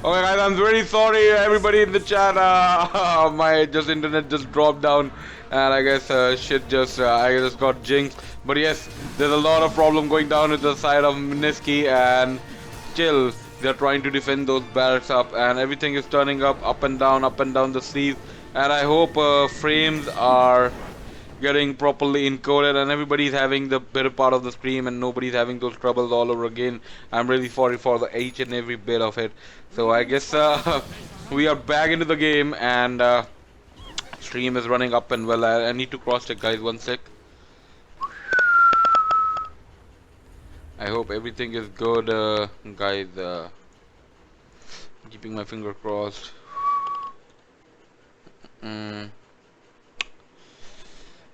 Okay guys, I'm very sorry everybody in the chat. My internet just dropped down, and I guess shit just I just got jinxed. But yes, there's a lot of problem going down with the side of Mski, and still they're trying to defend those barracks up, and everything is turning up and down the sleeve. And I hope frames are getting properly encoded and everybody's having the better part of the stream and nobody's having those troubles all over again. I'm really sorry for the each and every bit of it. So I guess we are back into the game, and stream is running up and well. I need to cross check, guys, one sec. I hope everything is good, guys. Keeping my finger crossed.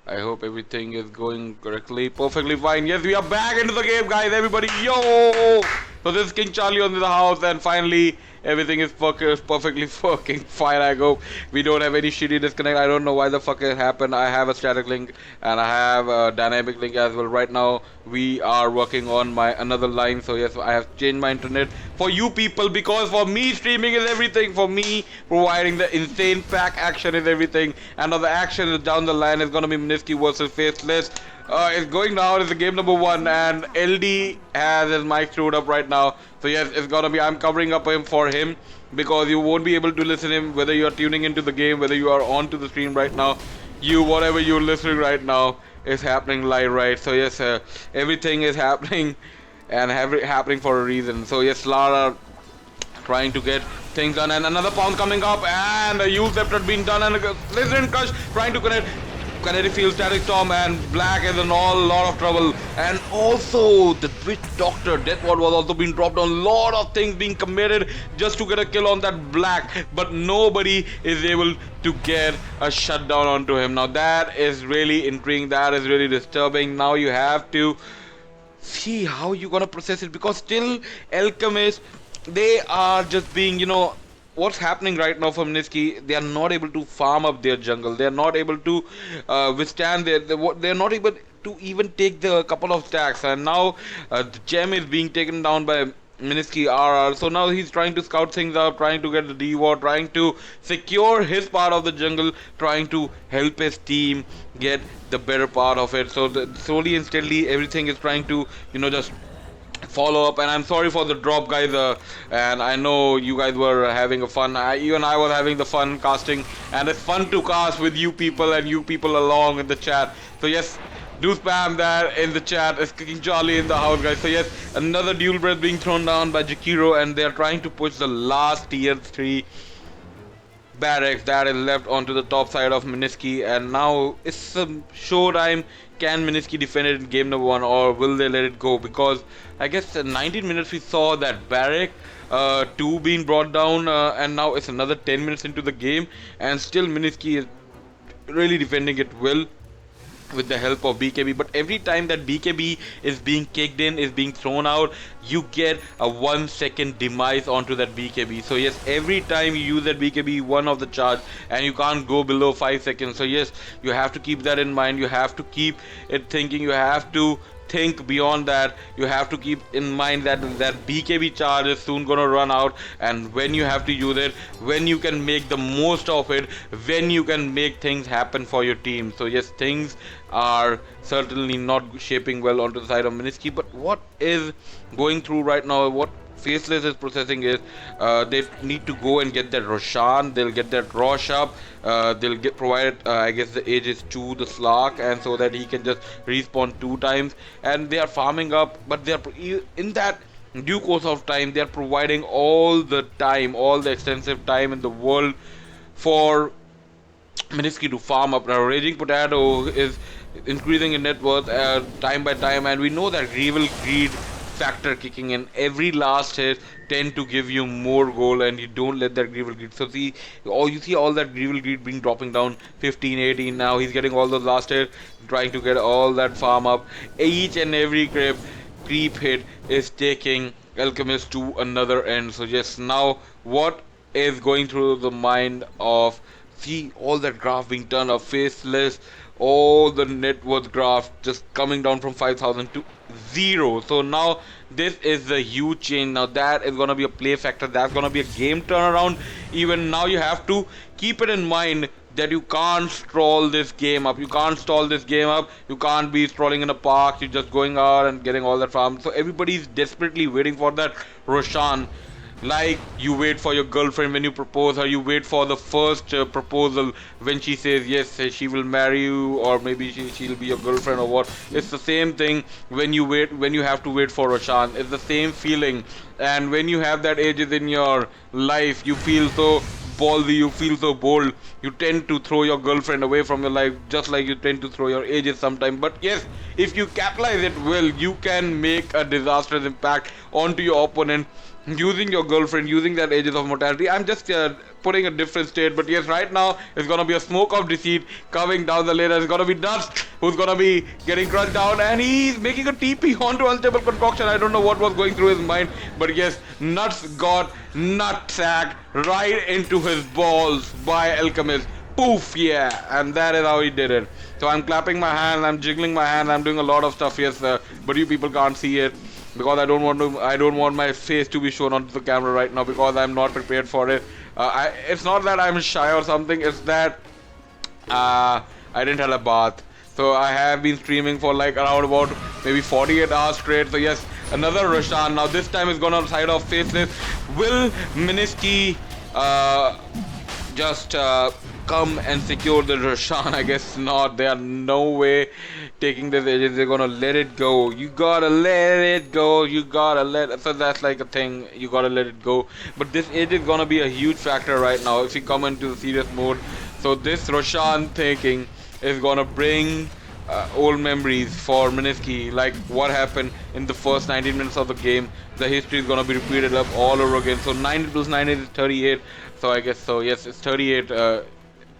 I hope everything is going correctly, perfectly fine. Yes, we are back into the game, guys. Everybody, yo! So this is KingCharlie on the house, and finally everything is perfectly fucking fine. I hope we don't have any shitty disconnect. I don't know why the fuck it happened. I have a static link and I have a dynamic link as well. Right now we are working on my another line. So yes, I have changed my internet for you people, because for me streaming is everything. For me providing the insane pack action is everything. And now the action is down the line is gonna be Mski versus Faceless. It's going down. It's the game number 1, and LD has his mic screwed up right now. So yes, it's gonna be, I'm covering up for him because you won't be able to listen to him whether you are tuning into the game, whether you are on to the stream right now. Whatever you're listening right now is happening live, right? So yes, everything is happening and happening for a reason. So yes, Lara trying to get things done, and another pound coming up, and a U-Scepter being done, and a Lizard Crush trying to connect. Canary Field, Static Storm, and Black is in a lot of trouble. And also the Witch Doctor Deathward was also being dropped on. Lot of things being committed just to get a kill on that Black, but nobody is able to get a shutdown onto him. Now that is really intriguing, that is really disturbing. Now you have to see how you're gonna process it, because still Alchemist, they are just being, what's happening right now from Mski, they are not able to farm up their jungle. They are not able to withstand they're not able to even take the couple of stacks. And now the gem is being taken down by Mski RR. So now he's trying to scout things out, trying to get the D-War, trying to secure his part of the jungle, trying to help his team get the better part of it. So slowly and steadily everything is trying to, just follow up. And I'm sorry for the drop, guys, and I know you guys were having a fun. Even I was having the fun casting, and it's fun to cast with you people and you people along in the chat. So yes, do spam that in the chat. It's KingCharlie in the house, guys. So yes, another dual breath being thrown down by Jakiro, and they're trying to push the last tier 3 barracks that is left onto the top side of Mski. And now it's a showtime. Can Mski defend it in game number 1, or will they let it go? Because I guess in 19 minutes we saw that barrack 2 being brought down, and now it's another 10 minutes into the game, and still Mski is really defending it well with the help of BKB. But every time that BKB is being kicked in, is being thrown out, you get a 1-second demise onto that BKB. So yes, every time you use that BKB, one of the charge, and you can't go below 5 seconds. So yes, you have to keep that in mind. You have to keep it thinking. You have to think beyond that. You have to keep in mind that BKB charge is soon gonna run out, and when you have to use it, when you can make the most of it, when you can make things happen for your team. So yes, things are certainly not shaping well onto the side of Mski. But what is going through right now, what Faceless is processing is they need to go and get that Roshan. They'll get that Rosh up. They'll get provided I guess the Aegis to the Slark, and so that he can just respawn 2 times. And they are farming up, but they are in that due course of time, they are providing all the time, all the extensive time in the world for Mski to farm up. Now Raging Potato is increasing in net worth time by time, and we know that Rival Greed factor kicking in. Every last hit tend to give you more gold, and you don't let that Grievous Greed. So you see all that Grievous Greed being dropping down 15, 18. Now he's getting all those last hits, trying to get all that farm up. Each and every creep hit is taking Alchemist to another end. So just now, what is going through the mind of, see all that graph being turned up, Faceless, all the net worth graph just coming down from 5,000 to 0. So now this is a huge change. Now that is gonna be a play factor. That's gonna be a game turnaround. Even now you have to keep it in mind that you can't stall this game up. You can't stall this game up. You can't be strolling in a park. You're just going out and getting all that farm. So everybody's desperately waiting for that Roshan. Like you wait for your girlfriend when you propose her, you wait for the first proposal when she says yes, she will marry you, or maybe she'll be your girlfriend or what. It's the same thing when you have to wait for Roshan. It's the same feeling, and when you have that ages in your life, you feel so ballsy, you feel so bold, you tend to throw your girlfriend away from your life, just like you tend to throw your ages sometimes. But yes, if you capitalize it well, you can make a disastrous impact onto your opponent using your girlfriend, using that ages of mortality. I'm just putting a different state, but yes, right now it's gonna be a smoke of deceit coming down the lane. It's gonna be Nuts who's gonna be getting crushed down, and he's making a TP onto Unstable Concoction. I don't know what was going through his mind, but yes, Nuts got nut sacked right into his balls by Alchemist. Poof, yeah, and that is how he did it. So I'm clapping my hands, I'm jiggling my hands, I'm doing a lot of stuff, yes, but you people can't see it because I don't want my face to be shown onto the camera right now because I'm not prepared for it. It's not that I'm shy or something, it's that I didn't have a bath. So I have been streaming for like around about maybe 48 hours straight. So yes, another Roshan. Now this time is gonna on the side of Faceless. Will Mski just come and secure the Roshan? I guess not. There are no way taking this ages. They're gonna let it go. You gotta let it go. You gotta let. So that's like a thing. You gotta let it go. But this age is gonna be a huge factor right now if you come into the serious mode. So this Roshan thinking is gonna bring old memories for Mski, like what happened in the first 19 minutes of the game. The history is gonna be repeated up all over again. So 9 plus 9 is 38. So I guess so. Yes, it's 38.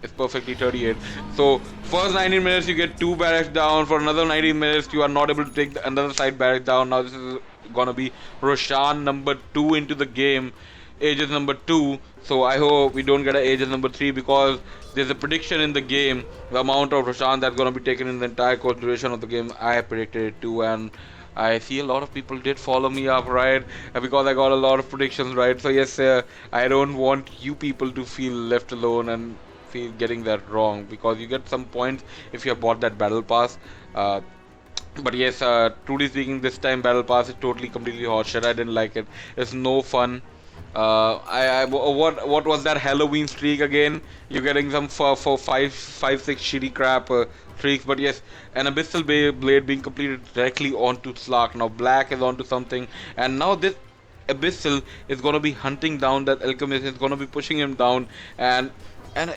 It's perfectly 38. So first 19 minutes you get 2 barracks down. For another 19 minutes you are not able to take another side barrack down. Now this is gonna be Roshan number 2 into the game. Ages number 2. So I hope we don't get an ages number 3 because there's a prediction in the game, the amount of Roshan that's going to be taken in the entire course duration of the game. I have predicted it too, and I see a lot of people did follow me up, right? Because I got a lot of predictions right. So yes, I don't want you people to feel left alone and feel getting that wrong, because you get some points if you have bought that battle pass. But yes, truly speaking, this time battle pass is totally completely hot shit. I didn't like it. It's no fun. What was that Halloween streak again? You're getting some for 5, 6 shitty crap streaks. But yes, an Abyssal Blade being completed directly onto Slark. Now Black is onto something, and now this Abyssal is gonna be hunting down that Alchemist. Is gonna be pushing him down, and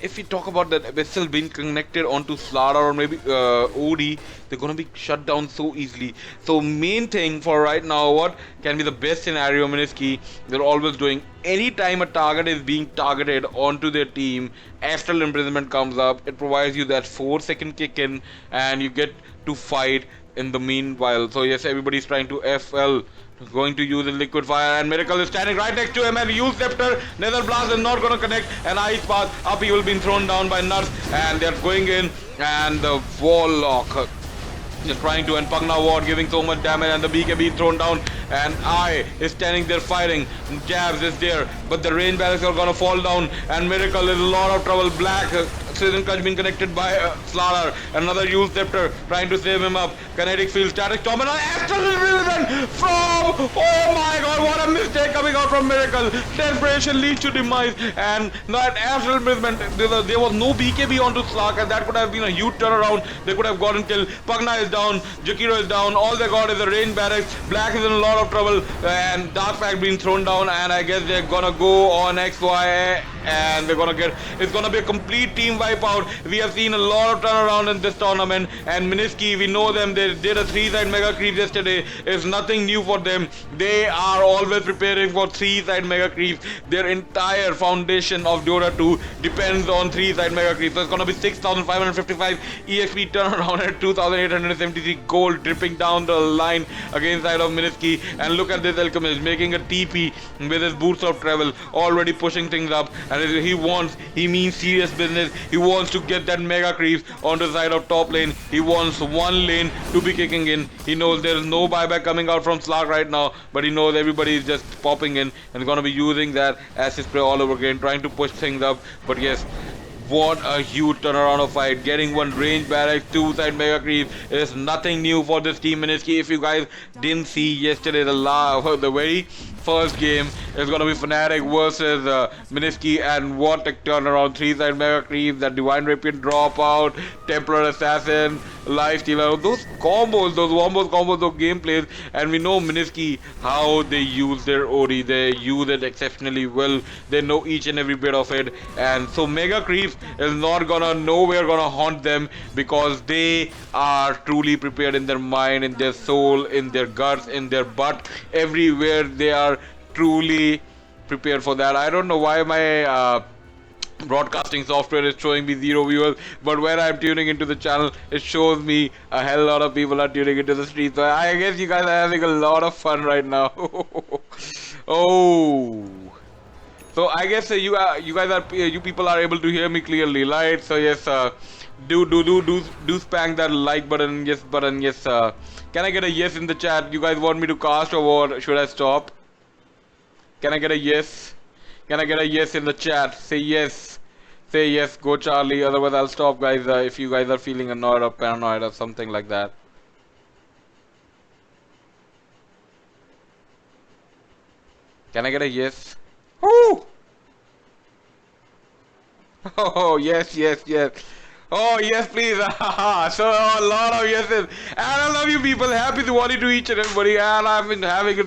if we talk about that Abyssal being connected onto StarLadder or maybe OD, they're gonna be shut down so easily. So main thing for right now, what can be the best scenario Mski they're always doing, anytime a target is being targeted onto their team, Astral Imprisonment comes up, it provides you that 4-second kick in and you get to fight in the meanwhile. So yes, everybody's trying to FL, going to use a liquid fire, and Miracle is standing right next to him and use Scepter. Nether Blast is not going to connect, and Ice Path up, he will be thrown down by Nuts, and they're going in, and the wall lock is trying to, and Pugna Ward giving so much damage, and the BKB thrown down, and I is standing there fighting. Jabs is there, but the range barracks are gonna fall down, and Miracle is a lot of trouble. Black Season Clutch being connected by StarLadder. Another use Scepter trying to save him up. Kinetic Field, Static Storm, and Astral Imprisonment from, oh my god, what a mistake coming out from Miracle. Desperation leads to demise, and that Astral Imprisonment, there was no BKB onto Slark, and that could have been a huge turnaround. They could have gotten killed. Pugna is down, Jakiro is down, all they got is a range barracks. Black is in a lot of trouble, and Dark Pack being thrown down, and I guess they're gonna go on XY, and they're gonna get, it's gonna be a complete team wipeout. We have seen a lot of turnaround in this tournament, and Mski, we know them, they did a 3-side mega creep yesterday. It's nothing new for them. They are always preparing for 3-side mega creeps. Their entire foundation of Dota 2 depends on 3-side mega creeps. So it's gonna be 6,555 EXP turnaround at 2,873 gold dripping down the line against side of Mski. And look at this Alchemist making a TP with his boots of travel, already pushing things up, and and he means serious business. He wants to get that mega creeps onto the side of top lane. He wants one lane to be kicking in. He knows there is no buyback coming out from Slark right now, but he knows everybody is just popping in and gonna be using that acid spray all over again, trying to push things up. But yes, what a huge turnaround of fight. Getting one range barracks, two side mega creep is nothing new for this team Mski. If you guys didn't see yesterday, the very first game is gonna be Fnatic versus Mski, and what a turnaround. Three side mega creep, that divine rapier dropout, Templar assassin, life stealer, those combos, those combos of gameplays. And we know Mski, how they use their OD, they use it exceptionally well. They know each and every bit of it, and so mega creeps is nowhere gonna haunt them, because they are truly prepared in their mind, in their soul, in their guts, in their butt, everywhere they are truly prepared for that. I don't know why my broadcasting software is showing me 0 viewers, but when I'm tuning into the channel, it shows me a hell lot of people are tuning into the stream. So I guess you guys are having a lot of fun right now. Oh, so I guess you people are able to hear me clearly, right? So yes, do spam that like button, yes button, yes. Can I get a yes in the chat? You guys want me to cast, or what? Should I stop? Can I get a yes? Can I get a yes in the chat? Say yes. Say yes, go Charlie. Otherwise I'll stop, guys, if you guys are feeling annoyed or paranoid or something like that. Can I get a yes? Woo! Oh, yes, yes, yes. Oh, yes, please. So, a lot of yeses. And I love you people. Happy Diwali to each and everybody. And I've been having a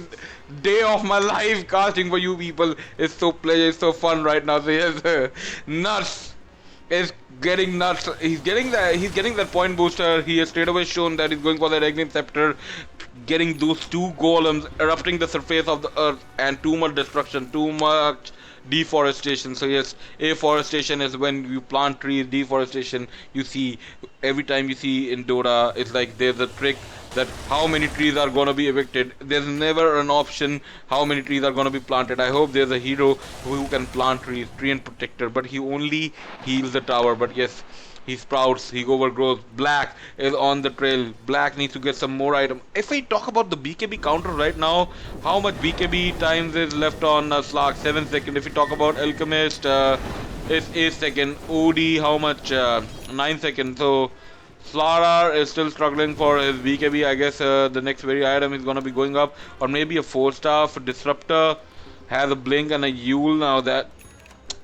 day of my life casting for you people. It's so pleasure. It's so fun right now. So, yes, nuts. Is getting nuts. He's getting that point booster. He has straight away shown that he's going for that Agni Scepter, getting those two golems erupting the surface of the earth, and too much destruction, too much deforestation. So yes, afforestation is when you plant trees. Deforestation, you see every time you see in Dota, it's like there's a trick that how many trees are gonna be evicted. There's never an option how many trees are gonna be planted. I hope there's a hero who can plant trees, tree and protector, but he only heals the tower. But yes, he sprouts, he overgrows. Black is on the trail. Black needs to get some more item. If I talk about the BKB counter right now, how much BKB times is left on Slark? 7 seconds. If you talk about Alchemist, it's 8 seconds. OD, how much? 9 seconds. So StarLadder is still struggling for his BKB. I guess the next very item is gonna be going up, or maybe a 4-star. Disruptor has a blink and a Yule now. That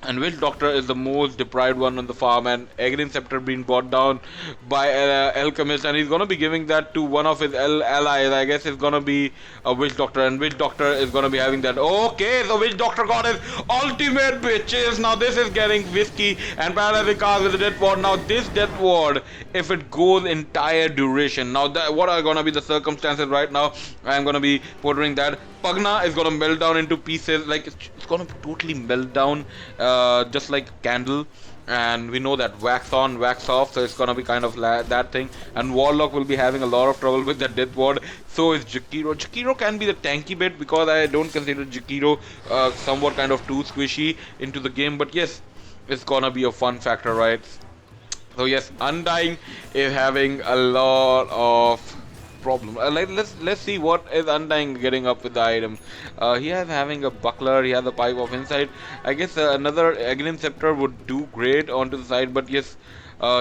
and Witch Doctor is the most deprived one on the farm, and Aghanim Scepter being brought down by Alchemist, and he's gonna be giving that to one of his allies. I guess it's gonna be a Witch Doctor, and Witch Doctor is gonna be having that. Okay, so Witch Doctor got his ultimate, bitches. Now this is getting Mski and Paralytic Cast with the Death Ward. Now this Death Ward, if it goes entire duration, now what are gonna be the circumstances right now? I'm gonna be portraying that Pugna is gonna melt down into pieces, like it's gonna totally melt down, just like a candle. And we know that wax on, wax off, so it's gonna be kind of that thing. And Warlock will be having a lot of trouble with that Death Ward. So is Jakiro. Jakiro can be the tanky bit, because I don't consider Jakiro somewhat kind of too squishy into the game. But yes, it's gonna be a fun factor, right? So yes, Undying is having a lot of problem. Let's see what is Undying getting up with the item. He is having a buckler. He has a pipe of insight. I guess another Aghanim Scepter would do great onto the side, but yes,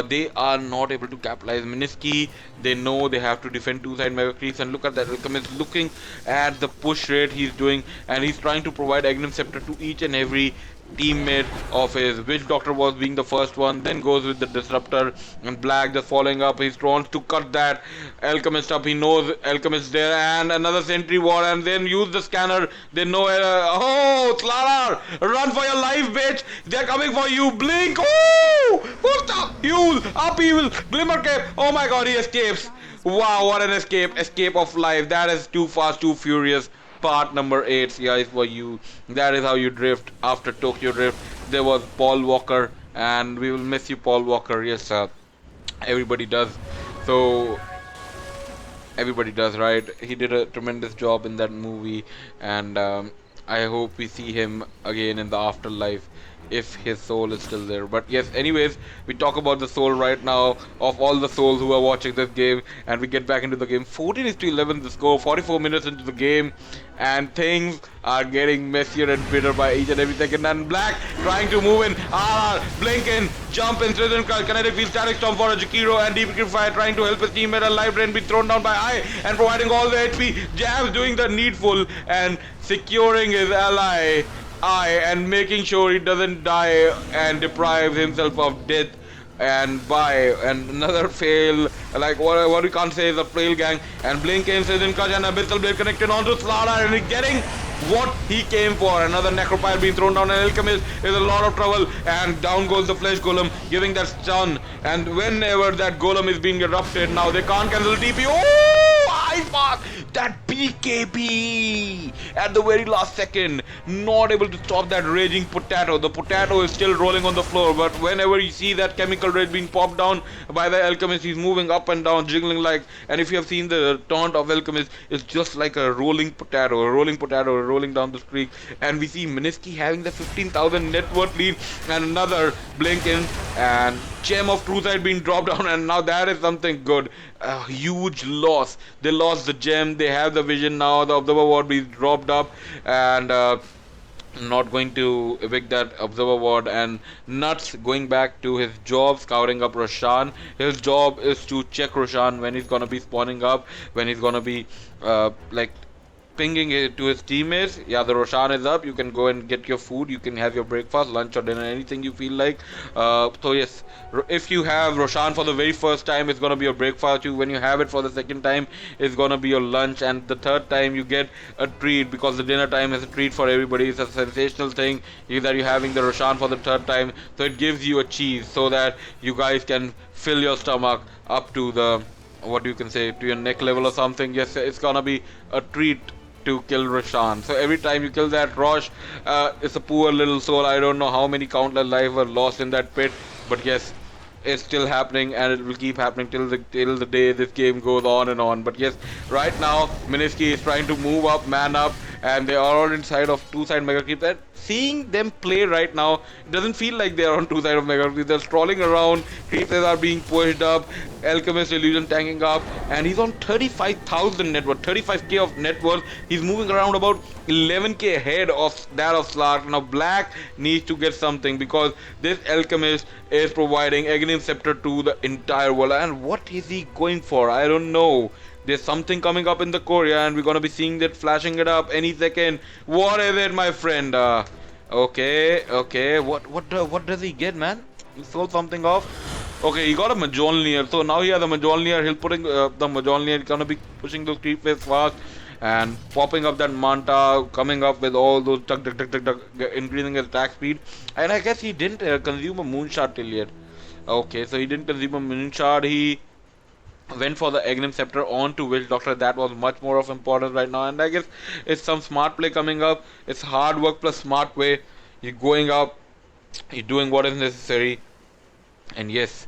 they are not able to capitalize. Mski, they know they have to defend two side mega creeps, and look at that. Welcome is looking at the push rate he's doing, and he's trying to provide Aghanim Scepter to each and every teammate of his. Witch Doctor was being the first one, then goes with the Disruptor, and Black just following up. He's trying to cut that Alchemist up. He knows Alchemist there, and another sentry wall, and then use the scanner. They know oh, StarLadder, run for your life, bitch. They're coming for you. Blink. Oh, what's up? Heal, up evil, Glimmer Cape. Oh my god, he escapes. Wow, what an escape. Escape of life. That is too fast, too furious. Part number 8, guys, for you. That is how you drift. After Tokyo Drift, there was Paul Walker, and we will miss you, Paul Walker. Yes, everybody does. So everybody does, right? He did a tremendous job in that movie, and I hope we see him again in the afterlife. if his soul is still there. But yes, anyways, we talk about the soul right now of all the souls who are watching this game, and we get back into the game. 14-11 the score, 44 minutes into the game, and things are getting messier and bitter by each and every second. And Black trying to move in, blink in, jump in, kinetic field, static storm for a Jakiro, and Deep Fire trying to help his teammate. A live drain be thrown down by I and providing all the HP. Jabs doing the needful and securing his ally and making sure he doesn't die and deprive himself of death. And another fail, like what we can't say is a fail gang. And Blink in, Season Clutch and Abyssal Blade connected onto StarLadder, and he's getting what he came for. Another Necropile being thrown down, and Alchemist is a lot of trouble, and down goes the Flesh Golem, giving that stun. And whenever that Golem is being erupted, now they can't cancel TP. Oh, Ice Mark! That BKB at the very last second, not able to stop that raging potato. The potato is still rolling on the floor, but whenever you see that chemical rage being popped down by the Alchemist, he's moving up and down, jiggling like. And if you have seen the taunt of Alchemist, it's just like a rolling potato, rolling down the streak. And we see Mski having the 15,000 net worth lead, and another blink in, and Gem of Truth had been dropped down, and now that is something good. A huge loss. They lost the gem. They have the vision now. The observer ward be dropped up, and not going to evict that observer ward. And Nuts going back to his job, scouting up Roshan. His job is to check Roshan when he's gonna be spawning up, when he's gonna be like pinging it to his teammates. Yeah, the Roshan is up. You can go and get your food. You can have your breakfast, lunch, or dinner, anything you feel like. So yes, if you have Roshan for the very first time, it's gonna be your breakfast. When you have it for the second time, it's gonna be your lunch, and the third time you get a treat, because the dinner time is a treat for everybody. It's a sensational thing that you're having the Roshan for the third time. So it gives you a cheese so that you guys can fill your stomach up to the, what you can say, to your neck level or something. Yes, it's gonna be a treat to kill Roshan. So every time you kill that Rosh, it's a poor little soul. I don't know how many countless lives were lost in that pit, but yes, it's still happening, and it will keep happening till the day this game goes on and on. But yes, right now Mski is trying to move up, man up, and they are all inside of two-side mega creeps. And seeing them play right now, it doesn't feel like they are on two sides of mega creeps. They're strolling around, creepers are being pushed up, Alchemist Illusion tanking up, and he's on 35,000 net worth, 35k of net worth. He's moving around about 11k ahead of that of Slark. Now Black needs to get something, because this Alchemist is providing Aghanim Scepter to the entire world. And what is he going for? I don't know. There's something coming up in the Korea, and we're gonna be seeing that, flashing it up any second. What is it, my friend? Okay. What does he get, man? He sold something off. Okay, he got a Majonlier. So now he has a Majonlier. He'll putting the Majonlier. He's gonna be pushing those creepers fast and popping up that Manta, coming up with all those tuck, increasing his attack speed. And I guess he didn't consume a Moonshot till yet. Okay, so he didn't consume a Moonshot. He went for the Aghanim Scepter on to Witch Doctor. That was much more of importance right now, and I guess it's some smart play coming up. It's hard work plus smart way. You're going up, you're doing what is necessary, and yes.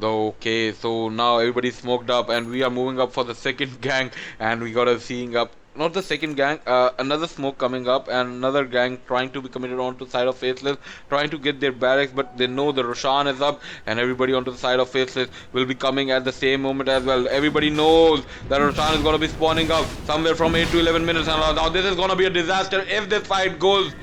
Okay, so now everybody's smoked up, and we are moving up for the second gang, and we got a seeing up. Not the second gang, another smoke coming up, and another gang trying to be committed onto the side of Faceless, trying to get their barracks, but they know the Roshan is up, and everybody onto the side of Faceless will be coming at the same moment as well. Everybody knows that Roshan is going to be spawning up somewhere from 8 to 11 minutes, and now this is going to be a disaster if this fight goes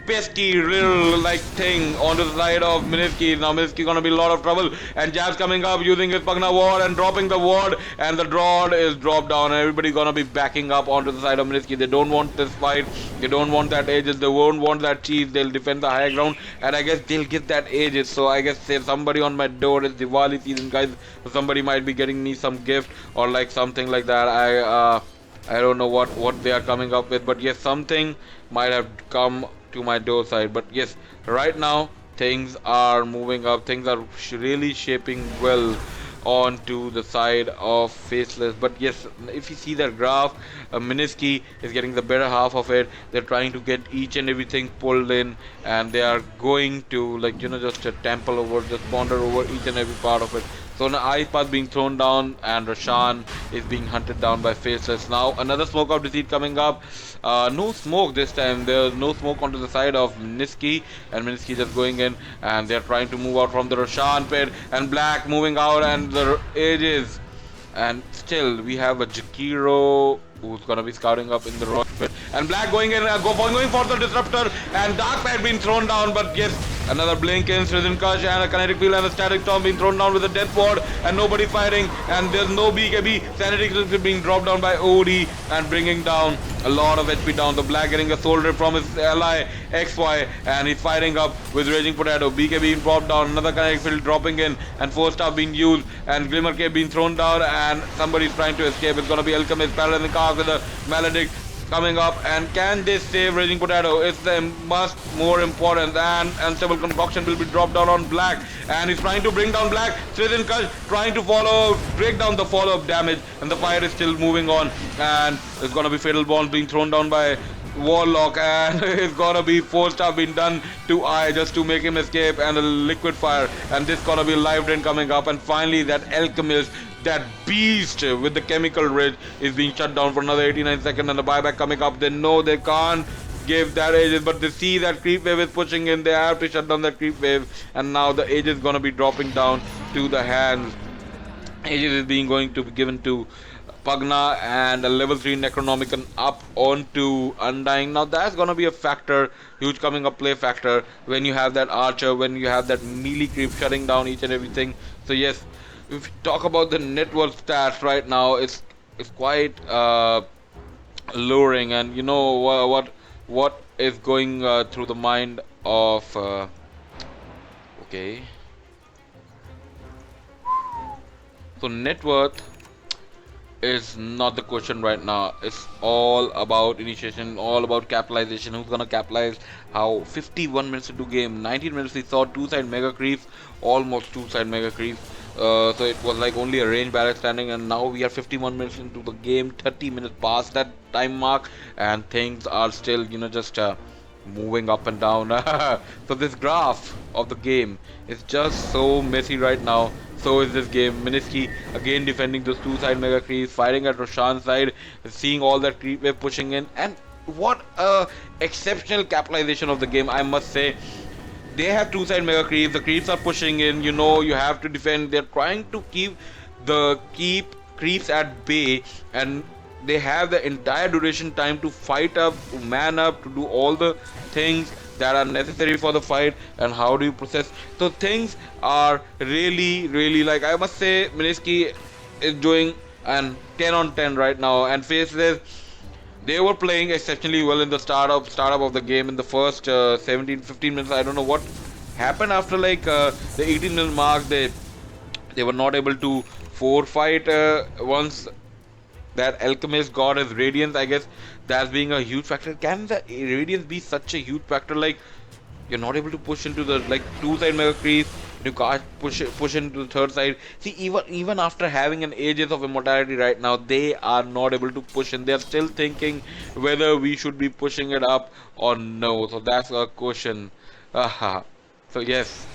pesky little like thing onto the side of Mski. Now Mski gonna be a lot of trouble, and Jab's coming up using his Pugna ward and dropping the ward, and the Drod is dropped down, and everybody gonna be backing up onto the side of Mski. They don't want this fight, they don't want that Aegis, they won't want that cheese. They'll defend the high ground, and I guess they'll get that Aegis. So I guess there's somebody on my door. It's Diwali season, guys, so somebody might be getting me some gift or like something like that. I don't know what they are coming up with, but yes, something might have come to my door side. But yes, right now things are moving up, things are really shaping well onto the side of Faceless. But yes, if you see that graph, Mski is getting the better half of it. They're trying to get each and everything pulled in, and they are going to, like, just temple over, just ponder over each and every part of it. So an ice path being thrown down, and Roshan is being hunted down by Faceless. Now another smoke of deceit coming up. No smoke this time. There's no smoke onto the side of Mski, and Mski just going in, and they're trying to move out from the Roshan pit, and Black moving out, and the Aegis. And still, we have a Jakiro who's gonna be scouting up in the rock pit, and Black going in, going for the disruptor, and Dark Pad being thrown down. But yes, another blink in Sridhan Kush, and a kinetic field and a static storm being thrown down with a death ward, and nobody fighting, and there's no BKB. Sanity is being dropped down by OD and bringing down a lot of HP down. The Black getting a soul rip from his ally XY, and he's fighting up with Raging Potato. BK being dropped down, another kinetic field dropping in, and 4-star being used, and Glimmer Cape being thrown down, and somebody's trying to escape. It's gonna be Alchemist paralyzing cars with a Maledict coming up, and can they save Raging Potato? It's the must more important, and Unstable Concoction will be dropped down on Black, and he's trying to bring down Black. Sridhan Kush trying to break down the follow-up damage, and the fire is still moving on, and it's gonna be Fatal Bombs being thrown down by Warlock, and it's gonna be 4-star being done to I just to make him escape, and a liquid fire, and this gonna be live drain coming up, and finally that Alchemist, that beast with the chemical ridge, is being shut down for another 89 seconds, and the buyback coming up. They know they can't give that Aegis, but they see that creep wave is pushing in. They have to shut down that creep wave, and now the Aegis is gonna be dropping down to the hands. Aegis is going to be given to Pugna, and a level 3 Necronomicon up onto Undying. Now that's gonna be a factor, huge coming up play factor, when you have that Archer, when you have that melee creep shutting down each and everything. So yes, if we talk about the net worth stats right now, it's quite alluring, and you know what is going through the mind of okay. So net worth is not the question right now. It's all about initiation, all about capitalization. Who's gonna capitalize? How 51 minutes into game, 19 minutes we saw 2-side mega creeps, almost 2-side mega creeps. So it was like only a range barrack standing, and now we are 51 minutes into the game, 30 minutes past that time mark, and things are still just moving up and down. So this graph of the game is just so messy right now. So is this game. Mski again defending those 2-side mega creeps, fighting at Roshan's side, seeing all that creep wave pushing in, and what a exceptional capitalization of the game, I must say. They have 2-side mega creeps, the creeps are pushing in, you have to defend. They're trying to keep creeps at bay, and they have the entire duration time to fight up, to man up, to do all the things that are necessary for the fight. And how do you process? So things are really, like, I must say Mski is doing an 10 on 10 right now, and Faceless, they were playing exceptionally well in the startup of the game in the first 17-15 minutes. I don't know what happened after like the 18-minute mark. They were not able to fight once that Alchemist got his Radiance. I guess that's being a huge factor. Can the Radiance be such a huge factor? Like, you're not able to push into the 2-side mega creeps. You can't push into the third side. See, even after having an Aegis of Immortality right now, they are not able to push in. They are still thinking whether we should be pushing it up or no. So that's a question. So yes.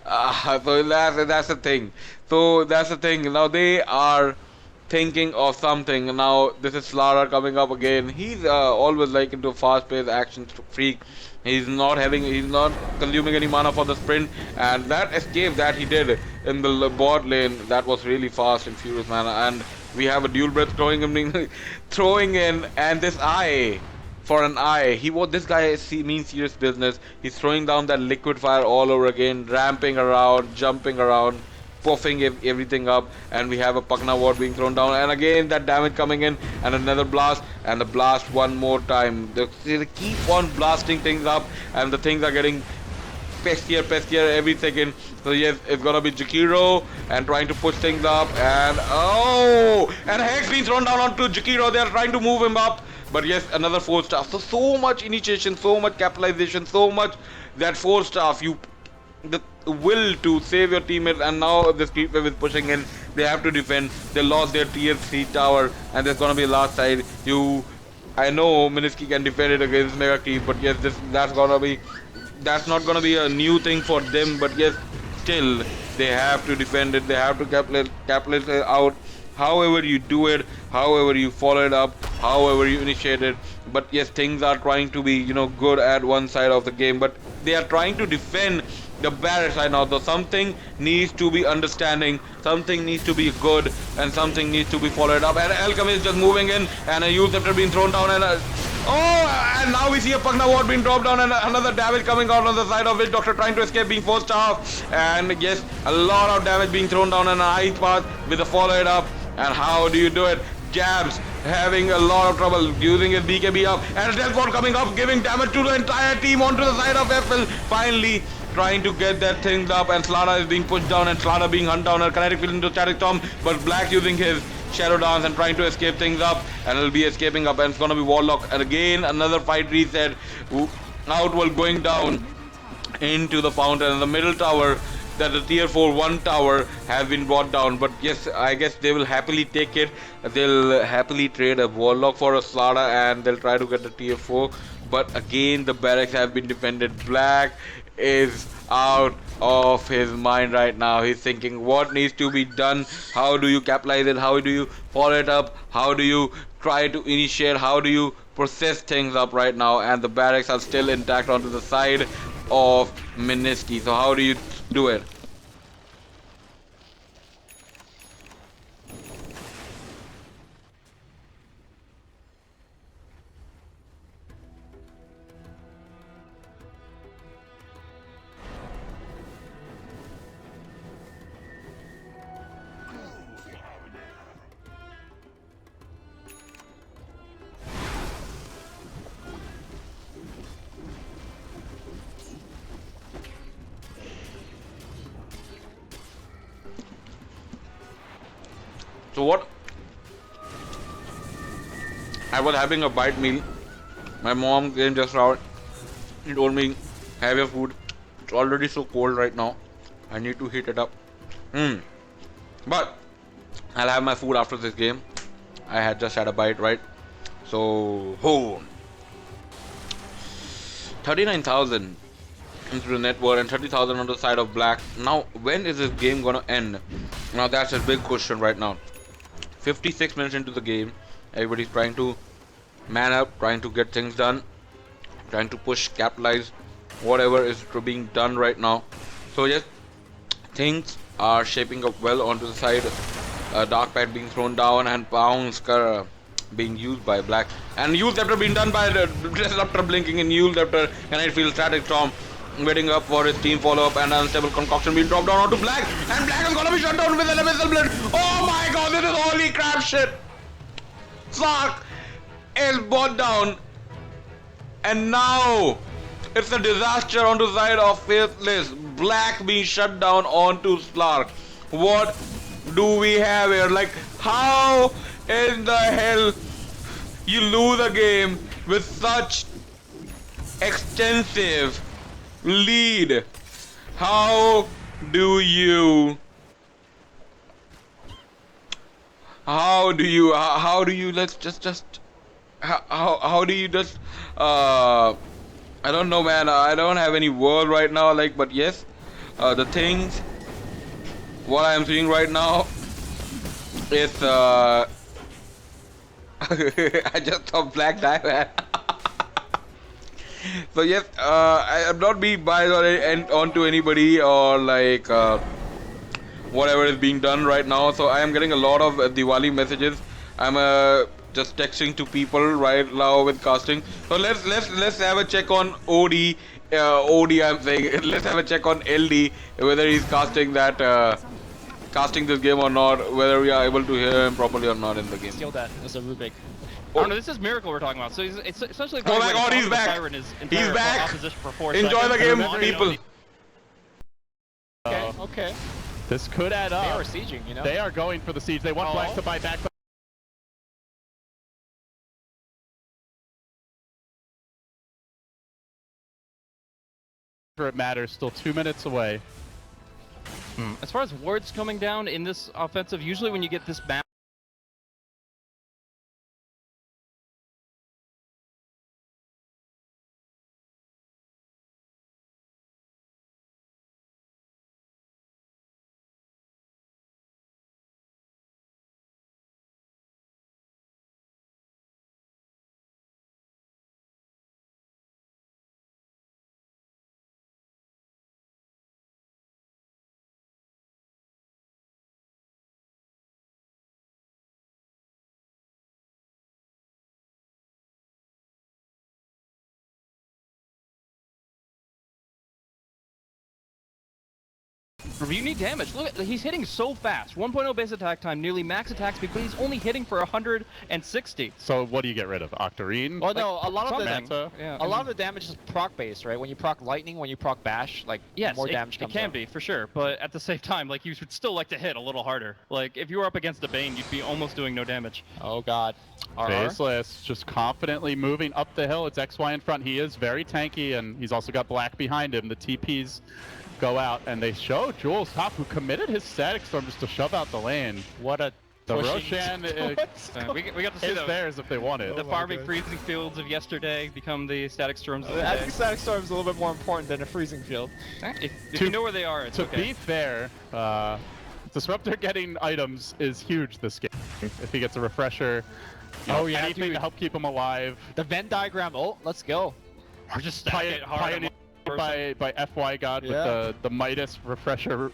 So that's the thing. So that's the thing. Now they are thinking of something. Now this is StarLadder coming up again. He's always like into a fast-paced action freak. He's not consuming any mana for the sprint, and that escape that he did in the bot lane, that was really fast and furious, man. And we have a dual breath throwing in, and this eye for an eye. This guy means serious business. He's throwing down that liquid fire all over again, ramping around, jumping around, puffing everything up, and we have a Pugna ward being thrown down, and again that damage coming in, and another blast, and the blast one more time. They keep on blasting things up, and the things are getting peskier every second. So yes, it's gonna be Jakiro and trying to push things up, and Hex being thrown down onto Jakiro. They are trying to move him up, but yes, another 4-star. So much initiation, so much capitalization, so much that 4-star. The will to save your teammates, and now this creep wave is pushing in. They have to defend. They lost their tier 3 tower, and there's gonna be a last side. I know Mski can defend it against mega creep, but yes, that's not gonna be a new thing for them. But yes, still They have to defend it. They have to capitalize it out. However you do it, however you follow it up, however you initiate it. But yes, things are trying to be, good at one side of the game, but they are trying to defend the barracks right now. So something needs to be understanding, something needs to be good, and something needs to be followed up. And Alchemy is just moving in, and a use after being thrown down, and and now we see a Pugna ward being dropped down, and another damage coming out on the side of Witch Doctor trying to escape, being forced off. And yes, a lot of damage being thrown down on an ice path with a follow it up. And how do you do it? Jabs having a lot of trouble using his BKB up, and Deathward coming up, giving damage to the entire team onto the side of FL. Finally trying to get that things up, and StarLadder is being pushed down, and StarLadder being hunted down, and kinetic field into static storm, but Black using his shadow dance and trying to escape things up, and he'll be escaping up, and it's gonna be Warlock, and again another fight reset. Outworld going down into the fountain, and the middle tower, that the tier 4 1 tower has been brought down. But yes, I guess they will happily take it. They'll happily trade a Warlock for a StarLadder, and they'll try to get the tier 4. But again, the barracks have been defended. Black is out of his mind right now. He's thinking what needs to be done, how do you capitalize it, how do you follow it up, how do you try to initiate, how do you process things up right now. And the barracks are still intact onto the side of Mski. So how do you do it? So what? I was having a bite meal. My mom came just out. She told me, have your food. It's already so cold right now. I need to heat it up. But I'll have my food after this game. I had just had a bite, right? So, 39,000 into the net worth and 30,000 on the side of Black. Now, when is this game gonna end? Now, that's a big question right now. 56 minutes into the game, everybody's trying to man up, trying to get things done, trying to push, capitalize whatever is being done right now. So yes, things are shaping up well onto the side. Dark Pad being thrown down, and Pounce being used by Black, and used after being done by the Disruptor blinking, and used after Kinetic Field Static Storm waiting up for his team follow-up, and unstable concoction being dropped down onto Black, and Black is gonna be shut down with an abyssal blade. Oh my god, this is holy crap shit. Sark is brought down, and now it's a disaster on the side of Faithless. Black being shut down onto Slark. What do we have here? Like, how in the hell you lose a game with such extensive lead? How do you let's just how do you just I don't know, man. I don't have any word right now, like, but yes, the things what I am seeing right now is I just saw Black Diamond. So yes, I am not being biased onto anybody or like whatever is being done right now. So I am getting a lot of Diwali messages. I'm just texting to people right now with casting. So let's have a check on OD. OD, I'm saying. Let's have a check on LD whether he's casting this game or not. Whether we are able to hear him properly or not in the game. Steal that as a Rubik. Oh no, this is Miracle we're talking about. So it's essentially. Oh my god, he's back! He's back! Enjoy the game, people! Okay. This could add up. They are sieging, you know? They are going for the siege. They want Black to buy back. It matters. Still 2 minutes away. As far as wards coming down in this offensive, usually when you get this map. You need damage. Look, he's hitting so fast. 1.0 base attack time, nearly max attack speed, but he's only hitting for 160. So what do you get rid of? Octarine? Well, no, a lot of the Manta? Yeah. a lot of the damage is proc based, right? When you proc lightning, when you proc bash, like Yes, more damage comes it can out. be, for sure. But at the same time, like, you would still like to hit a little harder. Like, if you were up against a Bane, you'd be almost doing no damage. Oh god. RR. Faceless, just confidently moving up the hill. It's XY in front. He is very tanky, and he's also got Black behind him. The TPs go out, and they show Jules top, who committed his static storm just to shove out the lane. What a The pushing Roshan We got to see is the theirs if they want it. the farming freezing fields of yesterday become the static storms of the I day. think static storm is a little bit more important than a freezing field. If you know where they are, it's To okay. be fair, Disruptor getting items is huge this game. If he gets a refresher, anything dude. to help keep him alive. The Venn diagram. Oh, let's go. Or just stack it hard. Pioneer by FY God with the Midas refresher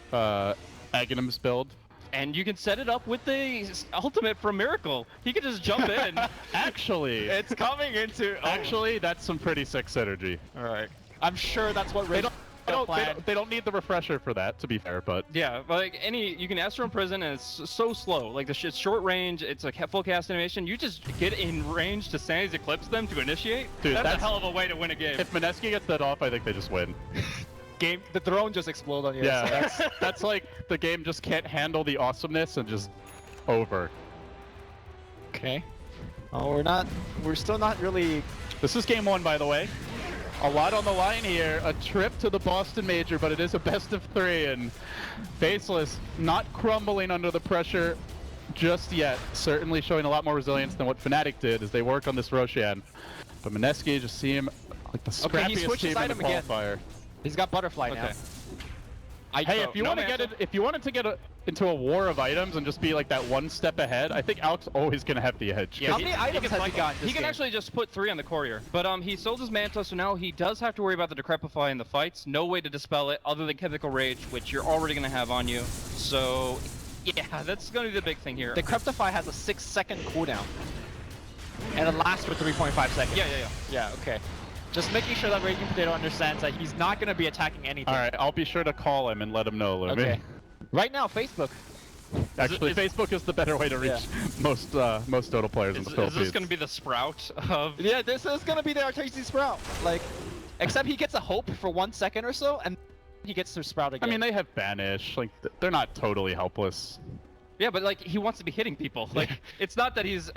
Aghanims build. And you can set it up with the ultimate from Miracle. He could just jump in. Actually, It's coming into. actually, that's some pretty sick synergy. All right. I'm sure that's what Rage They don't need the refresher for that, to be fair, but Yeah, like you can Astro Imprison and it's so slow. Like it's short range, it's a full cast animation. You just get in range to Sanity's Eclipse them to initiate. Dude, that's a that's- hell of a way to win a game. if Mski gets that off, I think they just win. game. The throne just exploded on you. Yeah, that's like the game just can't handle the awesomeness and just over. Okay. Oh, we're still not really. This is game one, by the way. A lot on the line here. A trip to the Boston Major, but it is a best of three, and Faceless not crumbling under the pressure just yet. Certainly showing a lot more resilience than what Fnatic did as they work on this Roshan. But Mski just see him like the Okay, he scrappiest switched his team in the item again. qualifier. He's got butterfly now. Okay. Hey, if you no want to get it, if you wanted to get into a war of items and just be like that one step ahead, I think Alex always gonna have the edge. Yeah, How many items can has he cycle. got in this He can game? actually just put 3 on the courier. But he sold his Manta, so now he does have to worry about the Decrepify in the fights. No way to dispel it other than Chemical Rage, which you're already going to have on you. So, yeah, that's going to be the big thing here. The Decrepify has a 6-second cooldown. And it lasts for 3.5 seconds. Yeah. Yeah, okay. Just making sure that Raging Potato understands that he's not going to be attacking anything. All right, I'll be sure to call him and let him know, Lumi. Okay. Right now, Facebook. Actually, Facebook is the better way to reach most Dota players in Is the Philippines. this going to be the Sprout of... Yeah, this is going to be the Arteezy Sprout. Like, except he gets a hope for 1 second or so, and he gets to Sprout I again. mean, they have Banish. Like, they're not totally helpless. Yeah, but like he wants to be hitting people. Like it's not that he's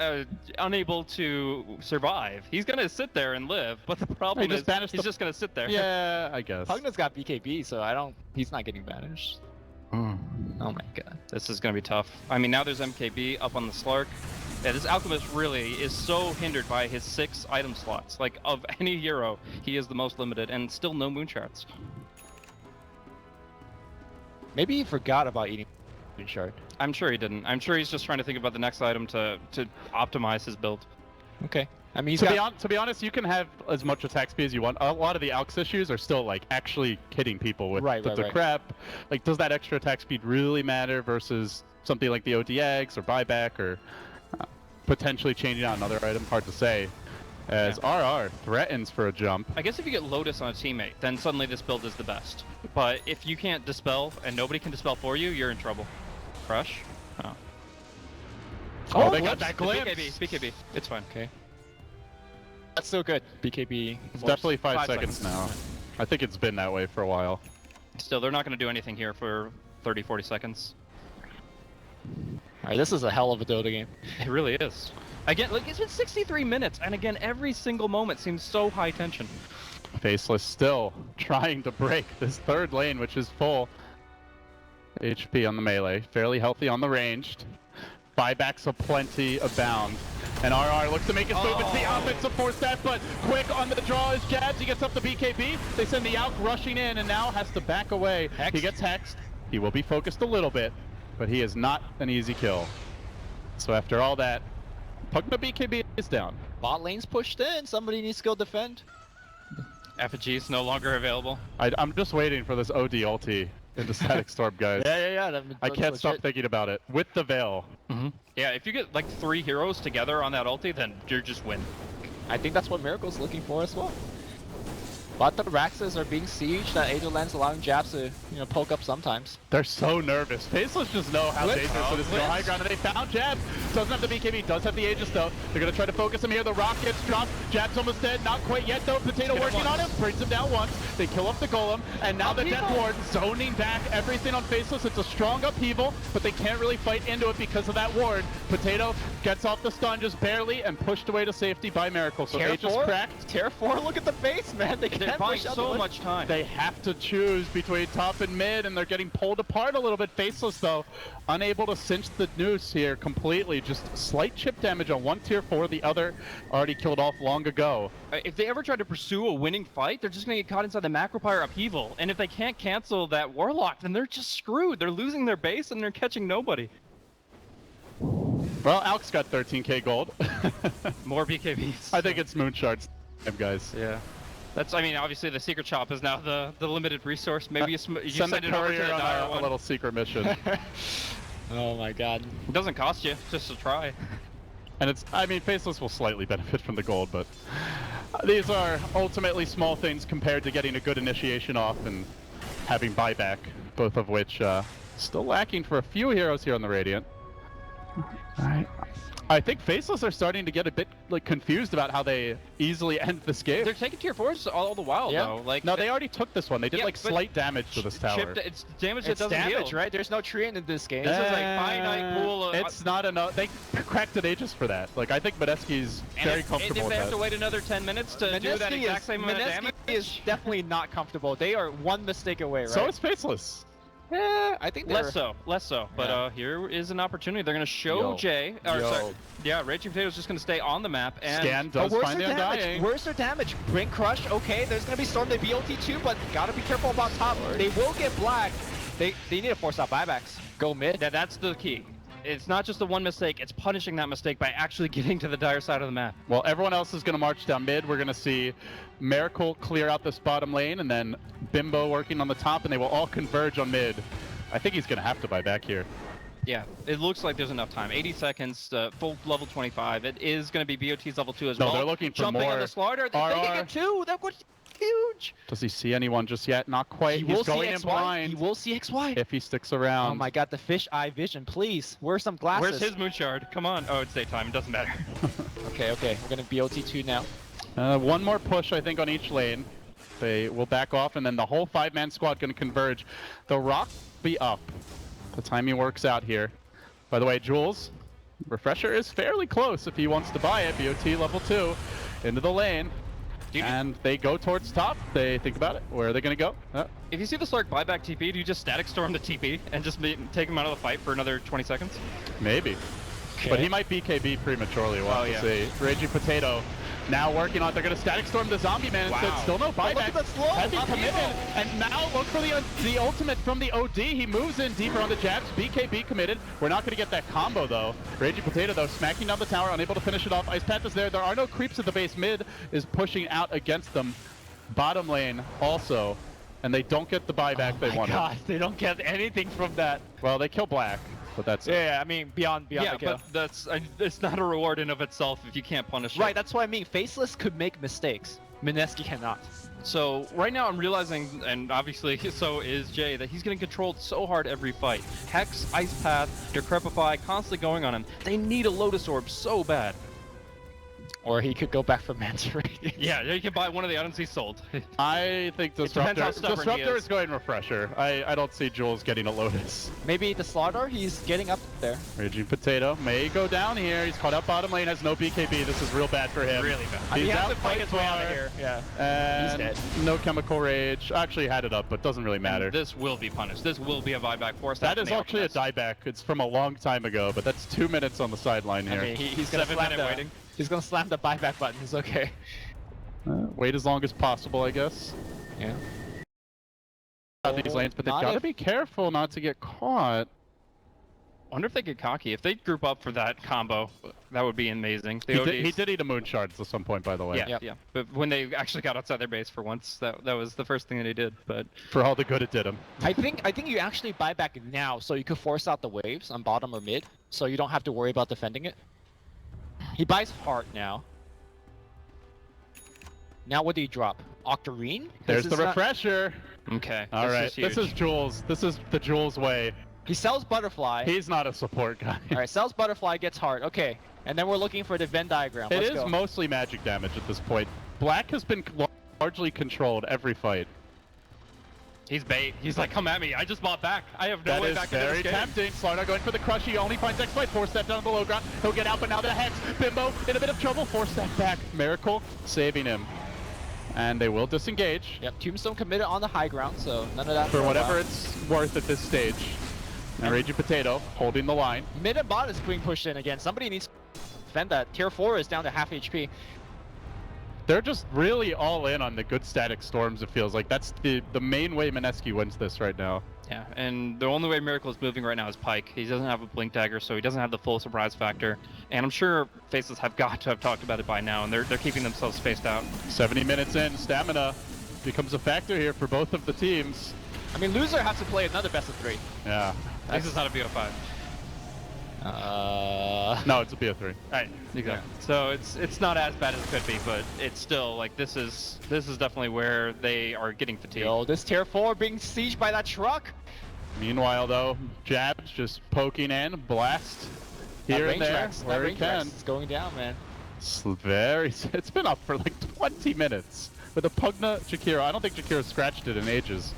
unable to survive. He's gonna sit there and live. But the problem just is banished he's the- just gonna sit there. Yeah, I guess. Pugna's got BKB, so he's not getting banished. Mm. Oh my god. This is gonna be tough. I mean, now there's MKB up on the Slark. Yeah, this Alchemist really is so hindered by his 6 item slots. Like of any hero, he is the most limited, and still no moon charts. Maybe he forgot about eating shard. I'm sure he didn't. I'm sure he's just trying to think about the next item to optimize his build. Okay. I mean, To be honest, you can have as much attack speed as you want. A lot of the Alx issues are still like actually hitting people with the crap. Like, does that extra attack speed really matter versus something like the ODX or buyback or potentially changing out another item? Hard to say. As RR threatens for a jump. I guess if you get Lotus on a teammate, then suddenly this build is the best. But if you can't dispel and nobody can dispel for you, you're in trouble. Crush? Oh. Oh, they got that glimpse. BKB. It's fine. Okay. That's still good. BKB. It's definitely 5 seconds now. I think it's been that way for a while. Still, they're not going to do anything here for 30, 40 seconds. Alright, this is a hell of a Dota game. It really is. Again, like, it's been 63 minutes, and again, every single moment seems so high tension. Faceless still trying to break this third lane, which is full. HP on the melee, fairly healthy on the ranged. Buybacks aplenty abound. And RR looks to make his move. It's the offensive force that, but quick on the draw is Jabs. He gets up the BKB. They send the Alk rushing in and now has to back away. Hexed. He gets hexed. He will be focused a little bit, but he is not an easy kill. So after all that, Pugna BKB is down. Bot lane's pushed in. Somebody needs to go defend. Effigy's no longer available. I'm just waiting for this OD ulti into Static Storm, guys. Yeah. I can't stop thinking about it. With the Veil. Yeah, if you get like 3 heroes together on that ulti, then you're just win. I think that's what Miracle's looking for as well. But the Raxes are being sieged. That Angel Lens allowing jabs to, poke up sometimes. They're so nervous. Faceless just know how Blitz. dangerous it is to go high ground, and they found Jab. Doesn't have the BKB, does have the Aegis though. They're gonna try to focus him here. The rock gets dropped. Jab's almost dead, not quite yet though. Potato working on him, brings him down once. They kill off the Golem, and now the Death Ward zoning back everything on Faceless. It's a strong upheaval, but they can't really fight into it because of that ward. Potato gets off the stun just barely and pushed away to safety by Miracle. So Aegis cracked. Tier 4, look at the base, man. They They're can't buying push out so the much time. They have to choose between top and mid, and they're getting pulled apart a little bit. Faceless though, unable to cinch the noose here completely. Just slight chip damage on one tier 4, the other already killed off long ago. If they ever try to pursue a winning fight, they're just going to get caught inside the Macropyre upheaval. And if they can't cancel that Warlock, then they're just screwed. They're losing their base and they're catching nobody. Well, Alex got 13k gold. More BKBs. I think it's Moonshards, guys. Yeah. That's, I mean, obviously the secret shop is now the limited resource. Maybe you Send the send it over to courier the on dire a one. little secret mission. Oh my god. It doesn't cost you, just to try. And it's, I mean, Faceless will slightly benefit from the gold, but these are ultimately small things compared to getting a good initiation off and having buyback, both of which still lacking for a few heroes here on the Radiant. Alright. I think Faceless are starting to get a bit confused about how they easily end this game. They're taking tier 4s all the while, Yeah. though. Like, No, they already took this one. They did Yeah, like but slight damage to this tower. It's damage that It's doesn't damage, heal. right? There's no treant in this game. This is like finite pool of... It's not enough. They cracked an Aegis for that. Like, I think Mski's very comfortable And if with they have that. to wait another 10 minutes to do that exact same amount of damage... is definitely not comfortable. They are one mistake away, right? So is Faceless. Yeah, I think they're... Less so. But Yeah. Here is an opportunity. They're going to show Yo. Jay... Or, Yo. sorry, yeah, Raging Potato's just going to stay on the map and... Scan But does where's find their the damage? Undying. Where's their damage? Brink Crush, okay. There's gonna be Storm, they BOT too, but gotta be careful about top. They will get black. They need to force out buybacks. Go mid. That's the key. It's not just the one mistake, it's punishing that mistake by actually getting to the dire side of the map. Well, everyone else is going to march down mid. We're going to see Miracle clear out this bottom lane, and then Bimbo working on the top, and they will all converge on mid. I think he's going to have to buy back here. Yeah, it looks like there's enough time. 80 seconds, full level 25. It is going to be BOT's level 2 as well. No, they're looking for Jumping more. on the StarLadder. They RR. can get 2. That was huge. Does he see anyone just yet? Not quite. He He's will see going in XY. blind He will see XY. if he sticks around. Oh my god, the fish eye vision, please. Where's some glasses? Where's his Moonshard? Come on. Oh, it's daytime. It doesn't matter. Okay, we're gonna BOT 2 now. One more push, I think, on each lane. They will back off, and then the whole 5-man squad going to converge. The rock be up. The timing works out here. By the way, Jules, Refresher is fairly close if he wants to buy it. BOT level 2 into the lane. And they go towards top. They think about it. Where are they going to go? If you see the Slark buyback TP, do you just static storm the TP and just take him out of the fight for another 20 seconds? Maybe. Okay. But he might BKB prematurely. We'll have to see. Raging Potato now working on it. They're going to static storm the zombie man instead. Still no buyback. Look at that slow Heavy upheaval. commitment. And now look for the ultimate from the OD. He moves in deeper on the jabs. BKB committed. We're not going to get that combo though. Raging Potato though smacking down the tower, unable to finish it off. Ice Path is there. There are no creeps at the base. Mid is pushing out against them. Bottom lane also. And they don't get the buyback they wanted. God, they don't get anything from that. Well, they kill Black. But that's Yeah, I mean, beyond Yeah, the kill. but that's it's not a reward in of itself if you can't punish Right, it. that's what I mean. Faceless could make mistakes. Mski cannot. So right now I'm realizing, and obviously so is Jay, that he's getting controlled so hard every fight. Hex, Ice Path, Decrepify, constantly going on him. They need a Lotus Orb so bad. Or he could go back for Manta Ray. Yeah, you can buy one of the items he sold. I think depends how Disruptor, stubborn he Disruptor is. is going Refresher. I don't see Jules getting a Lotus. Maybe the StarLadder, he's getting up there. Raging Potato may go down here. He's caught up bottom lane, has no BKB. This is real bad for him. Really bad. He's He has out to fight his way out of far, here. Yeah. And He's dead. no Chemical Rage. Actually had it up, but doesn't really matter. And this will be punished. This will be a buyback force. That is actually a dieback. It's from a long time ago, but that's 2 minutes on the sideline I here. mean, he's gonna 7 slam minute the, waiting. He's gonna slam the buyback button. It's okay. Wait as long as possible, I guess. Yeah. Out these lanes, but they've Not got to if- be careful not to get caught. Wonder if they get cocky. If they group up for that combo, that would be amazing. The He ODs did eat a moon shards at some point, by the way. Yeah, Yep. yeah. But when they actually got outside their base for once, that was the first thing that he did. But For all the good it did him. I think you actually buy back now, so you could force out the waves on bottom or mid, so you don't have to worry about defending it. He buys heart now. Now what do you drop? Octarine? 'Cause There's the it's not- refresher. Okay. All right, Is huge. this is Jules. This is the Jules way. He sells Butterfly. He's not a support guy. Alright, sells Butterfly, gets heart. Okay. And then we're looking for the Venn diagram. It Let's is go. mostly magic damage at this point. Black has been largely controlled every fight. He's bait. He's like, come at me. I just bought back. I have no That way is back into very this game. tempting. StarLadder going for the crush. He only finds X-Fight. 4-step down to the low ground. He'll get out, but now the Hex. Bimbo in a bit of trouble. 4-step back. Miracle saving him. And they will disengage. Yep, Tombstone committed on the high ground, so none of that For a whatever while. it's worth at this stage. And Raging Potato holding the line. Mid and bot is being pushed in again. Somebody needs to defend that. Tier 4 is down to half HP. They're just really all in on the good static storms, it feels like. That's the main way Mski wins this right now. Yeah, and the only way Miracle is moving right now is Pike. He doesn't have a Blink Dagger, so he doesn't have the full surprise factor. And I'm sure Faceless have got to have talked about it by now, and they're keeping themselves spaced out. 70 minutes in, stamina becomes a factor here for both of the teams. I mean, loser has to play another best of 3. Yeah. This is not a BO5. No, it's a BO3. Right, exactly. So it's not as bad as it could be, but it's still like this is definitely where they are getting fatigued. Yo, this tier 4 being sieged by that truck. Meanwhile, though, Jabs just poking in, blast here and there where he can. It's going down, man. It's been up for like 20 minutes with a Pugna Jakiro. I don't think Jakiro scratched it in ages.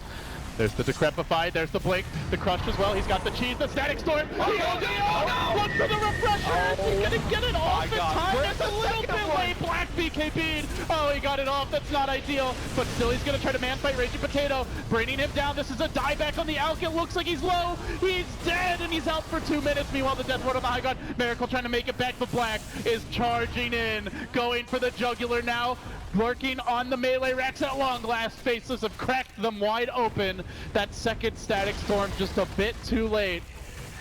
There's the Decrepify, there's the Blink, the Crush as well. He's got the Cheese, the Static Storm. Look for the Refresher. He's gonna get it off in time. That's a little bit late. Black BKB'd. Oh, he got it off. That's not ideal. But still, he's gonna try to man fight Raging Potato, bringing him down. This is a dieback on the Alk. It looks like he's low. He's dead, and he's out for 2 minutes. Meanwhile, the Death Ward on the high ground. Miracle trying to make it back, but Black is charging in, going for the jugular now. Working on the melee racks at long last. Faceless have cracked them wide open. That second Static Storm just a bit too late.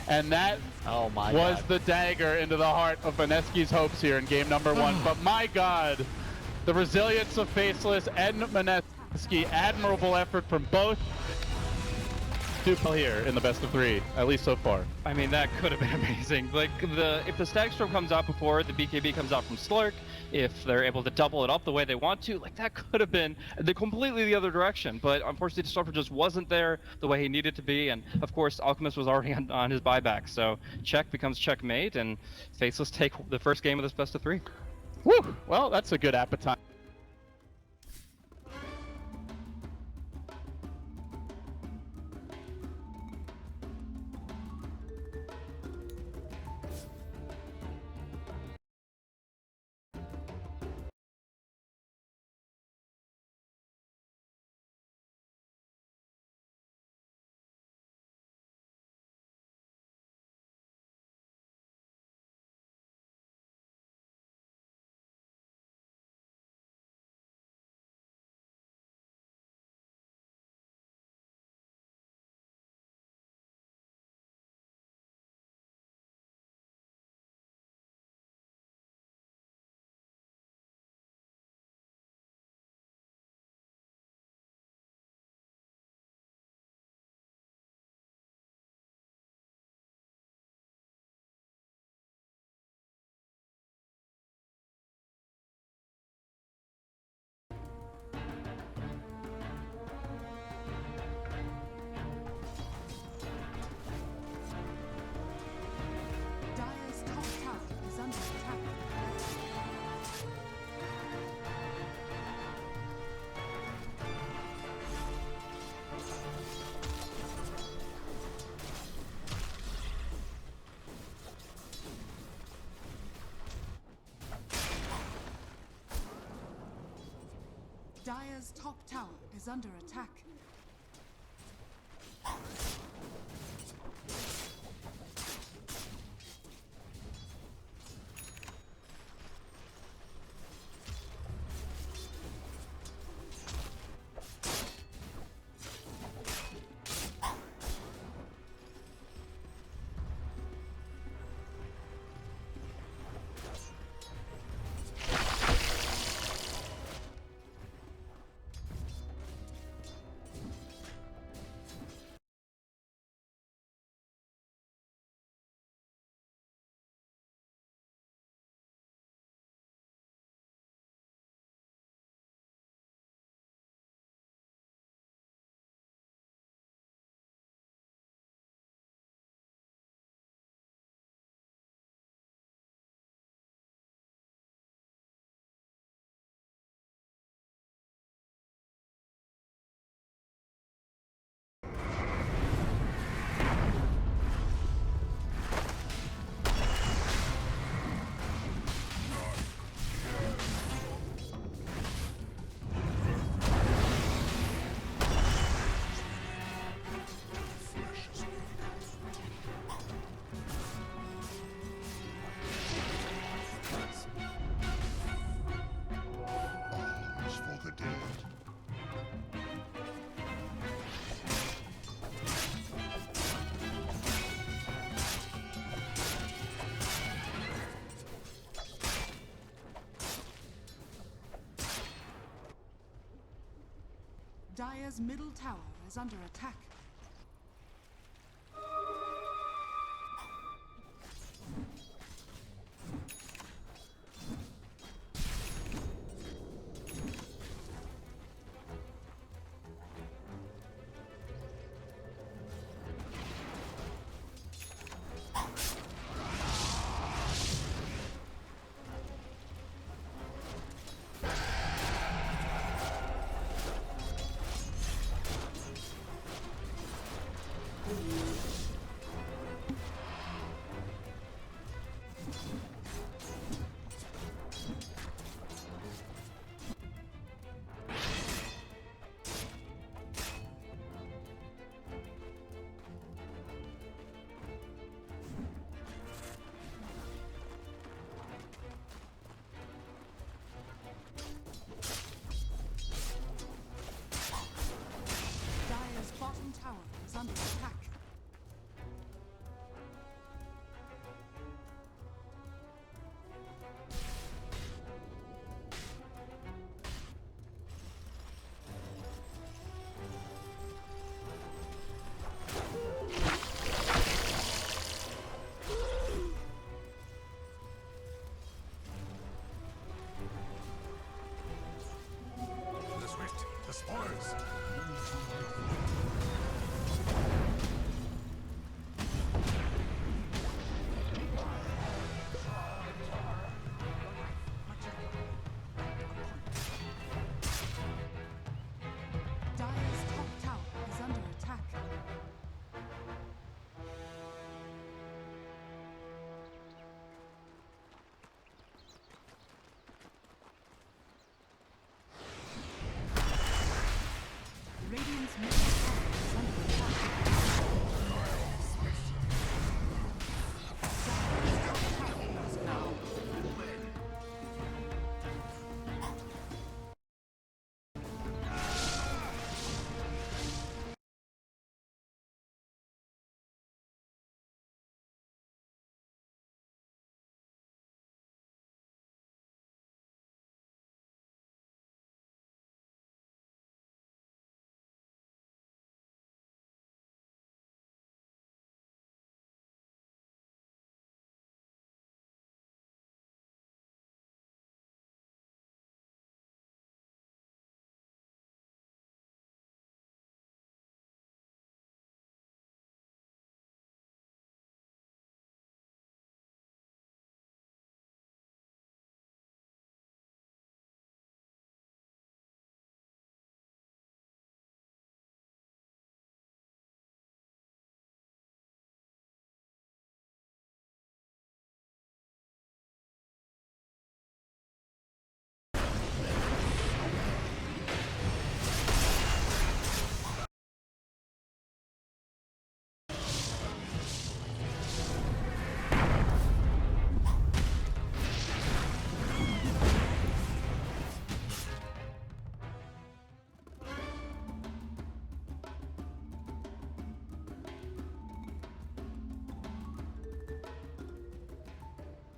And that was the dagger into the heart of Mski's hopes here in game number 1. But my God, the resilience of Faceless and Mski, admirable effort from both. Do well here in the best of 3, at least so far. I mean, that could have been amazing. Like if the Static Storm comes out before the BKB comes out from Slurk, if they're able to double it up the way they want to, like that could have been completely the other direction. But unfortunately, Disruptor just wasn't there the way he needed to be, and of course, Alchemist was already on his buyback. So check becomes checkmate, and Faceless take the first game of this best of 3. Woo! Well, that's a good appetite. Dire's top tower is under attack. Dire's top tower is under attack. Dire's middle tower is under attack. Dire's bottom tower is under attack. The swift, the spoils. Dire's top tower is under attack. Radiant's middle tower is under attack. Dire's top tower is down.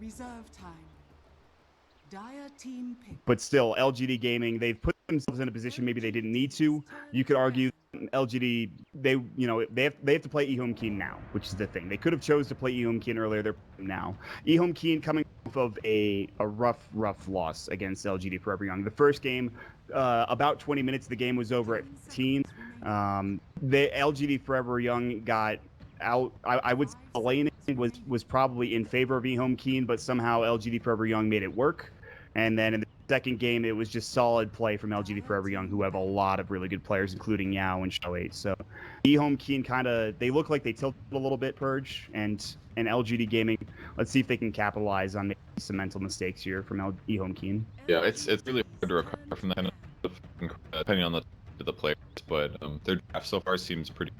Reserve time. Dire team pick. But still, LGD Gaming, they've put themselves in a position maybe they didn't need to. You could argue LGD, they have to play EHome.K now, which is the thing. They could have chose to play EHome.K earlier. They're now. EHome.K coming off of a rough loss against LGD Forever Young. The first game, about 20 minutes, the game was over at 15. The LGD Forever Young got out. I would say the lane was probably in favor of EHome.K, but somehow LGD Forever Young made it work. And then in the second game, it was just solid play from LGD Forever Young, who have a lot of really good players, including Yao and Show 8. So EHome.K kind of, they look like they tilted a little bit, Purge, and LGD Gaming. Let's see if they can capitalize on maybe some mental mistakes here from EHome.K. Yeah, it's really hard to recover from that, depending on the players. But their draft so far seems pretty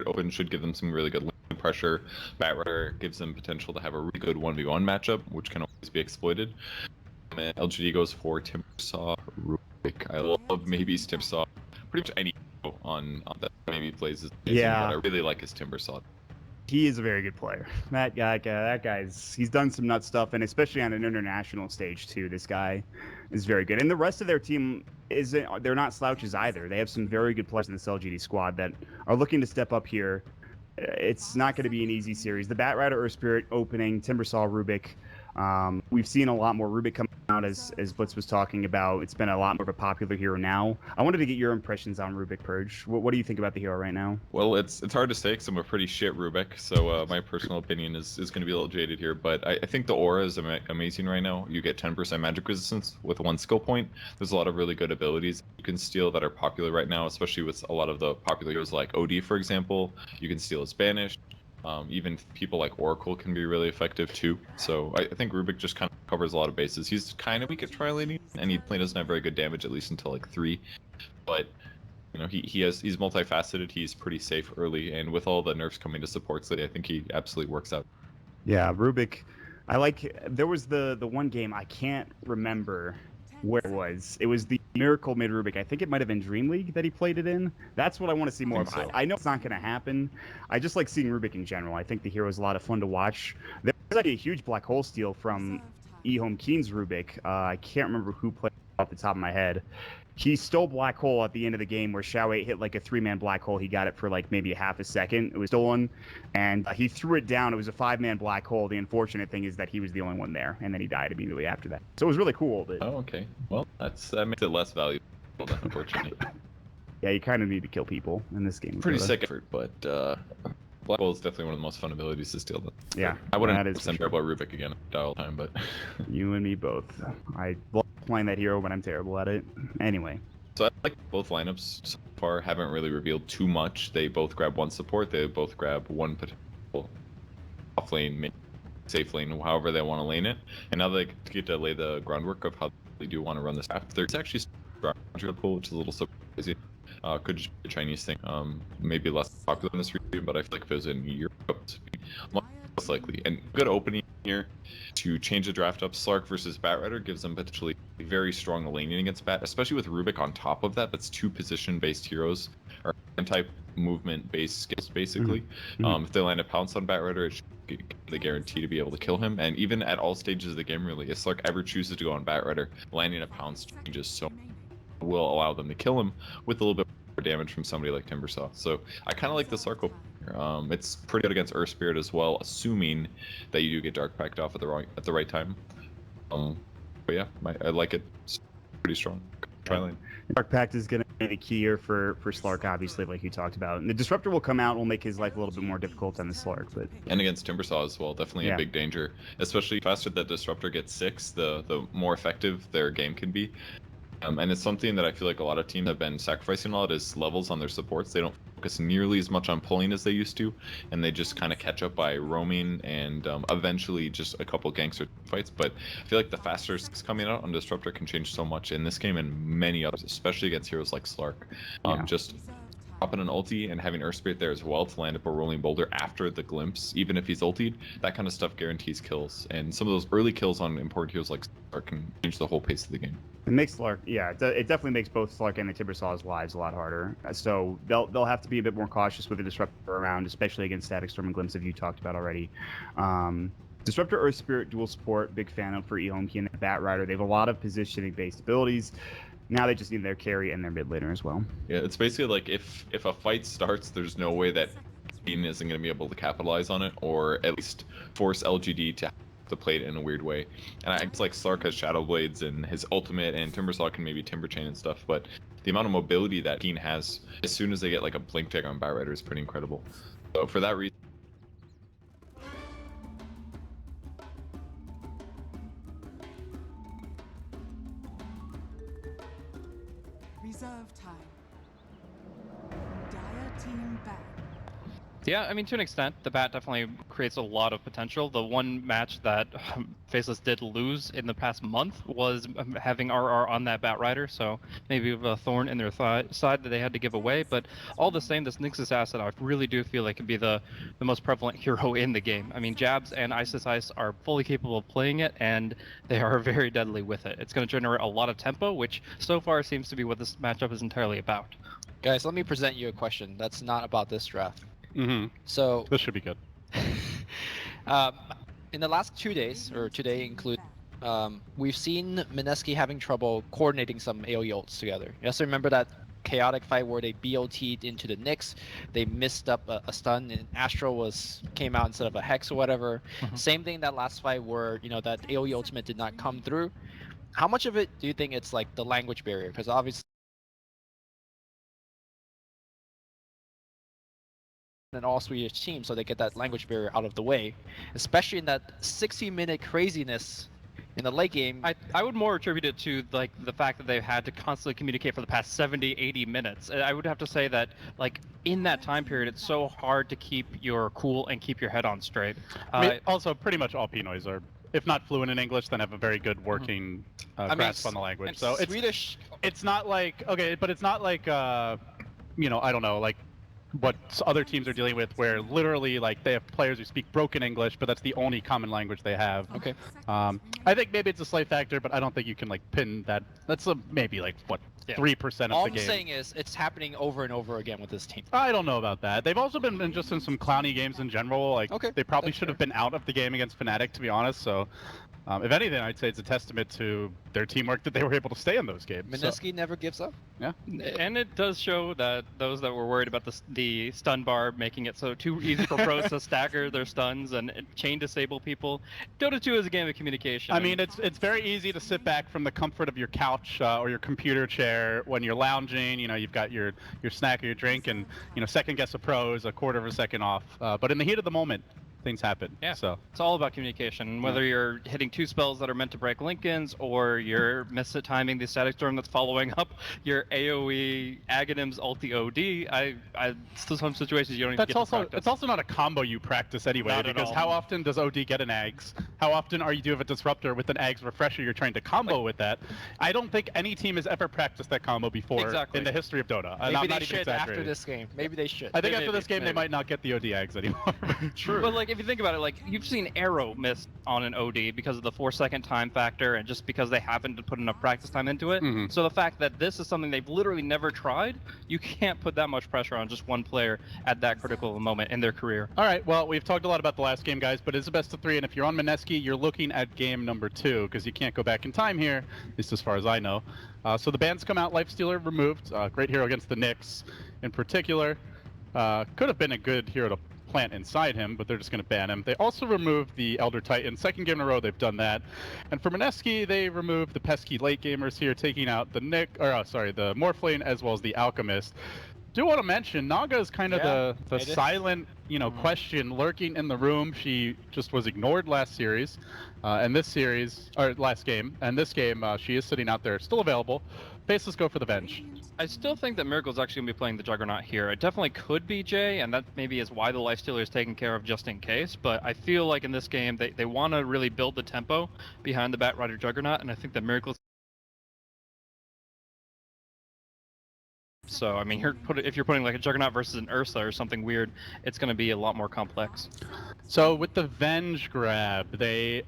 open. Should give them some really good lane pressure. Batrider gives them potential to have a really good 1v1 matchup, which can always be exploited. And LGD goes for Timbersaw Rubik. I love maybe's Timbersaw. Pretty much any on that maybe plays his yeah. But I really like his Timbersaw. He is a very good player. That guy's he's done some nut stuff, and especially on an international stage too. This guy is very good, and the rest of their team they're not slouches either. They have some very good players in this LGD squad that are looking to step up here. It's not going to be an easy series. The Batrider Earth Spirit opening, Timbersaw, Rubik. We've seen a lot more Rubik coming out as Blitz was talking about. It's been a lot more of a popular hero now. I wanted to get your impressions on Rubik, Purge. What do you think about the hero right now? Well, it's hard to say because I'm a pretty shit Rubik, so my personal opinion is going to be a little jaded here. But I think the aura is amazing right now. You get 10% magic resistance with 1 skill point. There's a lot of really good abilities you can steal that are popular right now, especially with a lot of the popular heroes like OD, for example. You can steal his Banish. Even people like Oracle can be really effective too. So I think Rubik just kind of covers a lot of bases. He's kind of weak at tri-laning, and he doesn't have very good damage, at least until like 3. But you know, he's multifaceted. He's pretty safe early, and with all the nerfs coming to support City, I think he absolutely works out. Yeah, Rubik. There was the one game, I can't remember where it was. It was the Miracle mid Rubik. I think it might have been Dream League that he played it in. That's what I want to see more of. So. I know it's not going to happen. I just like seeing Rubik in general. I think the hero is a lot of fun to watch. There's actually a huge black hole steal from EHome.K's Rubik. I can't remember who played it off the top of my head. He stole Black Hole at the end of the game where Xiao8 hit like a 3-man Black Hole. He got it for like maybe a half a second. It was stolen, and he threw it down. It was a 5-man Black Hole. The unfortunate thing is that he was the only one there, and then he died immediately after that. So it was really cool. But... Oh, okay. Well, that makes it less valuable, unfortunately. Yeah, you kind of need to kill people in this game. Pretty sick effort, but Black Hole is definitely one of the most fun abilities to steal. Yeah, I wouldn't that is sure about Rubik again all the time, but you and me both. I love playing that hero, but I'm terrible at it. Anyway. So I like both lineups so far. Haven't really revealed too much. They both grab 1 support. They both grab 1 potential off lane, mid, safe lane, however they want to lane it. And now they get to lay the groundwork of how they do want to run this draft. There's actually a pool, which is a little surprising. Could just be a Chinese thing. Maybe less popular in this region, but I feel like if it was in Europe, it'd be most likely. And good opening here to change the draft up. Slark versus Batrider gives them potentially very strong laning against Bat, especially with Rubik on top of that. That's 2 position-based heroes, or type movement-based skills, basically. If they land a pounce on Batrider, it should they guarantee to be able to kill him. And even at all stages of the game, really, if Slark ever chooses to go on Batrider, landing a pounce changes so will allow them to kill him with a little bit more damage from somebody like Timbersaw. So I kind of like the Slark opener. It's pretty good against Earth Spirit as well, assuming that you do get Dark Pact off at the right time. But yeah, I like it. It's pretty strong. Tri-lane. Dark Pact is going to be the key here for Slark, obviously, like you talked about. And the Disruptor will come out and will make his life a little bit more difficult on the Slark. But and against Timbersaw as well, definitely a big danger. Especially faster that Disruptor gets 6, the more effective their game can be. And it's something that I feel like a lot of teams have been sacrificing a lot is levels on their supports. They don't focus nearly as much on pulling as they used to, and they just kind of catch up by roaming and eventually just a couple gangster fights. But I feel like the faster it's coming out on Disruptor can change so much in this game and many others, especially against heroes like Slark. Just dropping an ulti and having Earth Spirit there as well to land up a rolling boulder after the glimpse, even if he's ultied, that kind of stuff guarantees kills. And some of those early kills on important heroes like Slark can change the whole pace of the game. It makes Slark, it definitely makes both Slark and the Timbersaw's lives a lot harder. So they'll have to be a bit more cautious with the Disruptor around, especially against Static Storm and Glimpse, as you talked about already. Disruptor Earth Spirit dual support, big fan of for EHome.K and the Batrider. They have a lot of positioning-based abilities. Now they just need their carry and their mid laner as well. Yeah, it's basically like if a fight starts, there's no way that Bean isn't going to be able to capitalize on it, or at least force LGD to play it in a weird way. And it's like Slark has Shadow Blades and his ultimate, and Timbersaw can maybe Timber Chain and stuff, but the amount of mobility that Bean has as soon as they get like a blink tag on Batrider is pretty incredible. So for that reason, Reserve time. Dire team back. Yeah, I mean, to an extent, the Bat definitely creates a lot of potential. The one match that Faceless did lose in the past month was having RR on that Batrider, so maybe a thorn in their side that they had to give away. But all the same, this Nixus asset, I really do feel like could be the most prevalent hero in the game. I mean, Jabs and Isis Ice are fully capable of playing it, and they are very deadly with it. It's going to generate a lot of tempo, which so far seems to be what this matchup is entirely about. Guys, let me present you a question that's not about this draft. Mm-hmm. So This should be good. um, in the last 2 days, or today include, we've seen Mski having trouble coordinating some AoE ults together. You also remember that chaotic fight where they BOT'd into the Nyx, they missed up a stun, and Astro came out instead of a Hex or whatever. Same thing that last fight where, you know, that AoE ultimate did not come through. How much of it do you think it's like the language barrier? Because obviously an all-Swedish team, so they get that language barrier out of the way, especially in that 60-minute craziness in the late game. I would more attribute it to like the fact that they've had to constantly communicate for the past 70, 80 minutes. I would have to say that like in that time period, it's so hard to keep your cool and keep your head on straight. I mean, also, pretty much all Pinoys are, if not fluent in English, then have a very good working grasp on the language. So it's Swedish. It's not like but it's not like you know, I don't know, like what other teams are dealing with, where literally like they have players who speak broken English, but that's the only common language they have. Okay. I think maybe it's a slight factor, but I don't think you can like pin that. That's maybe like what 3% of All the I'm game. saying is it's happening over and over again with this team. I don't know about that. They've also been just in some clowny games in general. Like they probably should have been out of the game against Fnatic, to be honest. So, if anything, I'd say it's a testament to their teamwork that they were able to stay in those games. Mski never gives up. Yeah. And it does show that those that were worried about the stun bar making it so too easy for pros to stagger their stuns and chain disable people. Dota 2 is a game of communication. I mean, it's very easy to sit back from the comfort of your couch or your computer chair when you're lounging. You know, you've got your snack or your drink, and you know, second guess a pro is a quarter of a second off. But in the heat of the moment, things happen. Yeah. So it's all about communication. Whether you're hitting 2 spells that are meant to break Lincolns, or you're timing the static storm that's following up your AoE Aghanims ulti OD. Still some situations you don't even get to practice. It's also not a combo you practice anyway, Not at because all. how often does OD get an Ags? How often do you have a disruptor with an Ags refresher you're trying to combo with that? I don't think any team has ever practiced that combo before in the history of Dota. Maybe they should after this game. Maybe they should. I think after this game they might not get the OD Ags anymore. True. But like if you think about it, like you've seen Arrow miss on an OD because of the 4-second time factor, and just because they haven't put enough practice time into it. So the fact that this is something they've literally never tried, you can't put that much pressure on just one player at that critical of a moment in their career. All right, well, we've talked a lot about the last game, guys, but it's a best of 3, and if you're on Mski, you're looking at game number 2, because you can't go back in time here, at least as far as I know. So the bans come out, Lifestealer removed, great hero against the Nyx in particular. Could have been a good hero to plant inside him, but they're just going to ban him. They also removed the Elder Titan. Second game in a row they've done that. And for Mski, they removed the pesky late gamers here, taking out the the Morphlane as well as the Alchemist. Do want to mention, Naga is kind of the silent, you know, question lurking in the room. She just was ignored last series, and this series, or last game, and this game, she is sitting out there, still available. Faceless go for the Venge. I still think that Miracle's actually going to be playing the Juggernaut here. It definitely could be Jay, and that maybe is why the Lifestealer is taken care of just in case, but I feel like in this game, they want to really build the tempo behind the Batrider Juggernaut, and I think that Miracle's... So, I mean, if you're putting like a Juggernaut versus an Ursa or something weird, it's going to be a lot more complex. So with the Venge grab,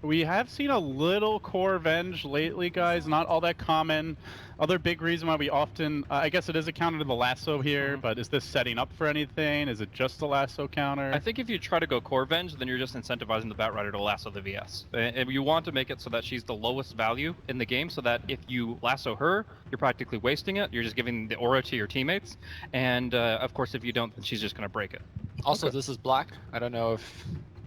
we have seen a little core Venge lately, guys. Not all that common. Other big reason why we often, I guess it is a counter to the lasso here, but is this setting up for anything? Is it just a lasso counter? I think if you try to go core Venge, then you're just incentivizing the Batrider to lasso the VS. And you want to make it so that she's the lowest value in the game, so that if you lasso her, you're practically wasting it. You're just giving the aura to your teammates. And of course, if you don't, then she's just going to break it. Also, this is Black. I don't know if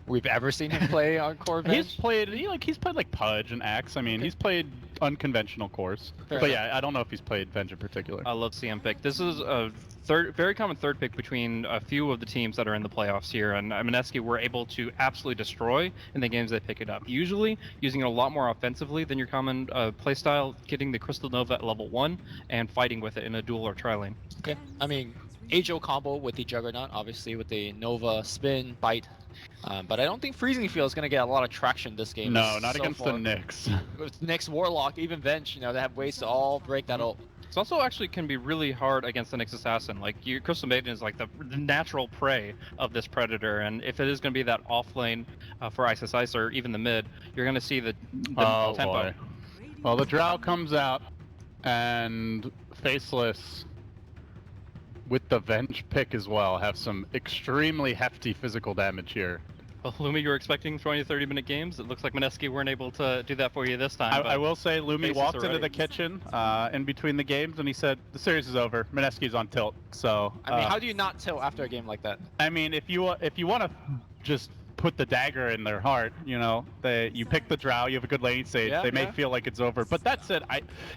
we've ever seen him play on core Venge. He's played like Pudge and Axe. I mean, he's played unconventional cores. But yeah, I don't know if he's played Venge in particular. I love CM pick. This is a very common third pick between a few of the teams that are in the playoffs here, and Mski were able to absolutely destroy in the games they pick it up. Usually using it a lot more offensively than your common playstyle, getting the Crystal Nova at level 1 and fighting with it in a duel or tri-lane. Okay, I mean, Ajo combo with the Juggernaut, obviously with the Nova spin, bite. But I don't think Freezing Field is going to get a lot of traction this game. No, not against the Nyx. With Nyx, Warlock, even Venge, you know, they have ways to all break that ult. It's also actually can be really hard against the Nyx Assassin. Like, Crystal Maiden is like the natural prey of this Predator, and if it is going to be that off lane for Ice or even the mid, you're going to see the tempo. Boy. Well, the Drow comes out, and Faceless, with the Venge pick as well, have some extremely hefty physical damage here. Well, Lumi, you were expecting 20 to 30 minute games. It looks like Mski weren't able to do that for you this time. I will say, Lumi Faces walked are into ready. the kitchen in between the games and he said, the series is over. Mski's on tilt. So, I mean, how do you not tilt after a game like that? I mean, if you want to just put the dagger in their heart, you know, you pick the drow, you have a good lane stage, Yeah, they may yeah. feel like it's over. But that said,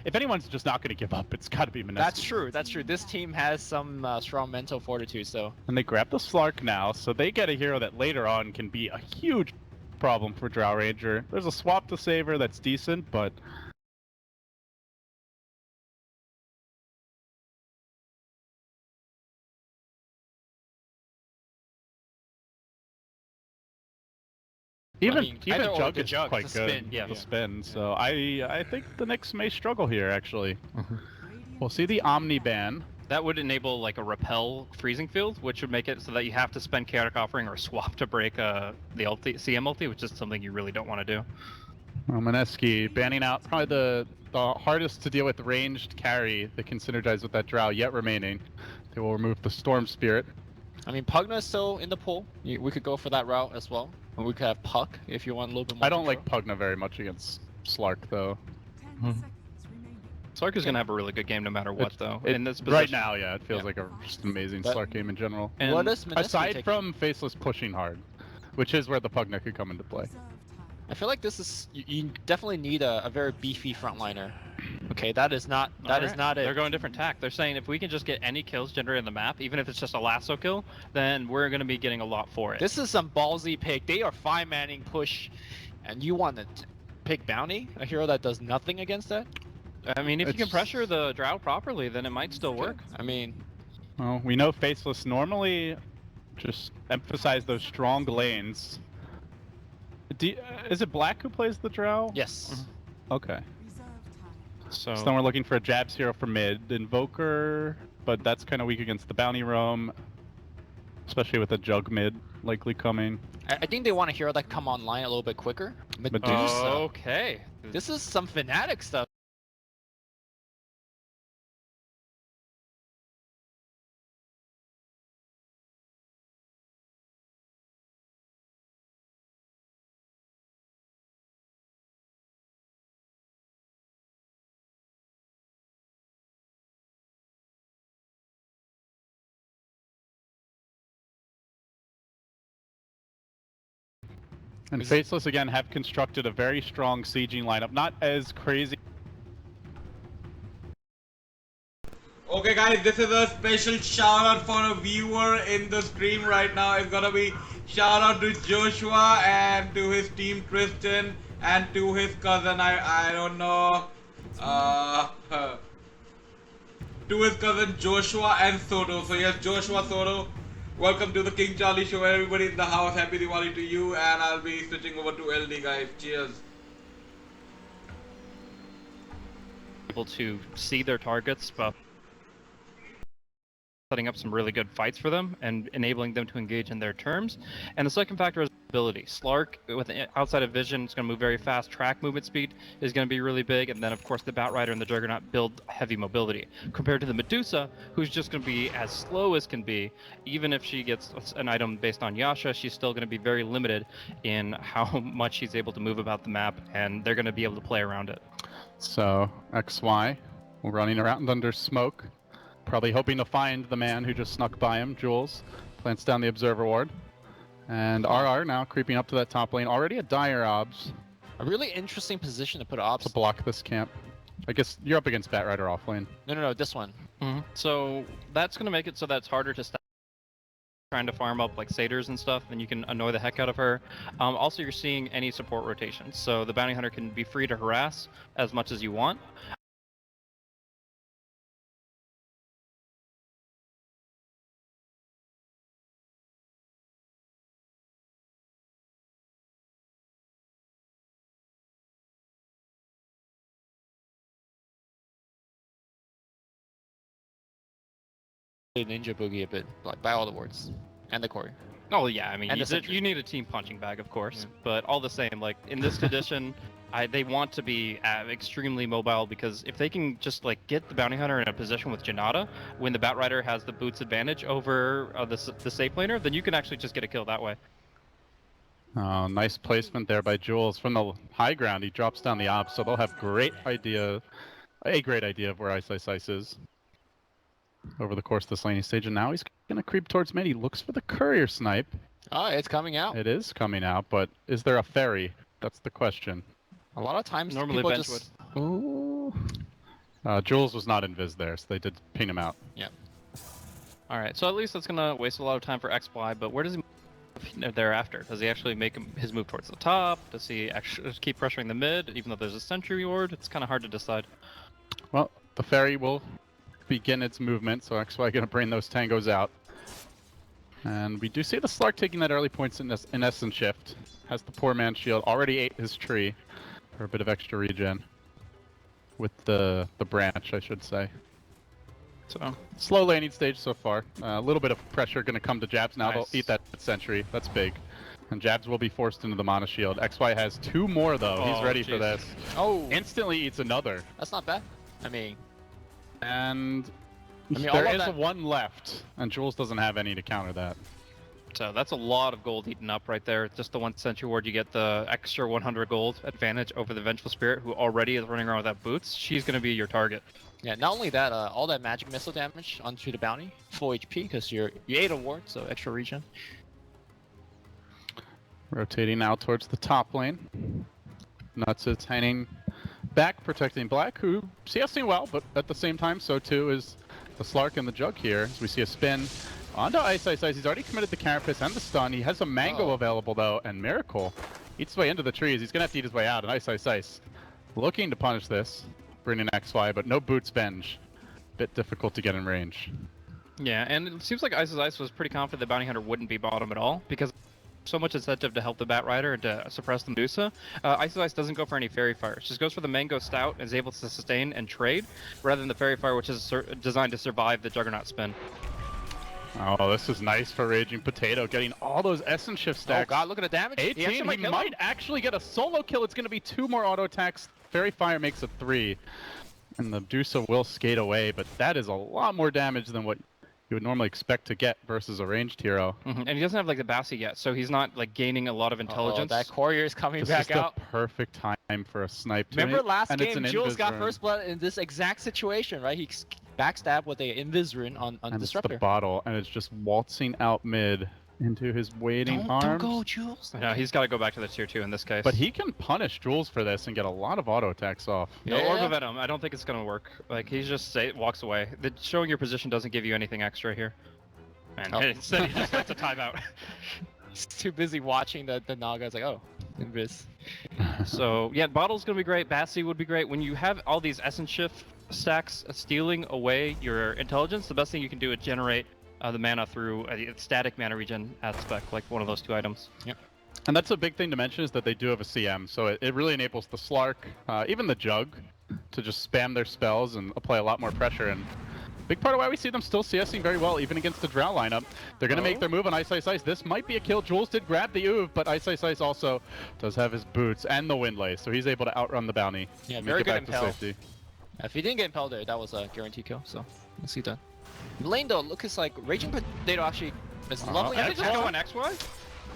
if anyone's just not going to give up, it's got to be Mski. That's true. That's true. This team has some strong mental fortitude. So And they grab the Slark now, so they get a hero that later on can be a huge problem for Drow Ranger. There's a swap to Saver that's decent, but even mean, either or, Jug the is Jug, quite the good. spin, yeah. The spin. So I think the Knicks may struggle here. Actually, we'll see the Omni ban. That would enable like a repel freezing field, which would make it so that you have to spend chaotic offering or swap to break the ulti, CM ulti, which is something you really don't want to do. Well, Mski banning out probably the hardest to deal with ranged carry that can synergize with that Drow yet remaining. They will remove the Storm Spirit. I mean, Pugna is still in the pool. We could go for that route as well. And we could have Puck if you want a little bit more. I don't control. like Pugna very much against Slark though. 10 seconds remaining. Slark is gonna have a really good game no matter what, though. In this position. Right now, yeah, it feels Yeah. like just an amazing But- Slark game in general. And What does Mski Aside take? from Faceless pushing hard, which is where the Pugna could come into play. Reserve time. I feel like this is you definitely need a very beefy frontliner. Okay, that is not Alright, not it. They're going different tack. They're saying if we can just get any kills generated in the map, even if it's just a lasso kill, then we're going to be getting a lot for it. This is some ballsy pick. They are 5-manning push, and you want to pick Bounty, a hero that does nothing against that? I mean, if you can It's- pressure the Drow properly, then it might still work. I mean, Well, we know Faceless normally just emphasize those strong lanes. Is it Black who plays the Drow? yes. Okay. Reserve time. So, So then we're looking for a Jabs hero for mid. Invoker, but that's kind of weak against the Bounty Roam, especially with a Jug mid likely coming. I think they want a hero that can come online a little bit quicker. Medusa. okay. This is some Fnatic stuff. And Faceless again have constructed a very strong sieging lineup, not as crazy. Okay guys, this is a special shout out for a viewer in the stream right now. It's gonna be shout out to Joshua and to his team Tristan and to his cousin, I don't know, to his cousin Joshua and Soto. So yes, Joshua, Soto, welcome to the KingCharlie show. Everybody in the house, happy Diwali to you, and I'll be switching over to LD guys. Cheers. Able to see their targets, but setting up some really good fights for them and enabling them to engage in their terms. And the second factor is ability. Slark, with outside of vision, is going to move very fast. Track movement speed is going to be really big. And then, of course, the Batrider and the Juggernaut build heavy mobility. Compared to the Medusa, who's just going to be as slow as can be. Even if she gets an item based on Yasha, she's still going to be very limited in how much she's able to move about the map. And they're going to be able to play around it. So XY, running around under smoke, probably hoping to find the man who just snuck by him. Jules plants down the Observer Ward. And RR now creeping up to that top lane. Already a Dire Obs A really interesting position to put ops. to block this camp. I guess you're up against Batrider off lane. No, this one. So that's going to make it so that it's harder to stop trying to farm up like satyrs and stuff, then you can annoy the heck out of her. Also, you're seeing any support rotations, so the bounty hunter can be free to harass as much as you want. Ninja Boogie a bit, like by all the words. And the core. Oh yeah, I mean, And you, the sentry. you need a team punching bag, of course, but all the same, like in this edition, they want to be extremely mobile, because if they can just like get the bounty hunter in a position with Janata, when the Batrider has the boots advantage over the safe laner, then you can actually just get a kill that way. Oh, nice placement there by Jules. From the high ground, he drops down the op, so they'll have a great idea of where Ice is over the course of this laning stage. And now he's going to creep towards mid. He looks for the courier snipe. Oh, it's coming out. It is coming out, but is there a ferry? That's the question. A lot of times Normally people bench just... Ooh. Jules was not invis there, so they did ping him out. Yeah. Alright, so at least that's gonna waste a lot of time for XY, but where does he move thereafter? Does he actually make his move towards the top? Does he actually keep pressuring the mid, even though there's a sentry ward? It's kind of hard to decide. Well, the ferry will begin its movement, so XY going to bring those tangos out. And we do see the Slark taking that early points in Essence Shift. Has the poor man shield, already ate his tree for a bit of extra regen. With the branch, I should say. So Slow laning stage so far. A little bit of pressure going to come to Jabs now. Nice. They'll eat that sentry. That's big. And Jabs will be forced into the mana shield. XY has 2 more though. He's Oh, ready for Jesus. this. Oh, Instantly eats another. that's not bad. I mean, And all there of is that- one left. And Jules doesn't have any to counter that. So that's a lot of gold eaten up right there. Just the one sentry ward, you get the extra 100 gold advantage over the Vengeful Spirit, who already is running around without boots. She's going to be your target. yeah, not only that, all that magic missile damage onto the bounty, full HP, because you ate a ward, so extra regen. Rotating now towards the top lane. Nuts is hanging back, protecting Black, who CSing well, but at the same time, so too is the Slark and the Jug here. As we see a spin onto Ice. He's already committed the Carapace and the stun. He has a Mango available though, and Miracle eats his way into the trees. He's gonna have to eat his way out, and Ice. Looking to punish this, bringing XY, but no boots Venge. Bit difficult to get in range. Yeah, and it seems like Ice was pretty confident that Bounty Hunter wouldn't be bottom at all, because so much incentive to help the Bat Rider and to suppress the Medusa. Ice doesn't go for any Fairy Fire. Just goes for the Mango Stout and is able to sustain and trade, rather than the Fairy Fire, which is designed to survive the Juggernaut spin. Oh, this is nice for Raging Potato, getting all those Essence Shift Oh stacks. god, look at the damage. 18, he kill him. might actually get a solo kill. It's going to be 2 more auto attacks. Fairy Fire makes it 3. And the Medusa will skate away, but that is a lot more damage than what you would normally expect to get versus a ranged hero. And he doesn't have like the Bassi yet, so he's not like gaining a lot of Oh, intelligence. that courier is coming This back is out. the perfect time for a snipe. Remember last and it's game, an Jules invis got rune. first blood in this exact situation, right? He backstabbed with a invis rune on And it's Disruptor. the bottle, and it's just waltzing out mid into his waiting arms. Don't go, Jules. No, he's got to go back to the tier 2 in this case. But he can punish Jules for this and get a lot of auto attacks off. No Yeah. Orb of Venom. I don't think it's gonna work. Like he just walks away. Showing your position doesn't give you anything extra here. And Oh. instead he just gets a timeout. He's too busy watching the Naga. It's like, oh, invis. So yeah, bottle's gonna be great. Bassi would be great. When you have all these Essence Shift stacks stealing away your intelligence, the best thing you can do is generate the mana through a static mana regen aspect, like one of those 2 items. Yep. And that's a big thing to mention is that they do have a CM, so it really enables the Slark, even the Jug, to just spam their spells and apply a lot more pressure. And big part of why we see them still CSing very well, even against the Drow lineup. They're going to make their move on Ice. This might be a kill. Jules did grab the Uv, but Ice also does have his boots and the Windlace, so he's able to outrun the bounty. Yeah, and very make good it back to impel. safety. If he didn't get impelled there, that was a guaranteed kill. So let's see that. Lane though, looks like Raging Potato actually is lovely. I at think the just go top. on XY?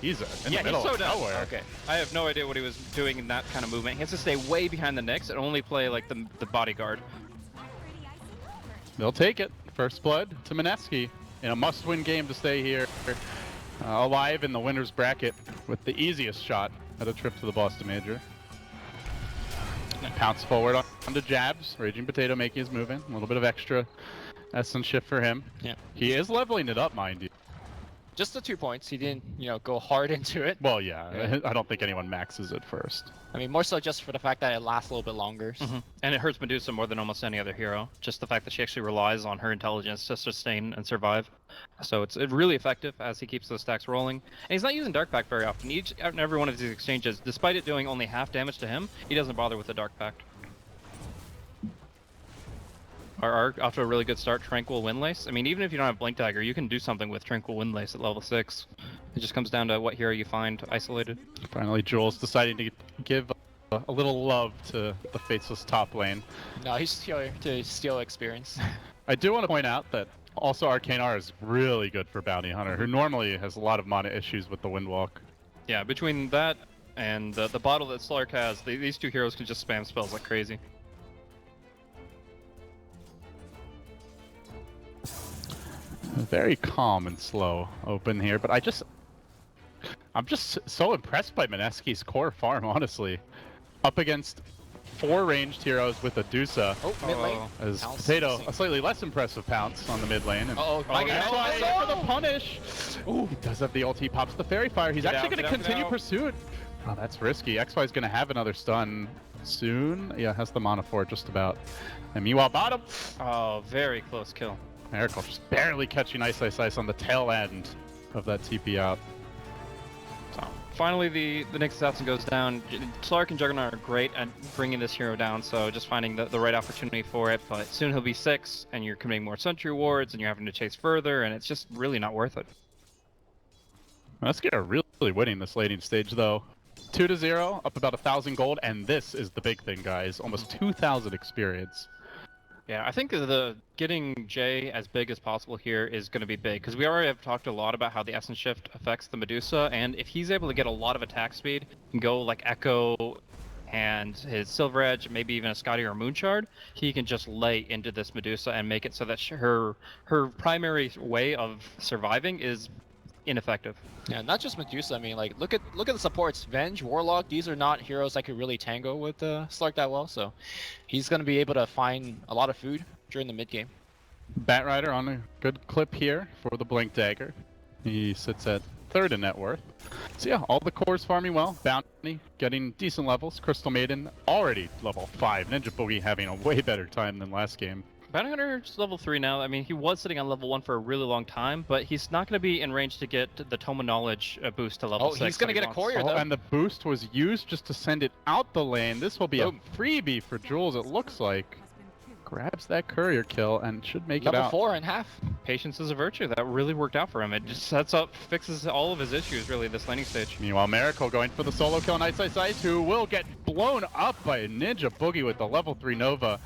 He's in Yeah, the middle he's so of dumb. nowhere. Okay. I have no idea what he was doing in that kind of movement. He has to stay way behind the Nyx and only play like the bodyguard. They'll take it. First blood to Mski in a must-win game to stay here alive in the winner's bracket with the easiest shot at a trip to the Boston Major. Pounce forward onto Jabs. Raging Potato making his move in. A little bit of extra Essence Shift for him. Yeah. He is leveling it up, mind you. Just the 2 points. He didn't, go hard into it. Well, yeah. I don't think anyone maxes it first. I mean, more so just for the fact that it lasts a little bit longer. And it hurts Medusa more than almost any other hero. Just the fact that she actually relies on her intelligence to sustain and survive. So it's really effective as he keeps those stacks rolling. And he's not using Dark Pact very often. Each and every one of these exchanges, despite it doing only half damage to him, he doesn't bother with the Dark Pact. Are off to a really good start, Tranquil Windlace. I mean, even if you don't have Blink Dagger, you can do something with Tranquil Windlace at level 6. It just comes down to what hero you find isolated. Finally, Jules deciding to give a little love to the faceless top lane. No, he's here to steal experience. I do want to point out that also Arcane R is really good for Bounty Hunter, who normally has a lot of mana issues with the Windwalk. Yeah, between that and the bottle that Slark has, these two heroes can just spam spells like crazy. Very calm and slow open here, but I'm just so impressed by Mski's core farm, honestly. Up against 4 ranged heroes with a Dusa. Oh, mid lane. As Pounce Potato, missing. a slightly less impressive pounce on the mid lane. And Xy for the punish. Ooh, he does have the ult. He pops the fairy fire. He's actually going to continue pursuit. Oh, that's risky. XY's going to have another stun soon. Yeah, has the mana for it just about. And meanwhile, bottom. Oh, very close kill. Miracle just barely catching Ice on the tail end of that TP out. So finally, the next assassin goes down. Slark and Juggernaut are great at bringing this hero down, so just finding the right opportunity for it. But soon he'll be 6, and you're committing more sentry wards, and you're having to chase further, and it's just really not worth it. Mski are really winning this laning stage, though. 2-0, up about 1,000 gold, and this is the big thing, guys. Almost 2,000 experience. Yeah, I think the getting Jay as big as possible here is going to be big, because we already have talked a lot about how the Essence Shift affects the Medusa, and if he's able to get a lot of attack speed and go like Echo and his Silver Edge, maybe even a Scotty or Moonshard, he can just lay into this Medusa and make it so that her primary way of surviving is ineffective. Yeah, not just Medusa. I mean, like, look at the supports. Venge, Warlock. These are not heroes that could really tango with Slark that well. So, he's gonna be able to find a lot of food during the mid game. Batrider on a good clip here for the Blink Dagger. He sits at 3rd in net worth. So yeah, all the cores farming well. Bounty getting decent levels. Crystal Maiden already level 5. Ninja Boogie having a way better time than last game. Bounty Hunter's level 3 now. I mean, he was sitting on level 1 for a really long time, but he's not going to be in range to get the Tome of Knowledge boost to level 6. Oh, he's going to get a courier, though. And the boost was used just to send it out the lane. This will be a freebie for Jules, it looks like. Grabs that courier kill and should make it out. Level 4 and half. Patience is a virtue. That really worked out for him. It just fixes all of his issues, really, this laning stage. Meanwhile, Miracle going for the solo kill on Ice, who will get blown up by Ninja Boogie with the level 3 Nova.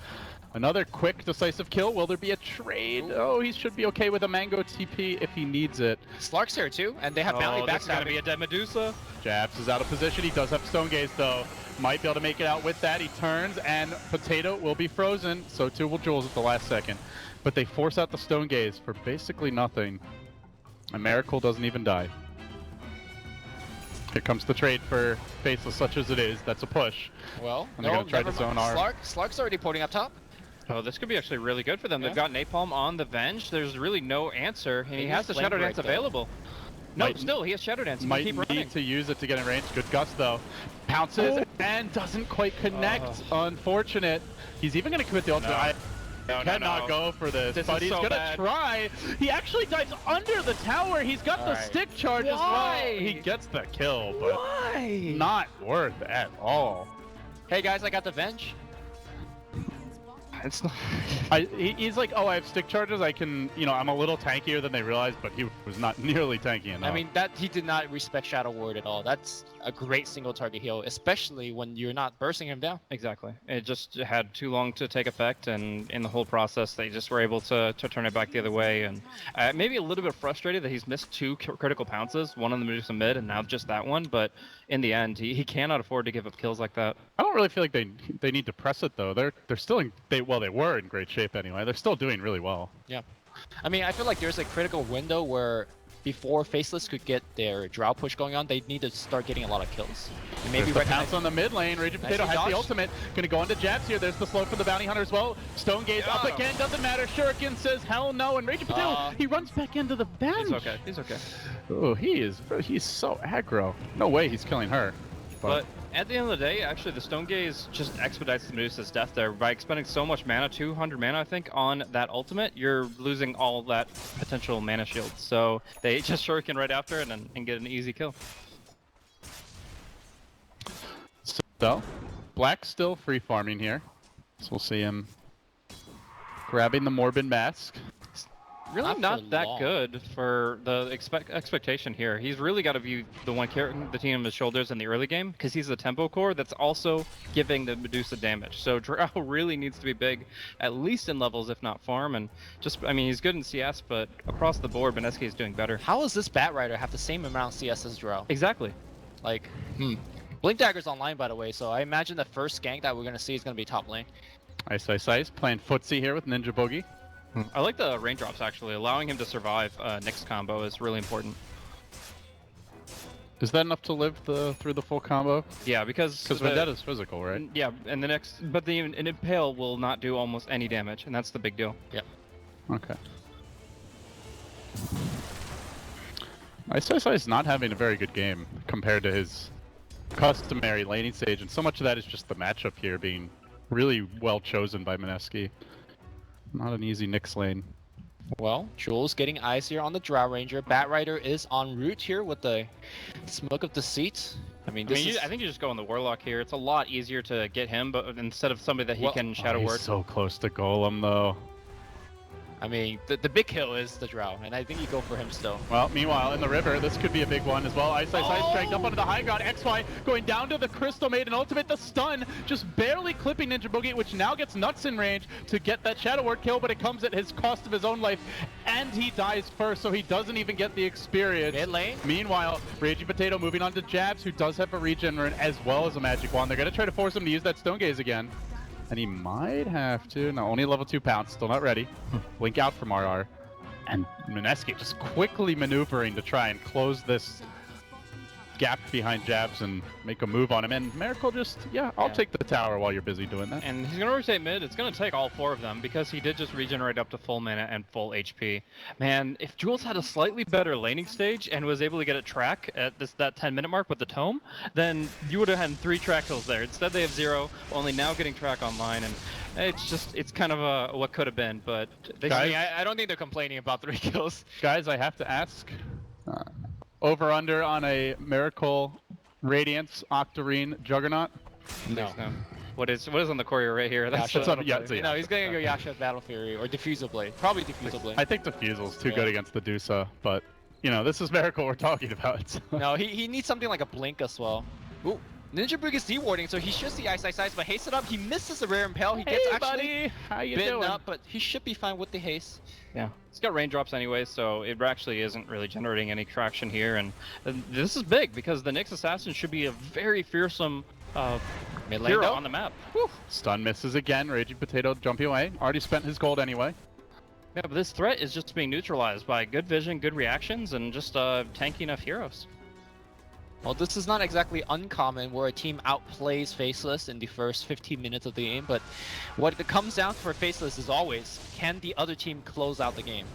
Another quick, decisive kill. Will there be a trade? Oh, he should be okay with a Mango TP if he needs it. Slark's here too, and they have Bounty back. This is going to be a dead Medusa. Jabs is out of position. He does have Stone Gaze, though. Might be able to make it out with that. He turns, and Potato will be frozen. So too will Jules at the last second. But they force out the Stone Gaze for basically nothing. And Miracle doesn't even die. Here comes the trade for Faceless, such as it is. That's a push. Well, and they're going to try to zone R. Slark's already porting up top. Oh, this could be actually really good for them. Yeah. They've got Napalm on the Venge. There's really no answer, and he has the Shadow Dance available. No, still, he has Shadow Dance. He Might keep need running. to use it to get in range. Good gust, though. Pounces and doesn't quite connect. Unfortunate. He's even going to commit the ultimate. Cannot go for this, but he's going to try. He actually dives under the tower. He's got the stick charge as well. He gets the kill, but not worth at all. Hey guys, I got the Venge. It's not... he's like, oh, I have stick charges. I can, I'm a little tankier than they realized, but he was not nearly tanky enough. I mean, he did not respect Shadow Ward at all. That's a great single target heal, especially when you're not bursting him down. Exactly. It just had too long to take effect, and in the whole process, they just were able to turn it back the other way. And maybe a little bit frustrated that he's missed 2 critical pounces, one on the Medusa mid, and now just that one. But in the end, he cannot afford to give up kills like that. I don't really feel like they need to press it though. They're still they were in great shape anyway. They're still doing really well. Yeah, I mean, I feel like there's a critical window where before Faceless could get their Drow push going on, they need to start getting a lot of kills. And maybe the pounce on the mid lane. Raging Potato has dodged. the ultimate. Gonna go into jabs here. There's the slow for the Bounty Hunter as well. Stone Gaze up again. Doesn't matter. Shuriken says hell no. And Raging Potato, he runs back into the bench. He's okay. He's okay. Oh, he's so aggro. No way he's killing her. But at the end of the day, actually, the Stone Gaze just expedites the Medusa's death there. By expending so much mana, 200 mana, I think, on that ultimate, you're losing all that potential mana shield. So they just shuriken right after it and get an easy kill. So, Black's still free farming here. So we'll see him grabbing the Morbid Mask. Really not that good for the expectation here. He's really got to view the one carrying the team on his shoulders in the early game, because he's the tempo core that's also giving the Medusa damage. So Drow really needs to be big, at least in levels, if not farm. And just, I mean, he's good in CS, but across the board, Mski is doing better. How does this Batrider have the same amount of CS as Drow? Exactly. Like, Blink Dagger's online, by the way, so I imagine the first gank that we're gonna see is gonna be top lane. Ice playing footsie here with Ninja Boogie. I like the raindrops actually. Allowing him to survive Nyx combo is really important. Is that enough to live through the full combo? Yeah, because Vendetta's physical, right? Yeah, and the next, but the an impale will not do almost any damage, and that's the big deal. Yeah. Okay. Ice is not having a very good game compared to his customary laning stage, and so much of that is just the matchup here being really well chosen by Mski. Not an easy Nyx lane. Well, Jules getting eyes here on the Drow Ranger. Bat Rider is en route here with the Smoke of Deceit. I think you just go on the Warlock here. It's a lot easier to get him, but instead of somebody that he can Shadow Word. He's so close to Golem though. I mean, the big kill is the Drow, and I think you go for him still. Well, meanwhile, in the river, this could be a big one as well. Ice dragged up onto the high ground. XY going down to the Crystal Maiden ultimate. The stun just barely clipping Ninja Boogie, which now gets Nuts in range to get that Shadow Word kill, but it comes at his cost of his own life, and he dies first, so he doesn't even get the experience. Mid lane. Meanwhile, Raging Potato moving on to Jabs, who does have a regen rune as well as a magic wand. They're going to try to force him to use that Stone Gaze again. And he might have to. No, only level 2 pounce, still not ready. Blink out from RR. And Mski just quickly maneuvering to try and close this gap behind Jabs and make a move on him. And Miracle just, I'll take the tower while you're busy doing that. And he's going to rotate mid. It's going to take all 4 of them because he did just regenerate up to full mana and full HP. Man, if Jules had a slightly better laning stage and was able to get a track at that 10-minute mark with the tome, then you would have had 3 track kills there. Instead they have 0, only now getting track online, and it's kind of a what could have been, but I don't think they're complaining about 3 kills. Guys, I have to ask. Over under on a Miracle, Radiance, Octarine, Juggernaut? No. What is on the courier right here? That's What's up? Yeah, No, he's gonna go Yasha Battle Fury or Diffusal Blade. Probably Diffusal Blade. I think Diffusal's too good against the Dusa, but you know, this is Miracle we're talking about. So. No, he needs something like a Blink as well. Ooh. Ninja Brig is dewarding, so he should see Ice, but haste it up. He misses the rare impale. He gets actually how you bitten doing? up, but he should be fine with the haste. Yeah, he's got raindrops anyway, so it actually isn't really generating any traction here. And this is big because the Nyx Assassin should be a very fearsome hero on the map. Whew. Stun misses again. Raging Potato jumping away. Already spent his gold anyway. Yeah, but this threat is just being neutralized by good vision, good reactions, and just tanky enough heroes. Well, this is not exactly uncommon where a team outplays Faceless in the first 15 minutes of the game, but what it comes down to for Faceless is always, can the other team close out the game?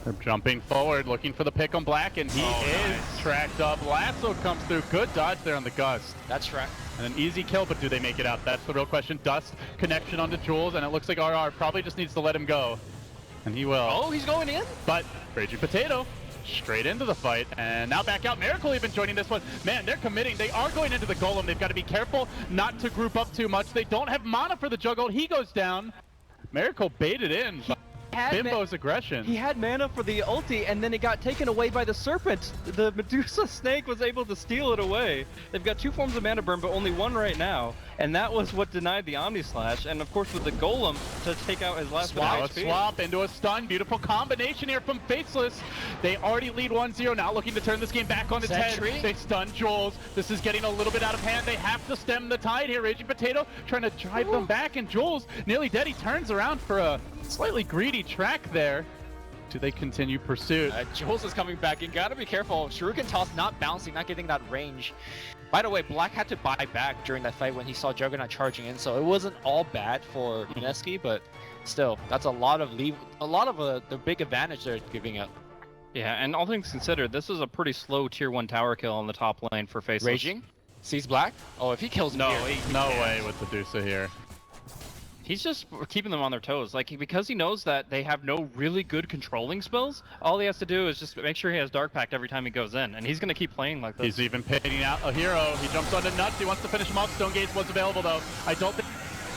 They're jumping forward, looking for the pick on Black, and he is tracked up. Lasso comes through. Good dodge there on the Gust. That's right. And an easy kill, but do they make it out? That's the real question. Dust, connection onto Jules, and it looks like RR probably just needs to let him go. And he will. Oh, he's going in? But Raging Potato straight into the fight, and now back out. Miracle even joining this one. Man, they're committing. They are going into the Golem. They've got to be careful not to group up too much. They don't have mana for the Juggle. He goes down. Miracle baited in. Bimbo's aggression. He had mana for the ulti, and then it got taken away by the Serpent. The Medusa Snake was able to steal it away. They've got 2 forms of mana burn, but only 1 right now. And that was what denied the Omni Slash. And of course with the Golem to take out his last swap into a stun. Beautiful combination here from Faceless. They already lead 1-0, now looking to turn this game back on its head. They stun Jules. This is getting a little bit out of hand. They have to stem the tide here. Raging Potato trying to drive them back, and Jules nearly dead. He turns around for a slightly greedy track there. Do they continue pursuit? Jules is coming back. You gotta be careful. Shuriken Toss not bouncing, not getting that range. By the way, Black had to buy back during that fight when he saw Juggernaut charging in, so it wasn't all bad for Mski, but still, that's a lot of the big advantage they're giving up. Yeah, and all things considered, this is a pretty slow tier 1 tower kill on the top lane for Faceless. Raging? Sees Black? Oh, if he kills him here. No way with the Dusa here. He's just keeping them on their toes. Like, because he knows that they have no really good controlling spells, all he has to do is just make sure he has Dark Pact every time he goes in, and he's going to keep playing like this. He's even pitting out a hero. He jumps onto Nuts. He wants to finish him off. Stone Gaze was available, though. I don't think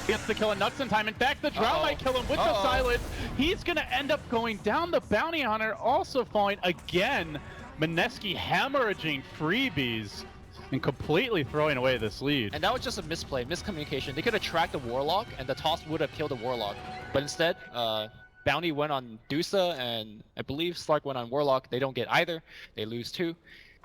he gets to kill a Nuts in time. In fact, the Drow might kill him with the silence. He's going to end up going down. The Bounty Hunter also falling again. Mski hemorrhaging freebies and completely throwing away this lead. And that was just a misplay, miscommunication. They could have tracked the Warlock, and the toss would have killed the Warlock. But instead, Bounty went on Dusa, and I believe Slark went on Warlock. They don't get either. They lose 2.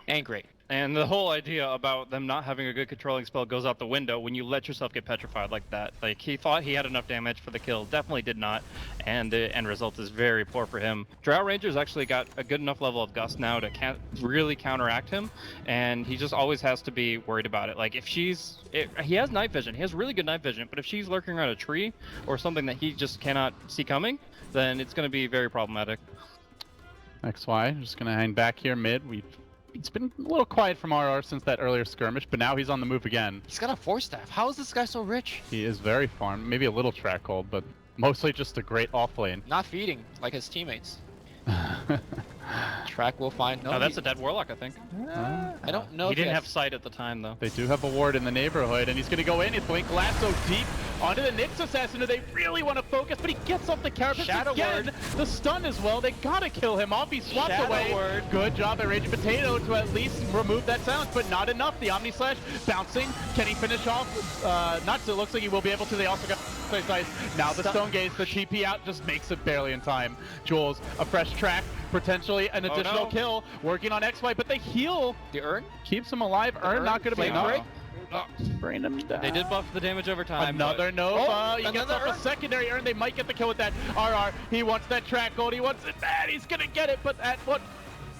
And great. And the whole idea about them not having a good controlling spell goes out the window when you let yourself get petrified like that. Like, he thought he had enough damage for the kill, definitely did not, and the end result is very poor for him. Drow Ranger's actually got a good enough level of Gust now to really counteract him, and he just always has to be worried about it. Like, if he has night vision, he has really good night vision, but if she's lurking around a tree or something that he just cannot see coming, then it's going to be very problematic. XY, just gonna hang back here mid. It's been a little quiet from RR since that earlier skirmish, but now he's on the move again. He's got a 4-staff. How is this guy so rich? He is very farmed, maybe a little track hold, but mostly just a great off lane. Not feeding like his teammates. Track will find. No, that's a dead Warlock, I think. I don't know. He didn't have sight at the time, though. They do have a ward in the neighborhood, and he's gonna go in. He's going Lasso deep onto the Nyx assassin, who they really want to focus, but he gets off the carapace again. The stun as well. They gotta kill him off. He swaps away. Word. Good job at Raging Potato to at least remove that silence, but not enough. The Omni Slash bouncing. Can he finish off? Not so. It looks like he will be able to. They also got ice. Now the Stone Gaze, the TP out just makes it barely in time. Jules, a fresh track, potentially an additional kill, working on XY, but they heal. The Urn Keeps him alive. Urn not gonna be enough. Brain him down. They did buff the damage over time. Another Nova. He gets another off a secondary Urn. They might get the kill with that. RR, he wants that track gold. He wants it bad. He's gonna get it, but at what?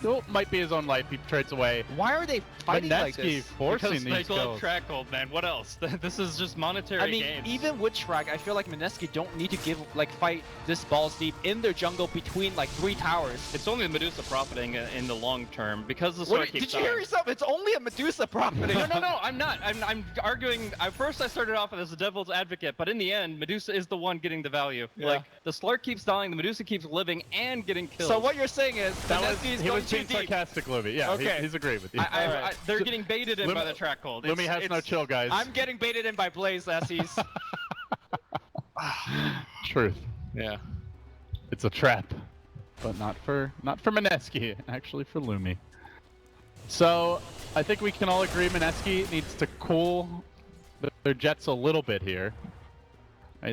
Oh, might be his own life. He trades away. Why are they fighting like Mski this? forcing Because these they love kills. track gold, man. What else? This is just monetary I mean, games. even with Shrag, I feel like Mski don't need to fight this balls deep in their jungle between like 3 towers. It's only Medusa profiting in the long term because the What, sword keeps did you hear yourself? It's only a Medusa profiting. No, I'm not. I'm arguing. First, I started off as a devil's advocate, but in the end, Medusa is the one getting the value. Yeah. Like, the Slurk keeps dying, the Medusa keeps living and getting killed. So what you're saying is Mski is He going was too being deep. sarcastic, Luby. Yeah, Okay. he's agreed with you. They're getting baited in by the track gold. Lumi has no chill, guys. I'm getting baited in by Blaze, Essies. Truth. Yeah. It's a trap, but not for Mski, actually for Lumi. So I think we can all agree Mski needs to cool their jets a little bit here.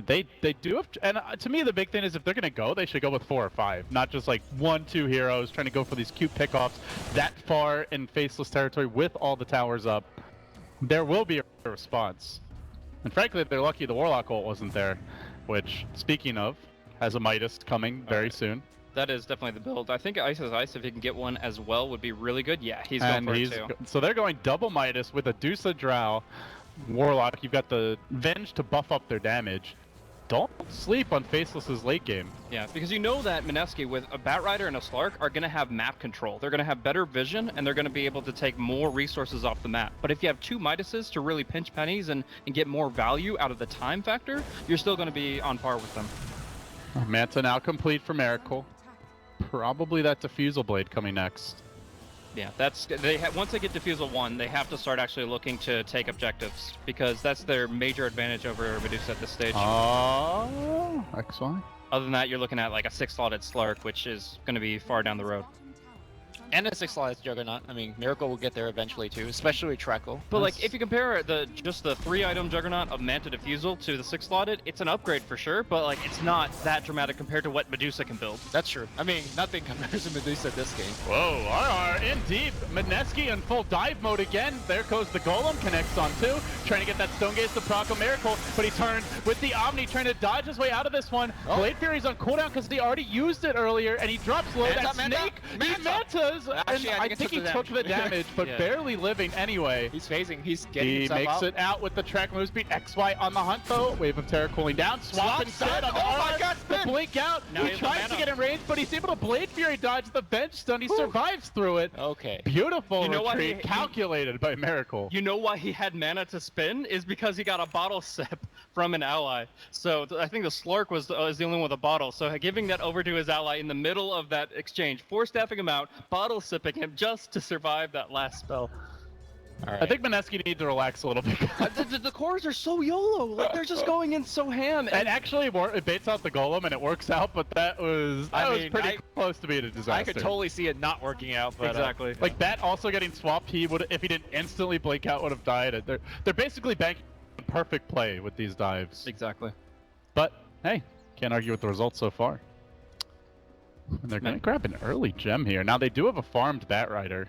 They do have, and to me the big thing is if they're gonna go, they should go with 4 or 5, not just like 1, 2 heroes trying to go for these cute pickoffs that far in faceless territory with all the towers up. There will be a response, and frankly, they're lucky the Warlock ult wasn't there, which, speaking of, has a Midas coming very soon. That is definitely the build. I think Ice is Ice, if he can get one as well, would be really good. Yeah, he's going for it too. So they're going double Midas with a Dusa Drow Warlock. You've got the Venge to buff up their damage. Don't sleep on Faceless's late game. Yeah, because you know that Mski with a Batrider and a Slark are going to have map control. They're going to have better vision, and they're going to be able to take more resources off the map. But if you have 2 Midases to really pinch pennies and get more value out of the time factor, you're still going to be on par with them. Manta now complete for Miracle. Probably that Diffusal Blade coming next. Yeah, once they get Diffusal 1, they have to start actually looking to take objectives, because that's their major advantage over Medusa at this stage. Oh, XY. Other than that, you're looking at like a 6-slotted Slark, which is going to be far down the road. And a 6-slotted Juggernaut. I mean, Miracle will get there eventually too, especially with Trackle. But like, if you compare just the 3-item Juggernaut of Manta Diffusal to the 6-slotted, it's an upgrade for sure, but like, it's not that dramatic compared to what Medusa can build. That's true. I mean, nothing compares to Medusa this game. Whoa, RR in deep. Mski in full dive mode again. There goes the Golem, connects on 2. Trying to get that Stone Gaze to proc a Miracle, but he turned with the Omni, trying to dodge his way out of this one. Blade Fury's on cooldown because he already used it earlier, and he drops low. That Snake, he Mantas! Actually, and I think he took the damage, but Yeah. barely living anyway. He's phasing. He's getting He himself makes out. it out with the track move speed. XY on the hunt though. Wave of Terror cooling down. Swap instead on the my RR. God, The spin! blink out. Now He he has tries the to get in range, but he's able to Blade Fury dodge the bench stun. He survives through it. Okay. Beautiful You know what? retreat, calculated by Miracle. You know why he had mana to spin? Is because he got a bottle sip from an ally. So I think the Slurk was the only one with a bottle. So giving that over to his ally in the middle of that exchange, force-staffing him out, bottle sipping him just to survive that last spell. All right. I think Mski needs to relax a little bit. The cores are so YOLO. Like, they're just going in so ham. And actually, it baits out the Golem and it works out, but that was pretty close to being a disaster. I could totally see it not working out, but Exactly. Like that also getting swapped, he would, if he didn't instantly blink out, would have died. They're basically banking on perfect play with these dives. Exactly. But hey, can't argue with the results so far. And they're gonna grab an early gem here. Now they do have a farmed Batrider.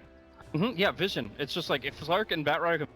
Yeah, vision. It's just like if Slark and Batrider can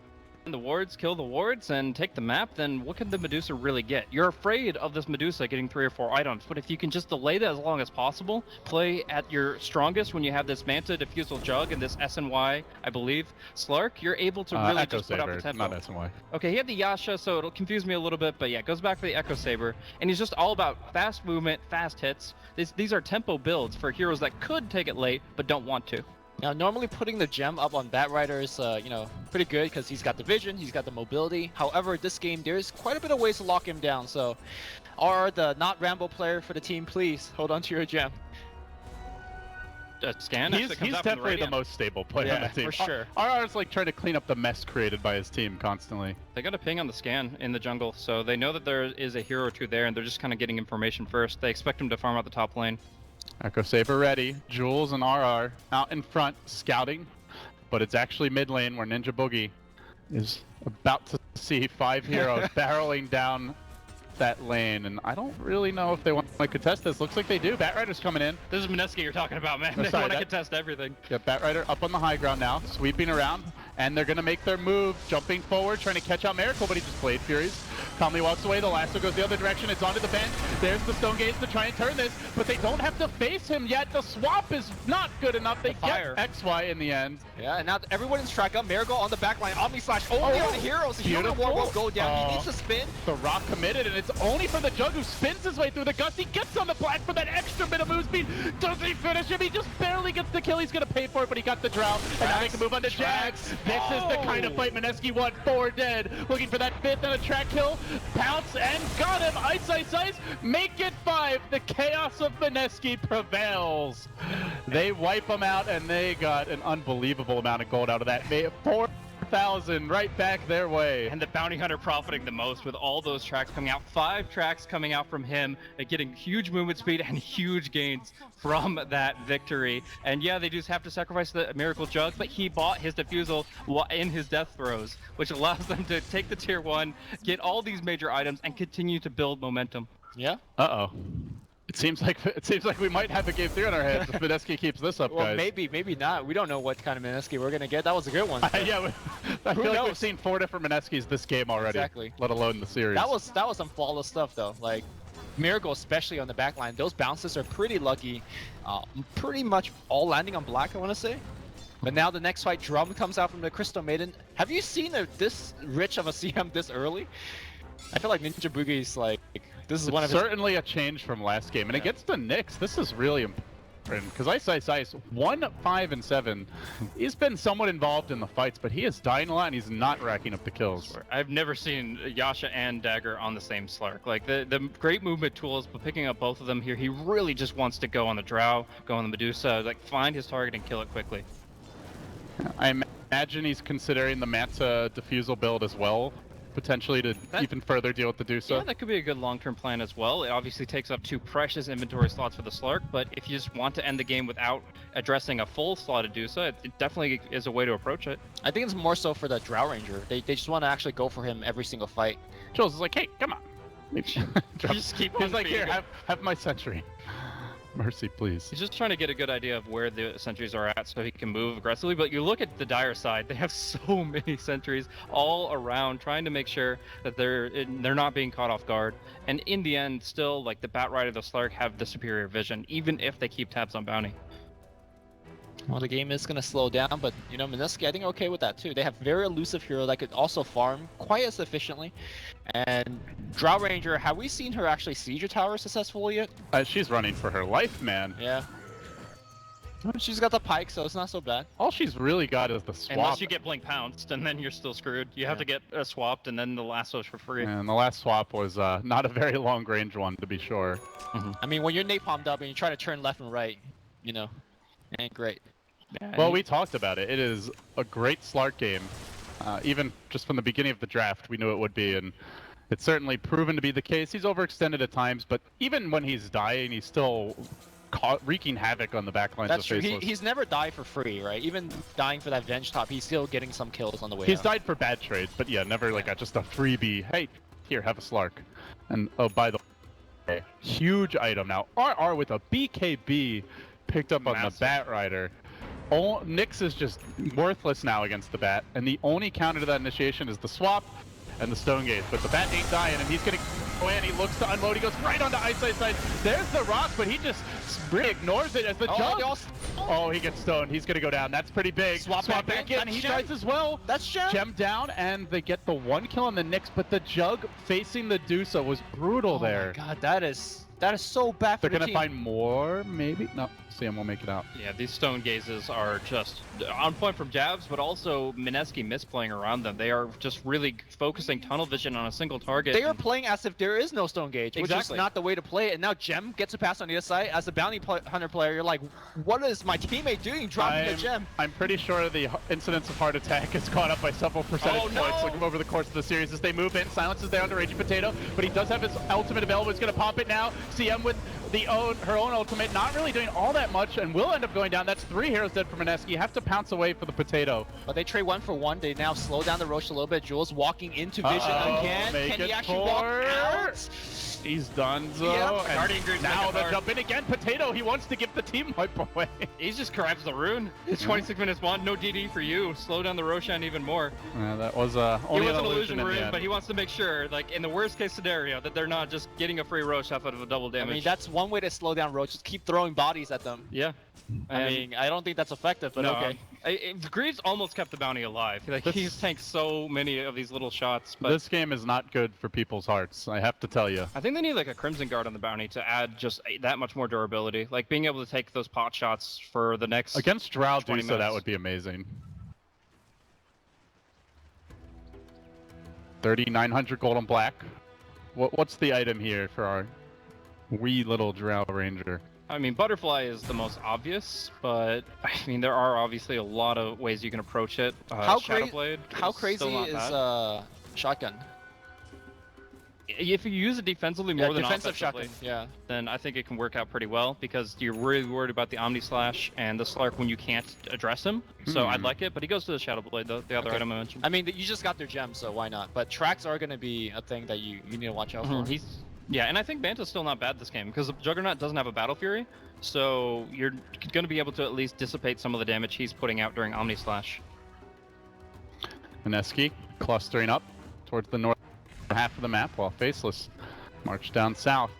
find the wards, kill the wards, and take the map, then what can the Medusa really get? You're afraid of this Medusa getting 3 or 4 items, but if you can just delay that as long as possible, play at your strongest when you have this Manta, Diffusal Jug, and this SNY, I believe, Slark, you're able to really Echo just put up Saber, the tempo. not SNY. Okay, he had the Yasha, so it'll confuse me a little bit, but yeah, goes back for the Echo Saber, and he's just all about fast movement, fast hits. These are tempo builds for heroes that could take it late, but don't want to. Now, normally putting the gem up on Batrider is, you know, pretty good because he's got the vision, he's got the mobility. However, this game, there's quite a bit of ways to lock him down. So, RR, the not Rambo player for the team, please hold on to your gem. Scan He's definitely the most stable player on the team. for sure. RR is like trying to clean up the mess created by his team constantly. They got a ping on the scan in the jungle, so they know that there is a hero or two there, and they're just kind of getting information first. They expect him to farm out the top lane. Echo Saber ready. Jules and RR out in front scouting, but it's actually mid lane where Ninja Boogie is about to see 5 heroes barreling down that lane, and I don't really know if they want to contest this. Looks like they do. Batrider's coming in. This is Mski you're talking about, man. They sorry, want to that- contest everything. Yeah, Batrider up on the high ground now, sweeping around, and they're going to make their move, jumping forward, trying to catch out Miracle, but he just played Furies. Calmly walks away, the lasso goes the other direction, it's onto the bench. There's the Stone Gaze to try and turn this, but they don't have to face him yet. The swap is not good enough. They fire. get XY in the end. Yeah, and now everyone is track up. Marigold on the back line, Omni Slash only on the heroes. Hero beautiful. War will go down. Oh. He needs to spin. The Rock committed, and it's only for the Jug who spins his way through the Gust. He gets on the black for that extra bit of move speed. Does he finish him? He just barely gets the kill. He's going to pay for it, but he got the drought. And now he can move on to Jax. This is the kind of fight Mski won. 4 dead. Looking for that 5th and a track kill. Pounce and got him. Ice, ice, ice. Make it 5. The chaos of Mski prevails. They wipe him out, and they got an unbelievable amount of gold out of that. 4,000 right back their way. And the Bounty Hunter profiting the most with all those tracks coming out. 5 tracks coming out from him, getting huge movement speed and huge gains from that victory. And yeah, they just have to sacrifice the Miracle Jug, but he bought his Diffusal in his death throes, which allows them to take the tier 1, get all these major items, and continue to build momentum. Yeah. Uh-oh. It seems like we might have a game 3 on our hands if Mski keeps this up, Well, guys. maybe not. We don't know what kind of Mski we're gonna get. That was a good one. Yeah, I feel like knows? we've seen 4 different Mineskis this game already. Exactly. Let alone the series. That was some flawless stuff though. Like Miracle, especially on the back line, those bounces are pretty lucky. Pretty much all landing on black, I want to say. But now the next fight, Drum comes out from the Crystal Maiden. Have you seen this rich of a CM this early? I feel like Ninja Boogie's like, this is one of his... certainly a change from last game, and against the Knicks, this is really important because Ice 1, 5, and 7. He's been somewhat involved in the fights, but he is dying a lot, and he's not racking up the kills. I've never seen Yasha and Dagger on the same Slark. Like the great movement tools, but picking up both of them here, he really just wants to go on the Drow, go on the Medusa, like find his target and kill it quickly. I imagine he's considering the Manta Diffusal build as well, potentially to even further deal with the Dusa. Yeah, that could be a good long-term plan as well. It obviously takes up 2 precious inventory slots for the Slark, but if you just want to end the game without addressing a full slotted Dusa, it definitely is a way to approach it. I think it's more so for the Drow Ranger. They just want to actually go for him every single fight. Jules is like, hey, come on. Just keep on He's like, feeding here, it. have my sentry. Mercy, please. He's just trying to get a good idea of where the sentries are at so he can move aggressively. But you look at the Dire side, they have so many sentries all around trying to make sure that they're not being caught off guard. And in the end, still, like the Batrider, the Slark have the superior vision, even if they keep tabs on Bounty. Well, the game is going to slow down, but, you know, Mski, I think okay with that, too. They have very elusive hero that could also farm quite as efficiently. And Drow Ranger, have we seen her actually siege a tower successfully yet? She's running for her life, man. Yeah. She's got the pike, so it's not so bad. All she's really got is the swap. Unless you get Blink pounced, and then you're still screwed. You have to get swapped, and then the lasso's for free. And the last swap was not a very long range one, to be sure. I mean, when you're napalmed up and you try to turn left and right, you know, it ain't great. Yeah, Well, we talked about it. It is a great Slark game. Even just from the beginning of the draft, we knew it would be, and it's certainly proven to be the case. He's overextended at times, but even when he's dying, he's still wreaking havoc on the backlines That's of true. Faceless. He's never died for free, right? Even dying for that Venge top, he's still getting some kills on the way He's out. died for bad trades, but yeah, never like just a freebie. Hey, here, have a Slark. And oh, by the way, huge item now. RR with a BKB picked up on Massive. the Batrider. Nyx is just worthless now against the bat, and the only counter to that initiation is the swap and the stone gaze. But the bat ain't dying, and he's gonna go in. He looks to unload. He goes right onto Ice Ice Ice. There's the rock, but he just ignores it as the jump. Oh, he gets stoned. He's gonna go down. That's pretty big. Swap back in, in. and he tries as well. That's Gem. Gem down, and they get the 1 kill on the Nyx, but the Jug facing the Dusa was brutal there. Oh my god, that is so bad for They're the gonna team. find more, maybe? No, Sam will make it out. Yeah, these stone gazes are just on point from jabs, but also Mski misplaying around them. They are just really focusing tunnel vision on a single target. They are playing as if there is no stone gauge, which is Exactly. not the way to play it. And now Gem gets a pass on the other side. As a bounty hunter player, you're like, what is my teammate doing dropping the Gem? I'm pretty sure the incidence of heart attack has gone up by several percentage Oh, no! points like, over the course of the series as they move in. Silence is there on the Raging Potato, but he does have his ultimate available. He's going to pop it now. CM with her own ultimate, not really doing all that much, and will end up going down. That's 3 heroes dead for Mski. Have to pounce away for the Potato. But they trade 1 for 1. They now slow down the Roche a little bit. Jules walking into vision again. Can he actually walk out? He's done so. Yep. And Guardian Greaves now make it the hard. jump in again. Potato, he wants to give the team wipe away. He just grabs the rune. It's 26 minutes one, no DD for you. Slow down the Roshan even more. That was only He wants an an illusion illusion in the rune, end. but he wants to make sure, like in the worst case scenario, that they're not just getting a free Rosh off of a double I damage. mean, that's one way to slow down Roche. Just keep throwing bodies at them. yeah. I mean, I don't think that's effective, but okay. Greaves almost kept the bounty alive. Like he's tanked so many of these little shots, but This game is not good for people's hearts, I have to tell you. I think they need like a Crimson Guard on the bounty to add just that much more durability. Like being able to take those pot shots for the next Against Drow 20 Dusa, that minutes. would be amazing. 3,900 gold and black. What's the item here for our wee little Drow Ranger? I mean, Butterfly is the most obvious, but I mean, there are obviously a lot of ways you can approach it. How Shadowblade How is crazy still not is bad. shotgun? If you use it defensively more than defensive offensively, shotgun. Yeah. then I think it can work out pretty well because you're really worried about the Omni Slash and the Slark when you can't address him. So I'd like it, but he goes to the Shadowblade, the other Okay. item I mentioned. I mean, you just got their gems, so why not? But tracks are going to be a thing that you need to watch out for. Yeah, and I think Banta's still not bad this game because Juggernaut doesn't have a Battle Fury, so you're going to be able to at least dissipate some of the damage he's putting out during Omni Slash. Mski clustering up towards the north half of the map while Faceless march down south.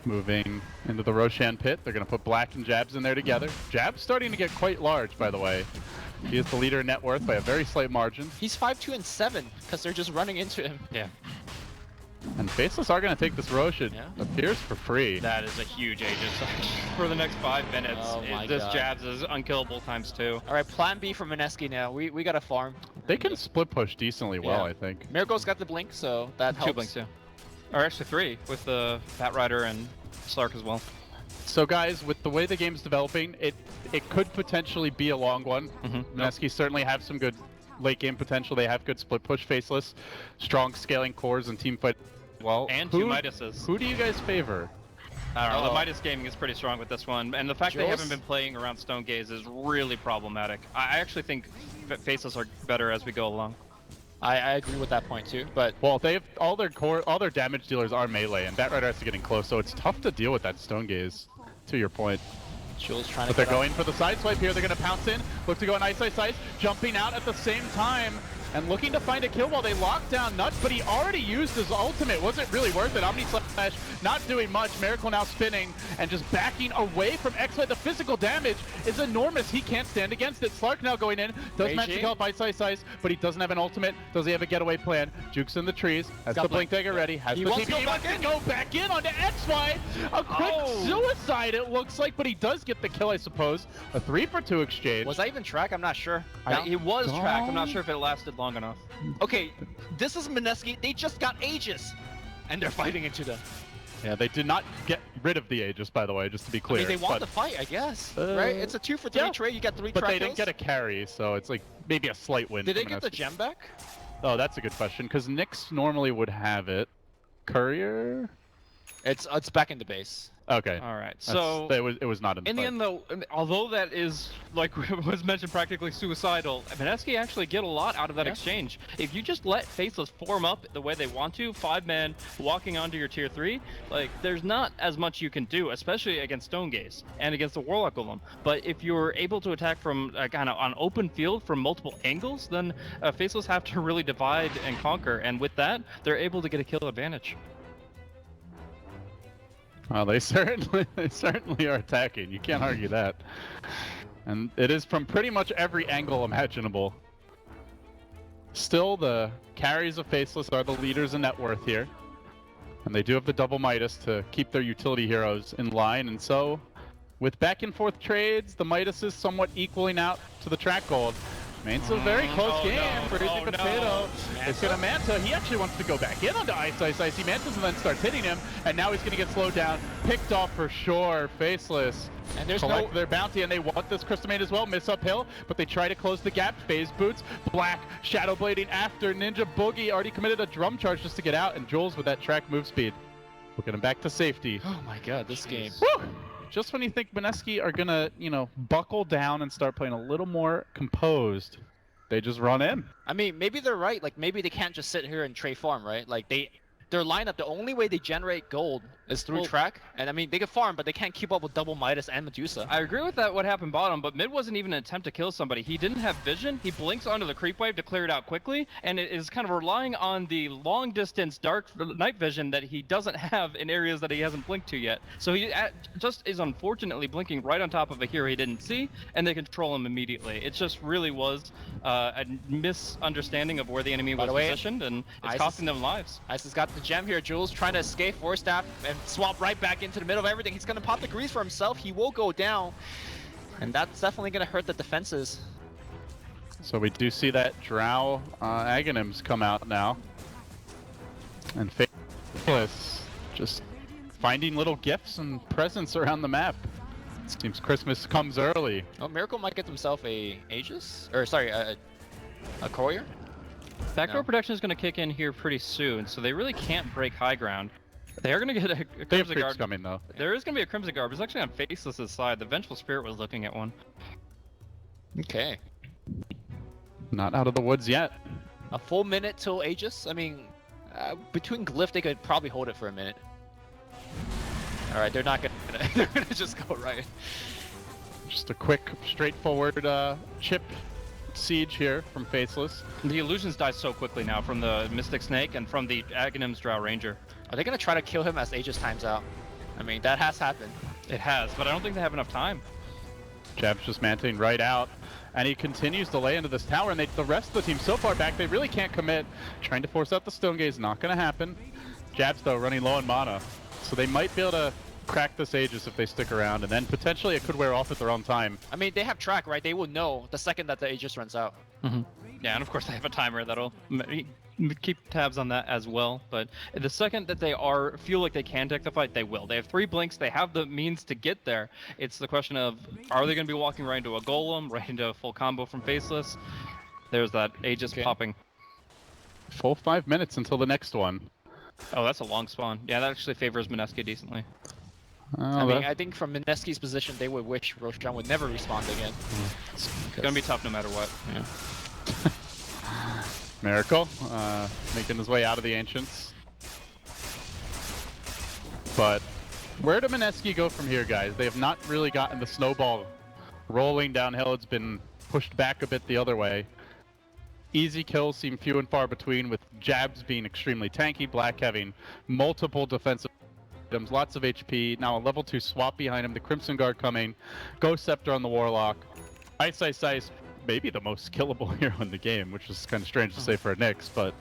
Moving into the Roshan pit. They're going to put Black and Jabs in there together. Jabs starting to get quite large, by the way. He is the leader in net worth by a very slight margin. He's 5'2" and 7 because they're just running into him. Yeah. And Faceless are going to take this Roshan. Yeah. Appears for free. That is a huge Aegis for the next 5 minutes. Oh my this God. Jabs is unkillable ×2. All right, plan B for Mski now. We got to farm. They can split push decently well, Yeah. I think. Miracle's got the blink, so that helps. 2 blinks, yeah. Or actually 3 with the Bat Rider and Slark as well. So guys, with the way the game's developing, it could potentially be a long one. Mski certainly have some good late game potential. They have good split push Faceless, strong scaling cores and team fight. Well, And 2 Midases. Who do you guys favor? I don't know, the Midas gaming is pretty strong with this one, and the fact they Jules? haven't been playing around Stone Gaze is really problematic. I actually think Faceless are better as we go along. I agree with that point too, but Well, they have all their damage dealers are melee, and Bat Rider has to get in close, so it's tough to deal with that Stone Gaze. To your point. Jules trying But to they're get up. going for the side swipe here. They're going to pounce in. Look to go on Ice Ice Ice. Jumping out at the same time. And looking to find a kill while they lock down Nuts, but he already used his ultimate. Was it really worth it? Omni Slash not doing much. Miracle now spinning and just backing away from X-Ray. The physical damage is enormous. He can't stand against it. Slark now going in. Does manage to kill Ice Ice Ice, but he doesn't have an ultimate. Does he have a getaway plan? Jukes in the trees. Has the Blink Dagger ready. Has the wants TP. to go He wants back to go back in onto XY. A quick suicide it looks like, but he does get the kill, I suppose. A 3-for-2 exchange. Was that even track? I'm not sure. It was tracked, I'm not sure if it lasted long enough. Okay, this is Mski. They just got Aegis, and they're fighting into them. Yeah, they did not get rid of the Aegis, by the way, just to be I clear. mean, they want but, the fight, I guess. Right? It's a 2-for-3 yeah. trade. You got 3 But track they didn't kills. get a carry, so it's like maybe a slight win. Did they from get the Mski. gem back? Oh, that's a good question, because Nyx normally would have it. Courier? It's back in the base. Okay. All right. That's- So it was not in the in the fight. end, though, although that is, like was mentioned, practically suicidal, Mski actually get a lot out of that exchange. If you just let Faceless form up the way they want to, 5-man walking onto your tier 3, like, there's not as much you can do, especially against Stone Gaze and against the Warlock Golem. But if you're able to attack from kind of on open field from multiple angles, then Faceless have to really divide and conquer, and with that, they're able to get a kill advantage. Well, they certainly are attacking. You can't argue that. And it is from pretty much every angle imaginable. Still, the carries of Faceless are the leaders in net worth here. And they do have the double Midas to keep their utility heroes in line. And so, with back and forth trades, the Midas is somewhat equaling out to the track gold. It's a very close game. Crazy Potato is going to Manta. He actually wants to go back in onto Icy. Mantas and then starts hitting him, and now he's going to get slowed down. Picked off for sure. Faceless. And there's collect their bounty, and they want this Crystal Maid as well. Miss uphill, but they try to close the gap. Phase boots. Black shadow blading after Ninja Boogie already committed a drum charge just to get out, and Jules with that track move speed. We'll get him back to safety. Oh my god, this game. Woo! Just when you think Mski are gonna, buckle down and start playing a little more composed, they just run in. I mean, maybe they're right. Like, maybe they can't just sit here and trade farm, right? Like, their lineup, the only way they generate gold is through track. And I mean, they can farm, but they can't keep up with double Midas and Medusa. I agree with that, what happened bottom, but mid wasn't even an attempt to kill somebody. He didn't have vision. He blinks onto the creep wave to clear it out quickly, and it is kind of relying on the long distance dark night vision that he doesn't have in areas that he hasn't blinked to yet. So he just is unfortunately blinking right on top of a hero he didn't see, and they control him immediately. It just really was a misunderstanding of where the enemy was positioned, and it's costing them lives. Ice has got the gem here. Jules trying to escape, Force Staff, and swap right back into the middle of everything. He's going to pop the grease for himself. He will go down, and that's definitely going to hurt the defenses. So we do see that Drow Aghanims come out now. And Faceless just finding little gifts and presents around the map. Seems Christmas comes early. Oh, Miracle might get himself a Aegis? Or, sorry, a Courier? Backdoor protection is going to kick in here pretty soon, so they really can't break high ground. They are going to get a They have Crimson creeps Guard. coming though. There is going to be a Crimson Guard, but it's actually on Faceless's side. The Vengeful Spirit was looking at one. Okay. Not out of the woods yet. A full minute till Aegis? I mean, between Glyph, they could probably hold it for a minute. Alright, they're not gonna they're gonna just go right. Just a quick, straightforward chip siege here from Faceless. The illusions die so quickly now from the Mystic Snake and from the Aghanim's Drow Ranger. Are they gonna try to kill him as Aegis times out? I mean, that has happened. It has, but I don't think they have enough time. Jab's just manting right out, and he continues to lay into this tower, and the rest of the team so far back, they really can't commit. Trying to force out the Stone Gaze, not going to happen. Jabs, though, running low on mana, so they might be able to crack this Aegis if they stick around, and then potentially it could wear off at their own time. I mean, they have track, right? They will know the second that the Aegis runs out. Yeah, and of course they have a timer that'll keep tabs on that as well. But the second that they feel like they can take the fight, they will. They have 3 blinks. They have the means to get there. It's the question of, are they going to be walking right into a Golem, right into a full combo from Faceless? There's that Aegis popping. Full 5 minutes until the next one. Oh, that's a long spawn. Yeah, that actually favors Mski decently. I mean, I think from Mski's position, they would wish Roshan would never respawn again. It's going to be tough no matter what. Yeah. Miracle, making his way out of the Ancients. But where do Mski go from here, guys? They have not really gotten the snowball rolling downhill. It's been pushed back a bit the other way. Easy kills seem few and far between, with Jabs being extremely tanky, Black having multiple defensive items, lots of HP, now a level 2 swap behind him, the Crimson Guard coming, Ghost Scepter on the Warlock, Ice, maybe the most killable hero in the game, which is kind of strange to say for a Nyx, but...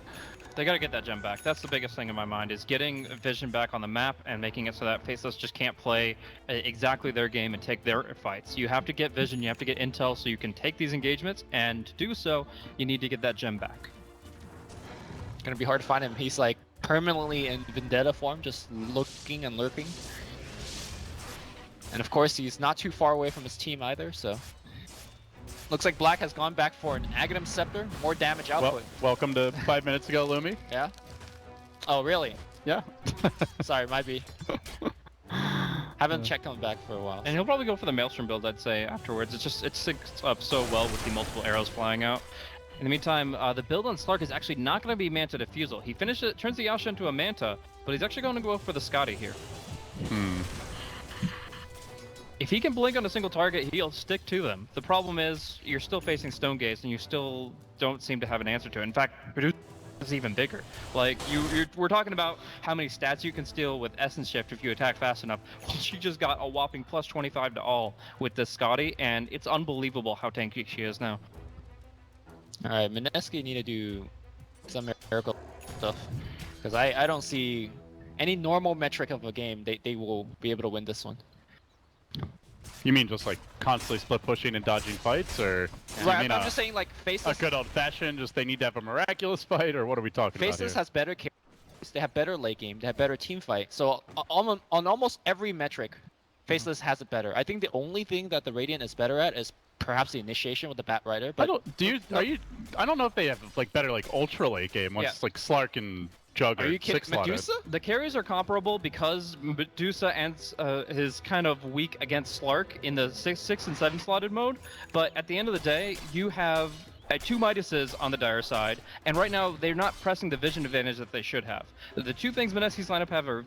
They gotta get that gem back. That's the biggest thing in my mind, is getting vision back on the map and making it so that Faceless just can't play exactly their game and take their fights. You have to get vision, you have to get intel so you can take these engagements, and to do so, you need to get that gem back. Gonna be hard to find him. He's like permanently in Vendetta form, just looking and lurking. And of course, he's not too far away from his team either, so... Looks like Black has gone back for an Aghanim Scepter, more damage output. Welcome to 5 minutes ago, Lumi. Yeah. Oh, really? Yeah. Sorry, might be. Haven't checked him back for a while. And he'll probably go for the Maelstrom build, I'd say, afterwards. It syncs up so well with the multiple arrows flying out. In the meantime, the build on Slark is actually not going to be Manta Diffusal. He turns the Yasha into a Manta, but he's actually going to go for the Scotty here. If he can blink on a single target, he'll stick to them. The problem is, you're still facing Stone Gaze, and you still don't seem to have an answer to it. In fact, Medusa is even bigger. Like, we're talking about how many stats you can steal with Essence Shift if you attack fast enough. Well, she just got a whopping plus 25 to all with this Scotty, and it's unbelievable how tanky she is now. Alright, Mski need to do some miracle stuff. Because I don't see any normal metric of a game, they will be able to win this one. You mean just like constantly split pushing and dodging fights, or do Right, you mean I'm just saying like a Faceless. good old fashioned? Just they need to have a miraculous fight, or what are we talking about Faceless here? has better carries, they have better late game, they have better team fight. So on almost every metric, Faceless has it better. I think the only thing that the Radiant is better at is perhaps the initiation with the Bat Rider. But I don't know if they have like better like ultra late game once Yeah. like Slark and Jug are you kidding? six-slotted. Medusa? The carries are comparable because Medusa and is kind of weak against Slark in the 6 and 7 slotted mode. But at the end of the day, you have two Midases on the Dire side, and right now they're not pressing the vision advantage that they should have. The two things Mski's lineup have are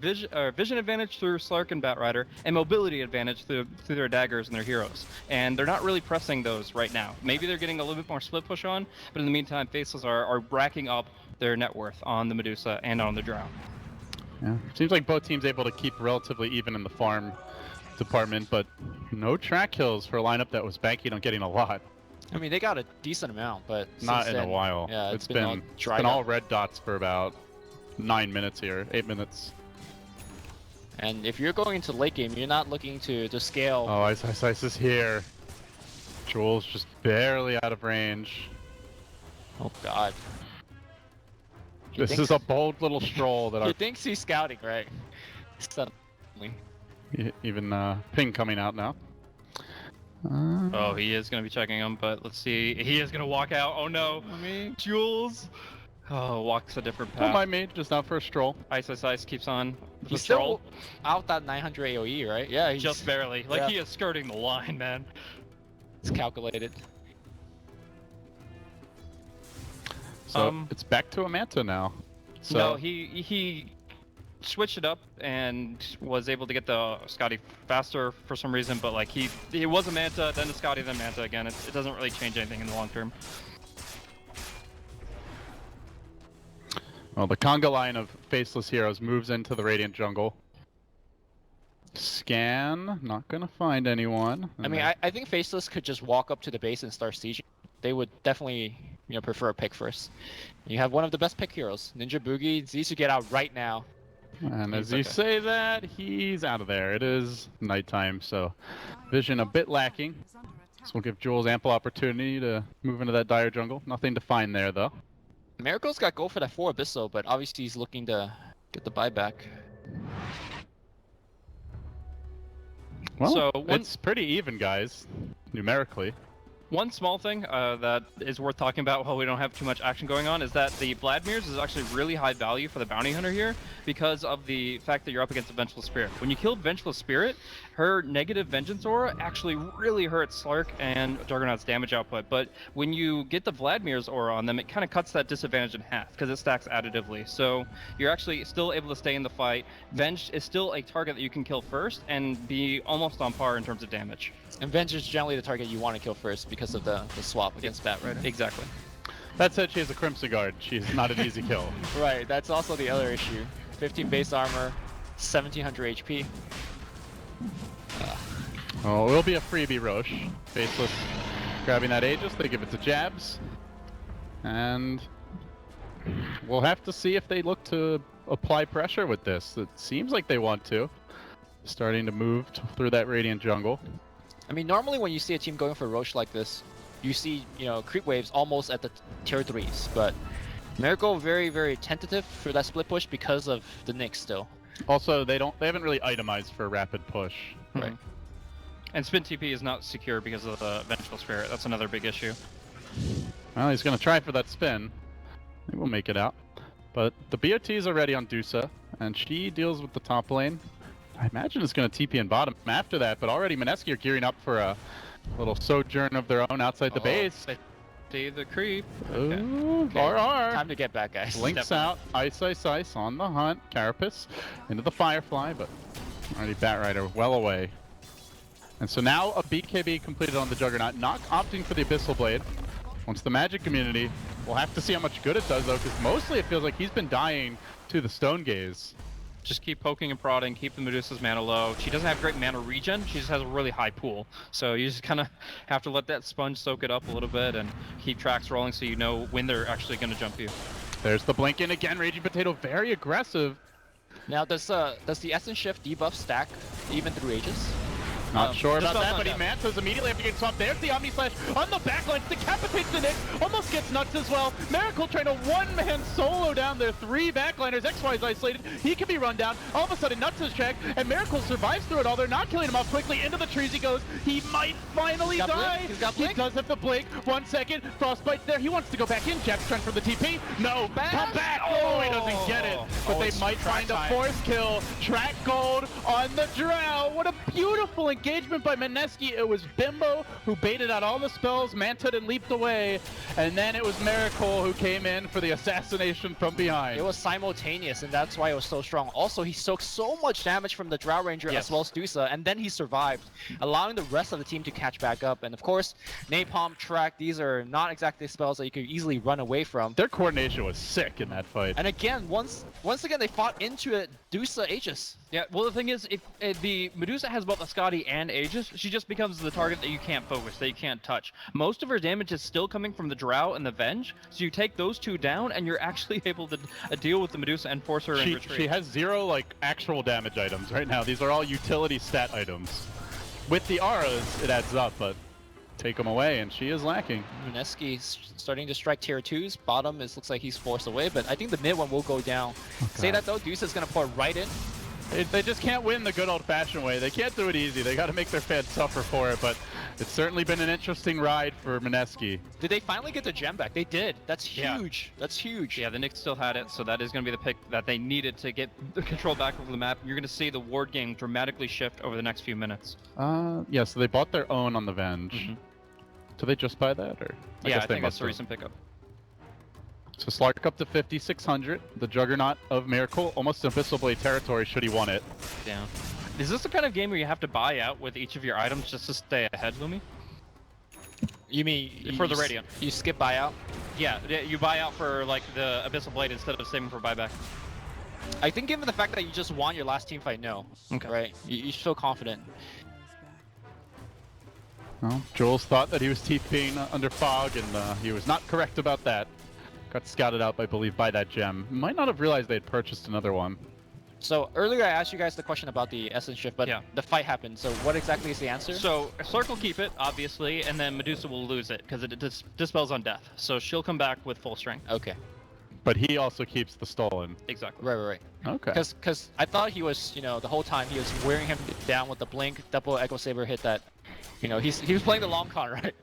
vision advantage through Slark and Batrider, and mobility advantage through their daggers and their heroes. And they're not really pressing those right now. Maybe they're getting a little bit more split push on, but in the meantime, Faceless are racking up their net worth on the Medusa and on the Drow. Yeah, seems like both teams able to keep relatively even in the farm department, but no track kills for a lineup that was banking on getting a lot. I mean, they got a decent amount, but Not since in then, a while. Yeah, it's been all been dried all up. red dots for about 9 minutes here, 8 minutes. And if you're going into late game, you're not looking to scale. Oh, Ice is here. Jules just barely out of range. Oh God. This is a bold little stroll that He our thinks he's scouting, right? Suddenly. even Ping coming out now. Oh, he is going to be checking him, but let's see. He is going to walk out. Oh no. Jules. Oh, walks a different path. Don't mind me, just out for a stroll. Ice keeps on. the He's stroll. still out that 900 AoE, right? Yeah, he's Just barely. Like, yeah. he is skirting the line, man. It's calculated. So it's back to a Manta now. So No, he switched it up and was able to get the Scotty faster for some reason, but like he was a Manta, then a Scotty, then Manta again. It doesn't really change anything in the long term. well, the conga line of faceless heroes moves into the Radiant jungle. Scan, not gonna find anyone. I mean, I think Faceless could just walk up to the base and start sieging. They would definitely, prefer a pick first. You have one of the best pick heroes, Ninja Boogie. Needs to get out right now. And as Okay. you say that, he's out of there. It is nighttime, so vision a bit lacking. This will give Jules ample opportunity to move into that dire jungle. Nothing to find there, though. Miracle's got go for that 4 Abysso, but obviously he's looking to get the buyback. Well, So, it's pretty even, guys, numerically. One small thing that is worth talking about while we don't have too much action going on is that the Vladmir's is actually really high value for the bounty hunter here because of the fact that you're up against a Vengeful Spirit. When you kill Vengeful Spirit, her negative Vengeance aura actually really hurts Slark and Juggernaut's damage output, but when you get the Vladmir's aura on them, it kind of cuts that disadvantage in half because it stacks additively. So you're actually still able to stay in the fight. Venge is still a target that you can kill first and be almost on par in terms of damage. And Venge is generally the target you want to kill first because of the swap against Batrider. Exactly. That said, she has a Crimson Guard. She's not an easy kill. Right, that's also the other issue. 15 base armor, 1700 HP. Oh, it will be a freebie Roche. Faceless grabbing that Aegis. They give it to Jabs. And we'll have to see if they look to apply pressure with this. It seems like they want to. Starting to move through that Radiant jungle. I mean, normally when you see a team going for Roche like this, you see, creep waves almost at the tier 3s, but Miracle very, very tentative for that split push because of the Nyx still. Also, they haven't really itemized for a rapid push. Right. And Spin TP is not secure because of the Vengeful Spirit. That's another big issue. Well, he's gonna try for that spin. He will make it out. But the BOT is already on Dusa, and she deals with the top lane. I imagine it's going to TP in bottom after that, but already Mski are gearing up for a little sojourn of their own outside the base. See the creep. Ooh, Okay. RR. Time to get back, guys. Links out, ice on the hunt, Carapace into the Firefly, but already Batrider well away. And so now a BKB completed on the Juggernaut, not opting for the Abyssal Blade. Once the Magic Community, we'll have to see how much good it does though, because mostly it feels like he's been dying to the Stone Gaze. Just keep poking and prodding, keep the Medusa's mana low. She doesn't have great mana regen, she just has a really high pool. So you just kind of have to let that sponge soak it up a little bit and keep tracks rolling so you know when they're actually going to jump you. There's the blink in again, Raging Potato very aggressive. Now, does the Essence Shift debuff stack even through Aegis? Not sure about just that, on but he that. mantas immediately after getting swapped. There's the Omni Slash on the backline, decapitates the Nyx, almost gets nuts as well. Miracle trying to one-man solo down their 3 backliners. XY is isolated, he can be run down. All of a sudden, Nuts is checked, and Miracle survives through it all. They're not killing him off quickly. Into the trees he goes. He might finally He's got die. blink. He's got He blink. does have the blink. 1 second, Frostbite's there. He wants to go back in. Jeff's trying for the TP. No, come back. Oh, he doesn't get it. But they it's might track find a time. force kill. Track gold on the Drow. What a beautiful engagement by Mski. It was Bimbo who baited out all the spells, manted and leaped away, and then it was Miracle who came in for the assassination from behind. It was simultaneous, and that's why it was so strong. Also, he soaked so much damage from the Drow Ranger as well as Dusa, and then he survived, allowing the rest of the team to catch back up. And of course, Napalm, Track, these are not exactly spells that you could easily run away from. Their coordination was sick in that fight. And again, once again, they fought into it, Dusa Aegis. Yeah, well the thing is, if the Medusa has both Ascati and Aegis, she just becomes the target that you can't focus, that you can't touch. Most of her damage is still coming from the Drow and the Venge, so you take those 2 down, and you're actually able to deal with the Medusa and force her in retreat. She has 0 like actual damage items right now. These are all utility stat items. With the auras, it adds up, but take them away, and she is lacking. Mski starting to strike tier 2s. Bottom looks like he's forced away, but I think the mid one will go down. Say that though, Dusa is gonna pour right in. They just can't win the good old-fashioned way. They can't do it easy. They got to make their fans suffer for it, but it's certainly been an interesting ride for Mski. Did they finally get the gem back? They did. That's huge. Yeah. That's huge. Yeah, the Nyx still had it, so that is going to be the pick that they needed to get the control back over the map. You're going to see the ward game dramatically shift over the next few minutes. Yeah, so they bought their own on the Venge. Did they just buy that, or? Yeah, guess I they think that's must a have. recent pickup. So Slark up to 5,600. The Juggernaut of Miracle, almost Abyssal Blade territory should he want it. Down. Is this the kind of game where you have to buy out with each of your items just to stay ahead, Lumi? You mean For the Radiant. You skip buyout? Yeah, you buy out for like the Abyssal Blade instead of saving for buyback. I think given the fact that you just won your last team fight, no. Okay. Right? You feel confident. Well, Jules thought that he was TPing under fog, and he was not correct about that. Got scouted out, I believe, by that gem. Might not have realized they had purchased another one. So earlier I asked you guys the question about the Essence Shift, but Yeah. the fight happened. So what exactly is the answer? So Slark will keep it, obviously, and then Medusa will lose it because it dispels on death. So she'll come back with full strength. Okay. But he also keeps the stolen. Exactly. Right. Okay. Because I thought he was, the whole time he was wearing him down with the blink, double Echo Saber hit that, he was playing the long con, right?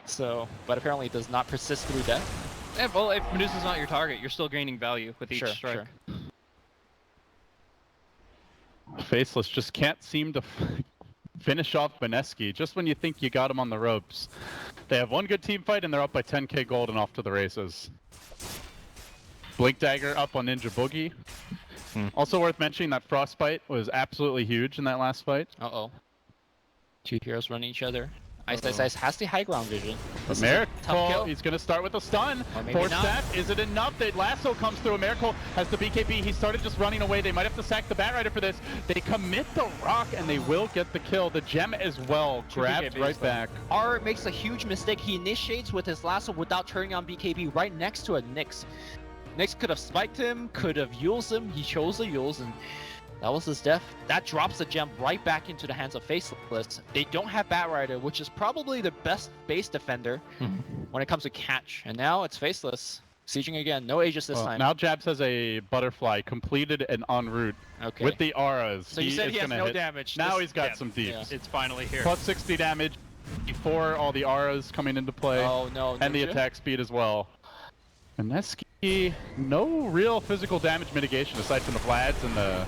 So, but apparently it does not persist through death. Yeah, well, if Medusa's not your target, you're still gaining value with each strike. Faceless just can't seem to finish off Mski. Just when you think you got him on the ropes. They have one good team fight, and they're up by 10k gold and off to the races. Blink Dagger up on Ninja Boogie. Also worth mentioning that Frostbite was absolutely huge in that last fight. Uh-oh. 2 heroes running each other. Ice has the high ground vision. This is a Miracle, tough kill. he's going to start with a stun. Or maybe Force not. staff, is it enough? The lasso comes through. Miracle has the BKB. He started just running away. They might have to sack the Batrider for this. They commit the rock, and they will get the kill. The gem as well, grabbed BKBs right back. R makes a huge mistake. He initiates with his lasso without turning on BKB right next to a Nyx. Nyx could have spiked him, could have Yules him. He chose the Yules, and that was his death. That drops the gem right back into the hands of Faceless. They don't have Batrider, which is probably the best base defender when it comes to catch. And now it's Faceless. Sieging again. No Aegis this time. Now Jabs has a Butterfly completed and en route Okay. with the auras. So you said he has gonna no hit. damage. Now This- he's got yeah, some deeps. It's finally here. Plus 60 damage before all the auras coming into play. Oh no. And the Ninja? attack speed as well. And Mski no real physical damage mitigation aside from the Vlads and the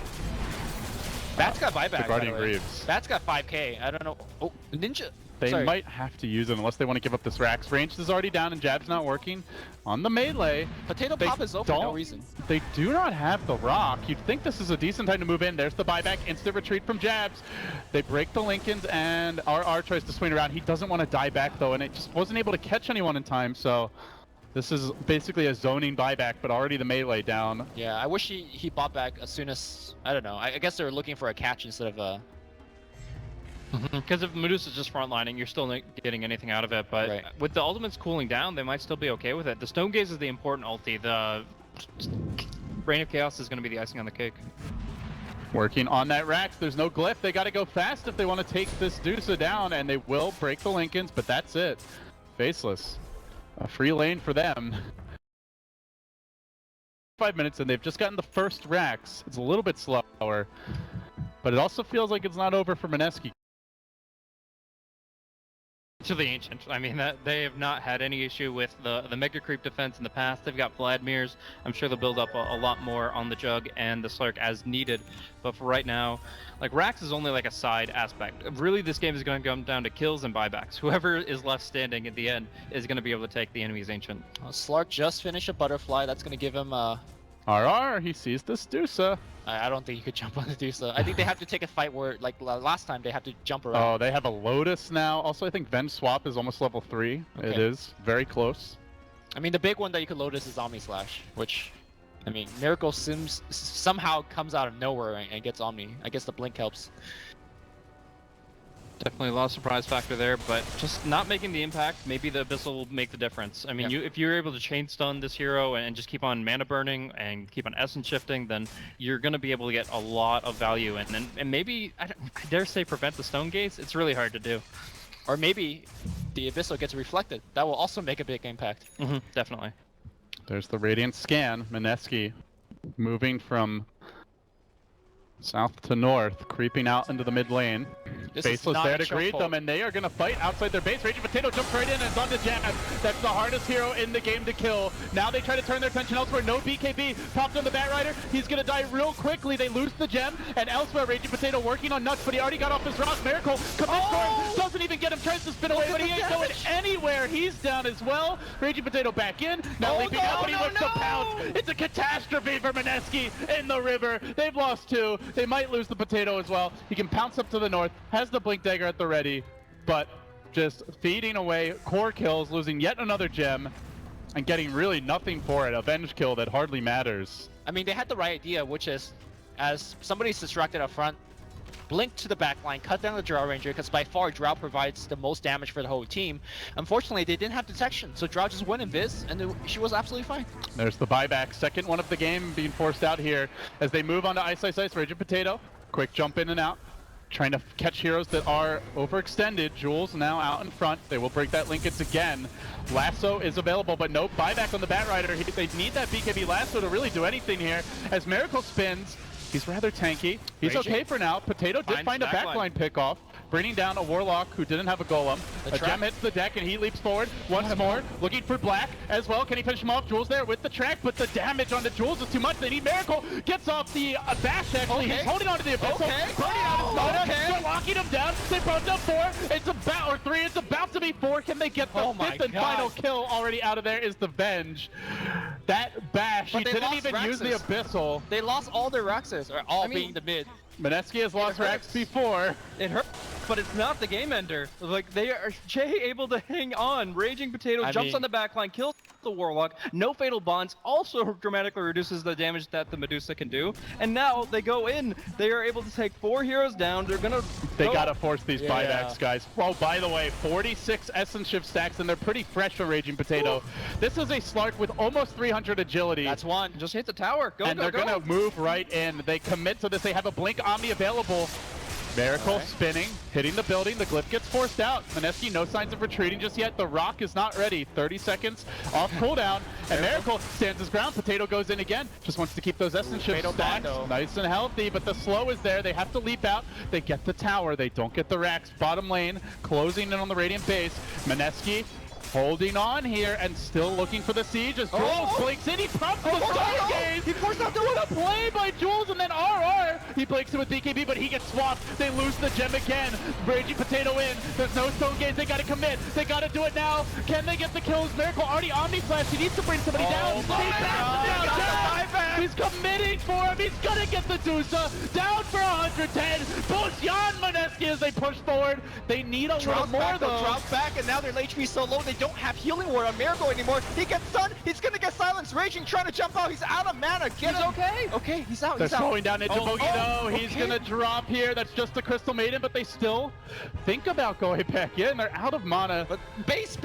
Bat's got buyback. the by Guardian the way. Greaves. Bat's got 5k. I don't know. Oh, Ninja. They Sorry. might have to use it unless they want to give up this Rax. Range is already down and Jab's not working. On the melee, Potato they Pop is over for no don't- reason. They do not have the rock. You'd think this is a decent time to move in. There's the buyback, instant retreat from Jabs. They break the Lincolns and RR tries to swing around. He doesn't want to die back though, and it just wasn't able to catch anyone in time, so this is basically a zoning buyback, but already the melee down. Yeah, I wish he bought back as soon as, I don't know. I guess they were looking for a catch instead of a... Because if Medusa's just frontlining, you're still not getting anything out of it. But Right. with the ultimates cooling down, they might still be okay with it. The Stone Gaze is the important ulti. The Reign of Chaos is going to be the icing on the cake. Working on that Rax, there's no glyph. They got to go fast if they want to take this Dusa down, and they will break the Lincolns, but that's it. Faceless. A free lane for them. 5 minutes and they've just gotten the first Rax. It's a little bit slower, but it also feels like it's not over for Mski. To the Ancient. I mean, that they have not had any issue with the Mega Creep defense in the past. They've got Vladmir's. I'm sure they'll build up a lot more on the Jug and the Slurk as needed. But for right now, like, Rax is only like a side aspect. Really, this game is going to come down to kills and buybacks. Whoever is left standing at the end is going to be able to take the enemy's Ancient. Slark just finished a Butterfly. That's going to give him RR, he sees this Dusa. I don't think he could jump on the Dusa. I think they have to take a fight where, like last time, they have to jump around. Oh, they have a Lotus now. Also, I think Ven Swap is almost level 3. Okay. It is very close. I mean, the big one that you could Lotus is Omni Slash, which, I mean, Miracle Sims somehow comes out of nowhere and gets Omni. I guess the Blink helps. Definitely a lot of surprise factor there, but just not making the impact. Maybe the Abyssal will make the difference. I mean, if you're able to chain stun this hero and just keep on mana burning and keep on essence shifting, then you're going to be able to get a lot of value. And maybe, I dare say, prevent the Stone Gaze. It's really hard to do. Or maybe the Abyssal gets reflected. That will also make a big impact. Definitely. There's the Radiant scan. Mski moving from south to north, creeping out into the mid lane. Faceless there to greet them, and they are going to fight outside their base. Raging Potato jumps right in and is on the Jab. That's the hardest hero in the game to kill. Now they try to turn their attention elsewhere. No BKB. Popped on the Batrider. He's going to die real quickly. They lose the gem, and elsewhere, Raging Potato working on Nuts, but he already got off his rock. Miracle commits for him. Doesn't even get him. Tries to spin away, but he ain't going anywhere. He's down as well. Raging Potato back in. Now leaping out, but he looks to pounce. It's a catastrophe for Mski in the river. They've lost 2. They might lose the Potato as well. He can pounce up to the north, has the Blink Dagger at the ready, but just feeding away core kills, losing yet another gem, and getting really nothing for it. A Venge kill that hardly matters. I mean, they had the right idea, which is, as somebody's distracted up front, blink to the back line, cut down the Drow Ranger, because by far Drow provides the most damage for the whole team. Unfortunately, they didn't have detection, so Drow just went Invis, and she was absolutely fine. There's the buyback, second one of the game being forced out here as they move on to Ice Ice Ice. Raging Potato, quick jump in and out, trying to catch heroes that are overextended. Jules now out in front. They will break that Linkage again. Lasso is available, but no buyback on the Batrider. They need that BKB Lasso to really do anything here. As Miracle spins, he's rather tanky. He's Raging. okay for now. Potato did find a backline pick-off, bringing down a Warlock who didn't have a Golem. A gem hits the deck and he leaps forward once more, looking for Black as well. Can he finish him off? Jules there with the track, but the damage on the Jules is too much. They need Miracle. Gets off the bash, actually. He's holding on to the Abyssal. Burning out his mana. They're locking him down. They brought up 4. It's about, or 3. It's about to be 4. Can they get the 5th and final kill already out of there? Is the Venge. That bash, he didn't even use the Abyssal. They lost all their Raxes, or all being the mid. Mski has lost Rax before. It hurt, but it's not the game ender. Like, they are able to hang on. Raging Potato jumps on the backline, kills the Warlock. No Fatal Bonds also dramatically reduces the damage that the Medusa can do. And now they go in. They are able to take 4 heroes down. They're gonna. They gotta force these buybacks, guys. Oh, by the way, 46 Essence Shift stacks, and they're pretty fresh for Raging Potato. This is a Slark with almost 300 agility. That's one. Just hit the tower. Go, and go, they're gonna move right in. They commit to this. They have a Blink Omni available. Miracle spinning, hitting the building. The glyph gets forced out. Mski, no signs of retreating just yet. The rock is not ready. 30 seconds off cooldown. And Miracle stands his ground. Potato goes in again. Just wants to keep those essence ships stacked. Nice and healthy, but the slow is there. They have to leap out. They get the tower. They don't get the Rax. Bottom lane, closing in on the Radiant base. Mski holding on here and still looking for the siege as Jules blinks in. He pumps the Stargaze. He forced out the play by Jules, and then RR. He blinks it with BKB, but he gets swapped. They lose the gem again. Raging Potato in. There's no Stone Gaze. They gotta commit. They gotta do it now. Can they get the kills? Miracle already Omni Flash. He needs to bring somebody down. He's committing for him. He's gonna get the Dusa. Down for 110. Boost Jan Mski as they push forward. They need a little more though. Drop back, and now their HP so low they don't have healing ward on Miracle anymore. He gets stunned. He's gonna get silenced. Raging trying to jump out. He's out of mana. He's okay. Okay, he's out. They're He's out. slowing down into Boogie though. He's gonna drop here. That's just the Crystal Maiden, but they still think about going back in. They're out of mana. But base.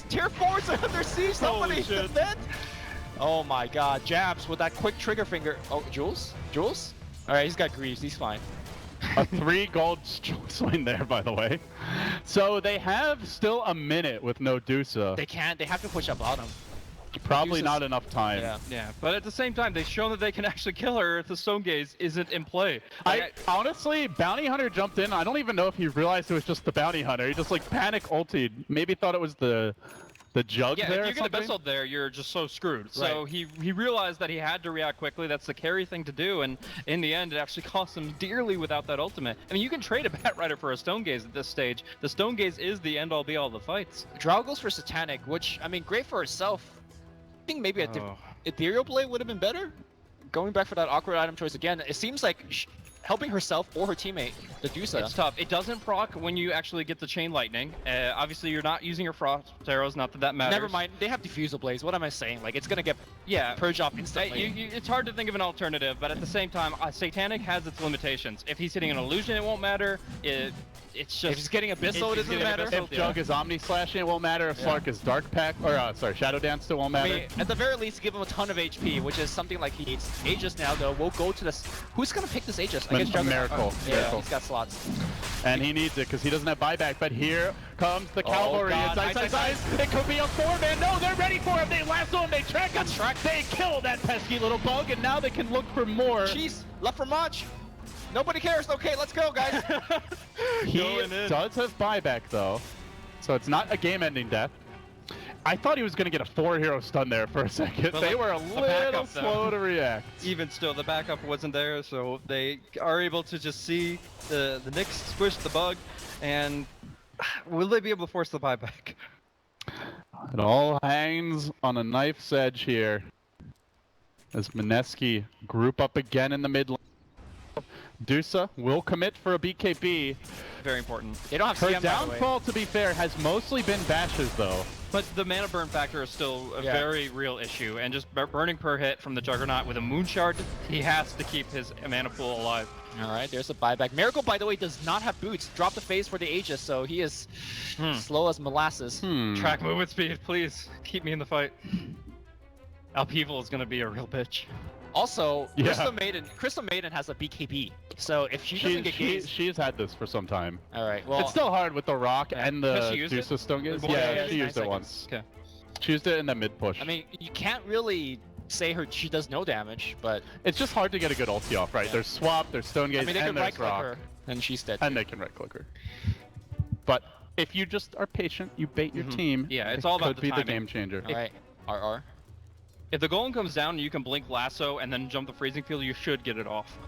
Tier 4s are under siege. Somebody defend. Oh my god. Jabs with that quick trigger finger. Oh, Jules? Alright, he's got Greaves. He's fine. A 3 gold swing there, by the way. So they have still a minute with no Dusa. They can't. They have to push up bottom. Probably not enough time. Yeah, but at the same time, they've shown that they can actually kill her if the Stone Gaze isn't in play. Honestly, Bounty Hunter jumped in. I don't even know if he realized it was just the Bounty Hunter. He just like panic ultied. Maybe thought it was the jug there. If you get abyssal there, you're just so screwed. So he realized that he had to react quickly. That's the carry thing to do, and in the end, it actually cost him dearly without that ultimate. I mean, you can trade a Bat Rider for a Stone Gaze at this stage. The Stone Gaze is the end-all be-all of the fights. Drow goes for Satanic, which, I mean, great for herself. I think maybe a Ethereal Blade would have been better. Going back for that awkward item choice again, it seems like helping herself or her teammate, the Dusa. It's tough. It doesn't proc when you actually get the Chain Lightning. Obviously, you're not using your Frost Arrows, not that matters. Never mind, they have Diffusal Blades. What am I saying? Like, it's gonna get purged off instantly. It's hard to think of an alternative, but at the same time, Satanic has its limitations. If he's hitting an Illusion, it won't matter. It's just... If he's getting Abyssal, it doesn't matter. If Jug is Omni Slashing, it won't matter. If Slark is Dark Pack, or Shadow Dance, it won't matter. I mean, at the very least, give him a ton of HP, which is something like he needs. Aegis now, though, we'll go to this. Who's gonna pick this Aegis? I guess Juggernaut. Miracle. Yeah, he's got slots. And he needs it because he doesn't have buyback. But here comes the cavalry. It could be a 4-man. No, they're ready for him. They lasso him. They track him. They kill that pesky little bug, and now they can look for more. Cheese, left for Mach. Nobody cares. Okay, let's go, guys. He does have buyback though, so it's not a game-ending death. I thought he was going to get a 4-hero stun there for a second. But they were a little slow to react. Even still, the backup wasn't there, so they are able to just see the Nyx squish the bug, and will they be able to force the buyback? It all hangs on a knife's edge here as Mski group up again in the mid lane. Dusa will commit for a BKB. Very important. They don't have Her CM, downfall, to be fair, has mostly been bashes though. But the mana burn factor is still a very real issue, and just burning per hit from the Juggernaut with a Moon Shard, he has to keep his mana pool alive. Alright, there's a buyback. Miracle, by the way, does not have boots. Drop the phase for the Aegis, so he is slow as molasses. Track movement speed, please. Keep me in the fight. Upheaval is going to be a real bitch. Also, Crystal Maiden has a BKB, so if she doesn't get gazed... She's had this for some time. Alright, well... It's still hard with the Rock and the Dusa Stone Gaze. Yeah, she used it once. Okay. She used it in the mid push. I mean, you can't really say she does no damage, but... It's just hard to get a good ulti off, right? There's Swap, there's Stone Gaze, I mean, they and can there's right-click Rock. her, and she's dead. And they can right-click her. But if you just are patient, you bait your team, it's all about could the be timing. the game changer. Alright, RR. If the golem comes down and you can blink lasso and then jump the freezing field, you should get it off.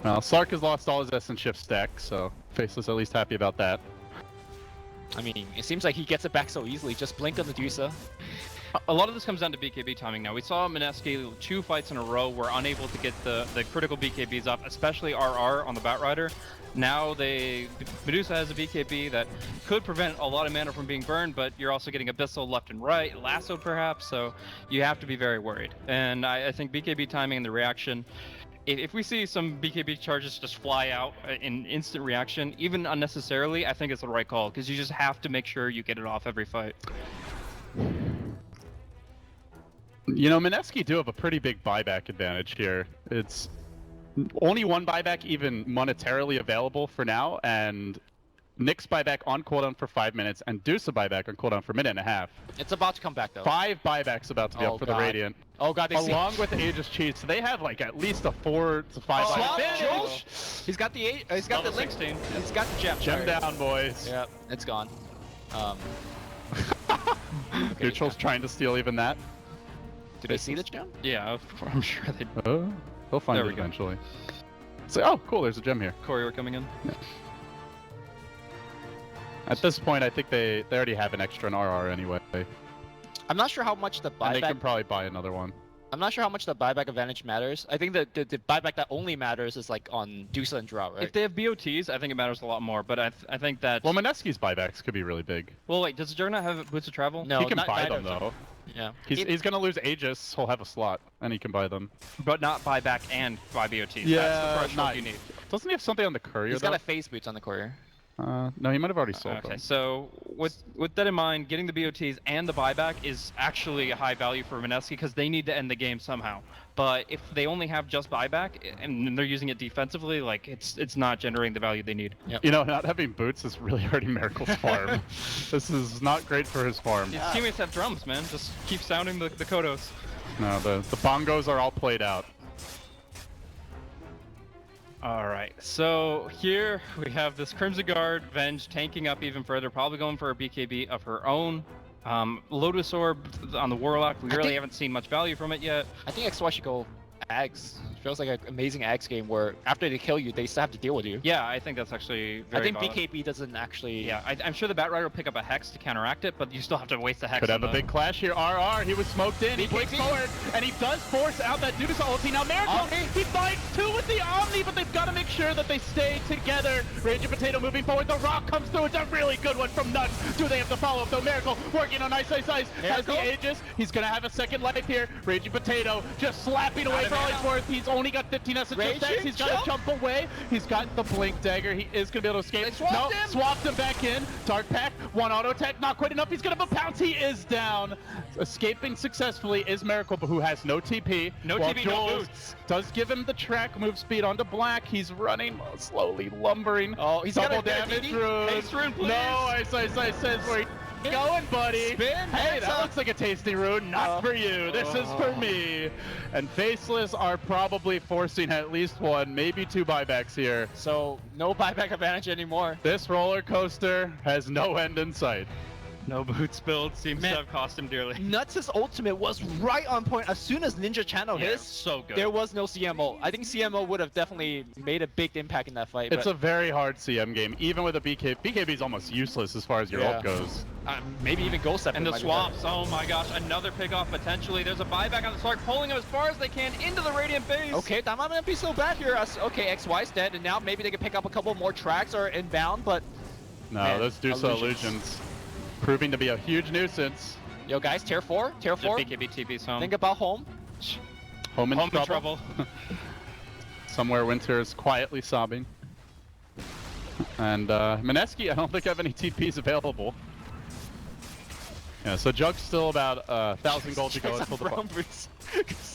Well, Slark has lost all his Essence Shift stack, so Faceless at least happy about that. I mean, it seems like he gets it back so easily. Just blink on the Dusa. A lot of this comes down to BKB timing now. We saw Mski 2 fights in a row were unable to get the critical BKBs up, especially RR on the Bat Rider. Now Medusa has a BKB that could prevent a lot of mana from being burned, but you're also getting Abyssal left and right, Lasso perhaps, so you have to be very worried. And I think BKB timing and the reaction, if we see some BKB charges just fly out in instant reaction, even unnecessarily, I think it's the right call, because you just have to make sure you get it off every fight. You know, Mski do have a pretty big buyback advantage here. It's only one buyback even monetarily available for now, and Nyx buyback on cooldown for 5 minutes, and Deuce buyback on cooldown for a minute and a half. It's about to come back though. 5 buybacks about to be Oh, up for the God. Radiant. Oh god, they see. Along with Aegis Cheats, so they have like at least a 4 to 5 Swap, buyback. Josh! He's got the he's got the link. 16. He's got the gem. Gem Sorry. down, boys. Yep, it's gone. Neutral's trying to steal even that. Did they see the gem? Yeah, I'm sure they. They'll find There it we go. eventually. So, oh, cool, there's a gem here. Courier coming in. At this point, I think they already have an extra in RR anyway. I'm not sure how much the And they buyback. can probably buy another one. I'm not sure how much the buyback advantage matters. I think that the buyback that only matters is like on Dusa and Drought, right? If they have BOTs, I think it matters a lot more. But I think that. Well, Mineski's buybacks could be really big. Well, wait. Does Juggernaut have boots of travel? No, he can not- buy neither them, of them. though. Yeah. He's gonna lose Aegis, he'll have a slot, and he can buy them. But not buy back and buy BOTs. Yeah, That's the threshold not- you need. Doesn't he have something on the courier, He's though? got a phase boots on the courier. No, he might have already sold Okay, them. so with that in mind, getting the BOTs and the buyback is actually a high value for Mski because they need to end the game somehow. But if they only have just buyback and they're using it defensively, like it's not generating the value they need. You know, not having boots is really hurting Miracle's farm. This is not great for his farm. His teammates have drums, man. Just keep sounding the Kodos. No, the bongos are all played out. Alright, so here we have this Crimson Guard, Venge tanking up even further, probably going for a BKB of her own. Lotus Orb on the Warlock, we really haven't seen much value from it yet. I think XY should go Ags. Feels like an amazing Ags game where after they kill you, they still have to deal with you. Yeah, I think that's actually very I think valid. BKB doesn't actually. Yeah, I'm sure the Batrider will pick up a Hex to counteract it, but you still have to waste the Hex. Could have on a the- big clash here. RR, he was smoked in. He breaks forward, and he does force out that Dusa ulti. Now Miracle, he finds 2 with the Omni, but they've got to make sure that they stay together. Rage and Potato moving forward. The Rock comes through. It's a really good one from Nuts. Do they have to follow up, though? Miracle working on Ice. Has the Aegis. He's going to have a second life here. Rage and Potato just slapping away for all he's worth. He's only got 15 essence effects. He's got to jump away. He's got the Blink Dagger. He is going to be able to escape. Swapped him back in. Dark Pack, 1 auto attack, not quite enough. He's going to have a pounce. He is down. Escaping successfully is Miracle, but who has no TP. No while TP, no Jules boots. does give him the track move speed onto Black. He's running slowly, lumbering. Oh, he's double got a damage. DD. Rune. Haste Rune, please. No, Ice says where he going, buddy. Spin, Hey, hands that up. looks like a tasty rune. Not for you. This is for me. And Faceless are probably forcing at least 1, maybe 2 buybacks here. So no buyback advantage anymore. This roller coaster has no end in sight. No boots build seems Man. to have cost him dearly. Nuts' ultimate was right on point. As soon as Ninja channeled Yeah, his, so good. there was no CMO. I think CMO would have definitely made a big impact in that fight. It's but a very hard CM game, even with a BKB. BKB is almost useless as far as your Yeah. ult goes. maybe even Ghost Step. And the swaps, oh my gosh, another pickoff potentially. There's a buyback on the Slark, pulling him as far as they can into the Radiant base. Okay, that might not be so bad here. Okay, XY's dead, and now maybe they can pick up a couple more tracks or inbound, but No, Man, those Dusa illusions proving to be a huge nuisance. yo guys, tier 4, tier 4. BKB TP's home. Think about home. Home in Home in trouble. trouble. Somewhere Winter is quietly sobbing. And Mski, I don't think I have any TPs available. Yeah, so Jug's still about 1,000 gold to go until the brown boots.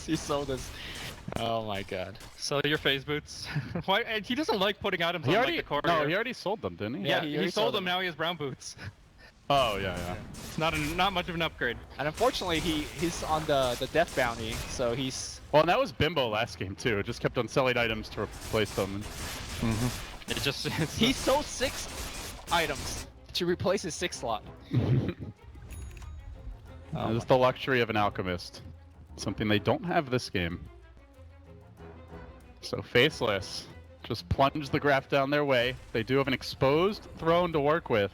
He sold us. Oh my god. So your phase boots. Why? And he doesn't like putting items He on already, like the courier. no, he already sold them, didn't he? Yeah, he he already sold sold them. them. Now he has brown boots. Oh, yeah. It's not much of an upgrade. And unfortunately, he's on the death bounty, so he's. Well, and that was Bimbo last game, too. It just kept on selling items to replace them. It just He sold 6 items to replace his 6 slot. This is the luxury of an alchemist. Something they don't have this game. So Faceless just plunge the graph down their way. They do have an exposed throne to work with.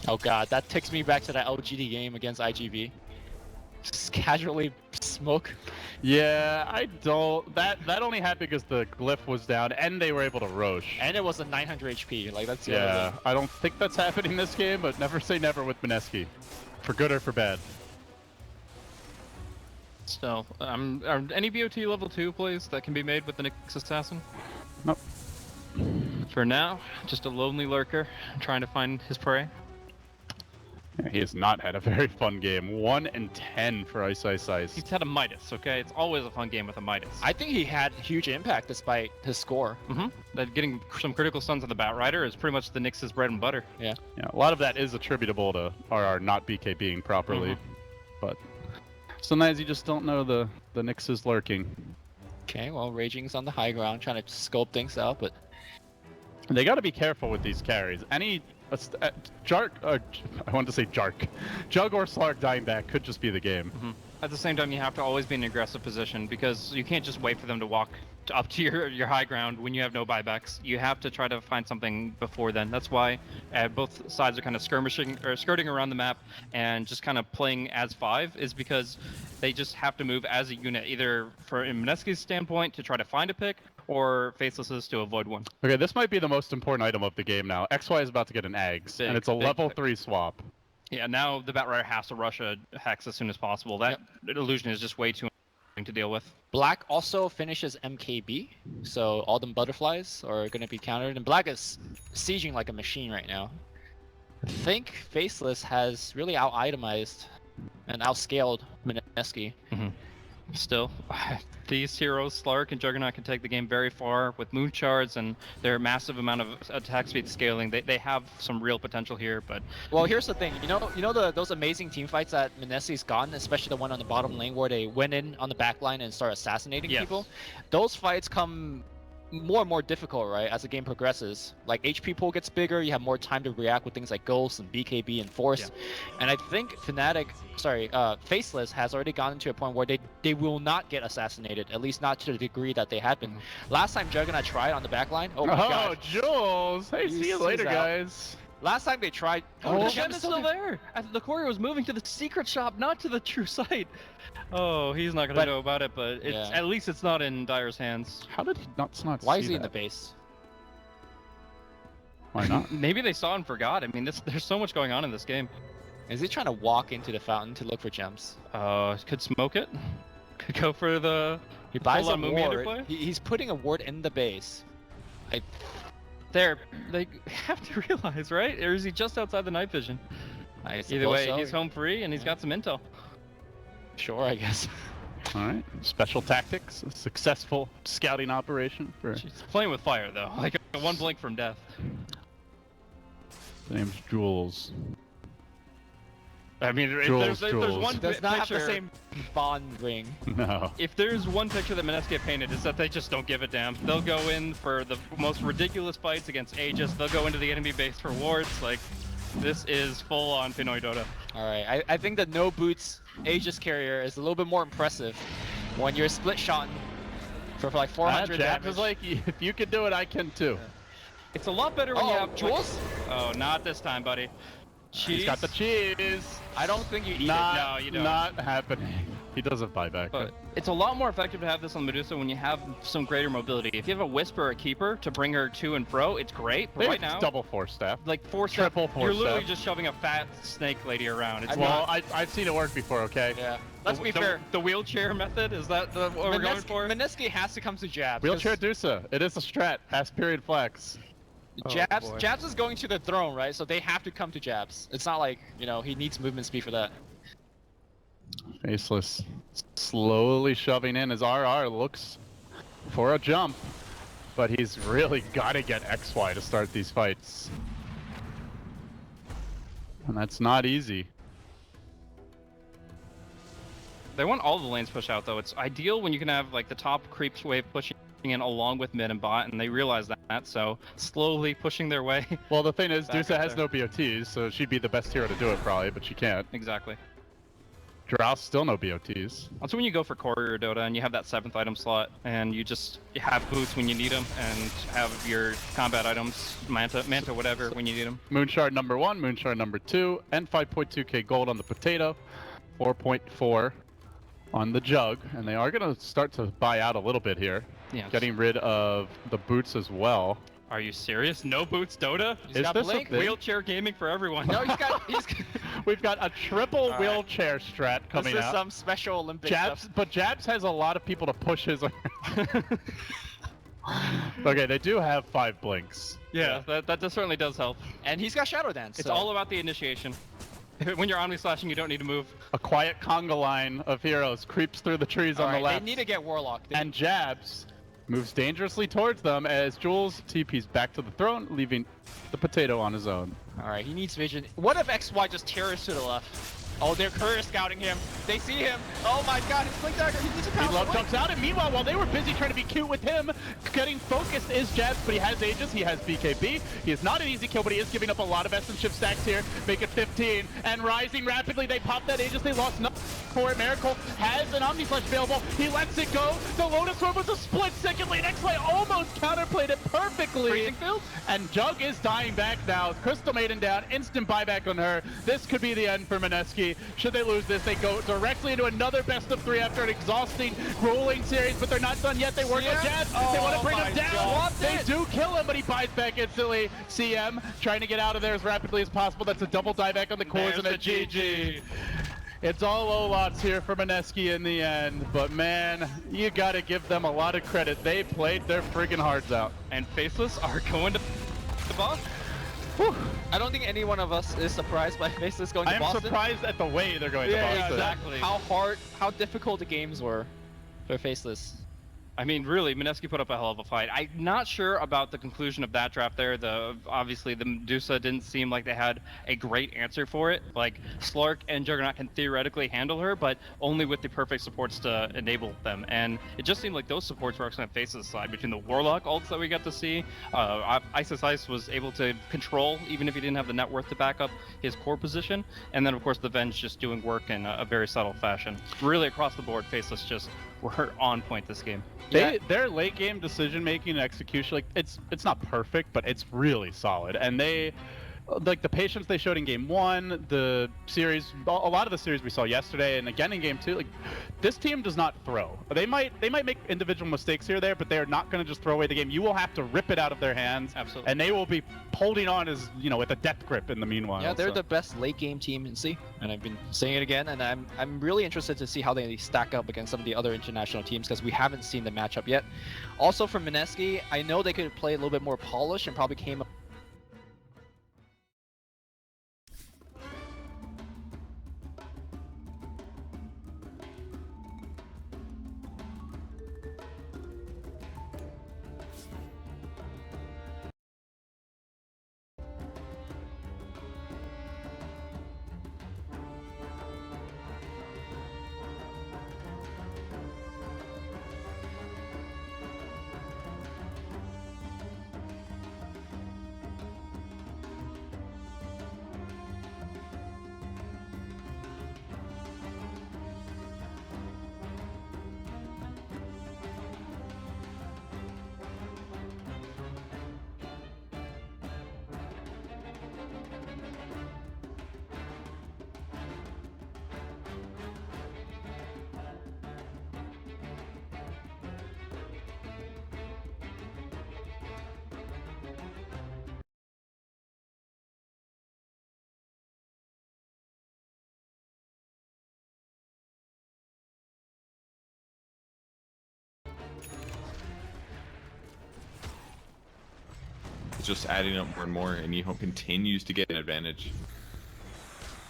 Oh god, that takes me back to that LGD game against IGV. Just casually smoke. Yeah, I don't. That only happened because the glyph was down and they were able to Roche. And it was a 900 HP. Like that's the other Yeah, thing. I don't think that's happening this game, but never say never with Mski. For good or for bad. So, are any BOT level 2 plays that can be made with the Nyx Assassin? Nope. For now, just a lonely lurker trying to find his prey. He has not had a very fun game. 1-10 for Ice. He's had a Midas, okay? It's always a fun game with a Midas. I think he had huge impact despite his score. That getting some critical stuns on the Bat Rider is pretty much the Nyx's bread and butter. Yeah, a lot of that is attributable to RR not BKBing properly, but sometimes you just don't know the Nyx is lurking. Okay, well, Raging's on the high ground trying to scope things out, but They got to be careful with these carries. Jark, I wanted to say Jark. Jug or Slark dying back could just be the game. At the same time, you have to always be in an aggressive position because you can't just wait for them to walk up to your high ground when you have no buybacks. You have to try to find something before then. That's why both sides are kind of skirmishing or skirting around the map and just kind of playing as 5 is because they just have to move as a unit, either from Mski's standpoint to try to find a pick or Faceless's to avoid one. Okay, this might be the most important item of the game now. XY is about to get an Ags, and it's a level 3 swap. Yeah, now the Bat Rider has to rush a Hex as soon as possible. That illusion is just way too to deal with. Black also finishes MKB, so all them butterflies are going to be countered, and Black is sieging like a machine right now. I think Faceless has really out-itemized and outscaled Mski. Still, these heroes, Slark and Juggernaut, can take the game very far with moon shards and their massive amount of attack speed scaling. They have some real potential here, but well, here's the thing. You know those amazing team fights that Mski's gotten, especially the one on the bottom lane where they went in on the back line and start assassinating people. Those fights come more and more difficult, right, as the game progresses. Like HP pool gets bigger, you have more time to react with things like Ghost and BKB and Force. And I think Faceless has already gotten to a point where they will not get assassinated, at least not to the degree that they had been. Last time Juggernaut tried on the back line, oh my god. Jules! Hey, see you later, guys. Last time they tried... the gem is still there! The courier was moving to the secret shop, not to the true site. Oh, he's not gonna know about it, but it's at least it's not in Dyer's hands. How did he not see Why is he in the base? Why not? Maybe they saw and forgot. I mean, there's so much going on in this game. Is he trying to walk into the fountain to look for gems? Could smoke it. Could go for the... He buys a ward. Ward. He's putting a ward in the base. They have to realize, right? Or is he just outside the night vision? Either way, he's home free and he's got some intel. Sure, I guess. Alright, special tactics, a successful scouting operation for... She's playing with fire, though. Like, one blink from death. The name's Jules. I mean, Jules, there's one does not have picture... the same bond ring. No. If there's one picture that Mski painted, is that they just don't give a damn. They'll go in for the most ridiculous fights against Aegis. They'll go into the enemy base for wards. Like, this is full-on Pinoy Dota. Alright, I think the no boots Aegis carrier is a little bit more impressive when you're split shot for like 400 damage. Is like, if you can do it, I can too. It's a lot better when you have Jules? Oh, not this time, buddy. Cheese. He's got the cheese. I don't think you eat it. No, you don't. Not happening. He doesn't buy back. But it's a lot more effective to have this on Medusa when you have some greater mobility. If you have a Wisp or a Keeper to bring her to and fro, it's great. But right now, double force staff. Like triple force you're literally staff. just shoving a fat snake lady around. It's I've seen it work before, okay? Yeah. Let's be fair. The wheelchair method, is that what we're going for? Mski has to come to jabs. Wheelchair Dusa. It is a strat. Past period flex. Jabs is going to the throne, right? So they have to come to jabs. It's not like, he needs movement speed for that. Faceless slowly shoving in as RR looks for a jump, but he's really got to get XY to start these fights. And that's not easy. They want all the lanes pushed out, though. It's ideal when you can have like the top creeps wave pushing in along with mid and bot, and they realize that, so slowly pushing their way. Well, the thing is, Dusa has no BOTs, so she'd be the best hero to do it probably, but she can't. Exactly. Drow still no BOTs. That's when you go for Courier Dota and you have that 7th item slot, and you have boots when you need them, and have your combat items, Manta, whatever, when you need them. Moonshard number 1, Moonshard number 2, and 5.2k gold on the potato, 4.4 on the jug, and they are going to start to buy out a little bit here. Yeah. Getting rid of the boots as well. Are you serious? No boots Dota? Is this a thing? Wheelchair gaming for everyone. No, We've got a triple wheelchair strat coming out. This is some special Olympic stuff. But Jabs has a lot of people to push his. Okay, they do have 5 blinks. Yeah, that certainly does help. And he's got Shadow Dance. It's so. all about the initiation. When you're omni slashing, you don't need to move. A quiet conga line of heroes creeps through the trees on the left. They need to get Warlock. And jabs, moves dangerously towards them as Jules TP's back to the throne, leaving the potato on his own. Alright, he needs vision. What if XY just tears to the left? Oh, they're courier scouting him. They see him. Oh my god, his Blink Dagger. He needs to power Love jumps out, and meanwhile, while they were busy trying to be cute with him, getting focused is Jabs, but he has Aegis, he has BKB. He is not an easy kill, but he is giving up a lot of Essence Shift stacks here. Make it 15, and rising rapidly. They pop that Aegis, they lost nothing for it. Miracle has an Omni Slash available. He lets it go. The Lotus Orb was a split second lane. XY almost counterplayed it perfectly. Freezing field? And Jug is dying back now. Crystal Maiden down, instant buyback on her. This could be the end for Mski. Should they lose this, they go directly into another best of 3 after an exhausting rolling series, but they're not done yet. They work with Jazz. They want to bring him down. They do kill him, but he buys back instantly. CM trying to get out of there as rapidly as possible. That's a double dieback on the cores and a GG. It's all low-lots here for Mski in the end, but man, you gotta give them a lot of credit. They played their friggin' hearts out. And Faceless are going to the boss. Whew. I don't think any one of us is surprised by Faceless going to Boston. I am surprised at the way they're going to Boston. Yeah, exactly. How difficult the games were for Faceless. I mean, really, Mski put up a hell of a fight. I'm not sure about the conclusion of that draft there. Obviously, the Medusa didn't seem like they had a great answer for it. Like, Slark and Juggernaut can theoretically handle her, but only with the perfect supports to enable them. And it just seemed like those supports were actually on Face's side. Between the Warlock ults that we got to see, Isis Ice was able to control, even if he didn't have the net worth to back up his core position. And then, of course, the Venge just doing work in a very subtle fashion. Really, across the board, Faceless just were on point this game. Their late game decision making and execution, like it's not perfect, but it's really solid. And they, like the patience they showed in game 1, the series, a lot of the series we saw yesterday, and again in game 2, like this team does not throw. They might make individual mistakes here or there, but they are not going to just throw away the game. You will have to rip it out of their hands. Absolutely. And they will be holding on as with a death grip in the meanwhile. Yeah, they're the best late game team in C, and I've been saying it again, and I'm really interested to see how they stack up against some of the other international teams because we haven't seen the matchup yet. Also for Mski, I know they could play a little bit more polished and probably came up. It's just adding up more and more, and EHome continues to get an advantage.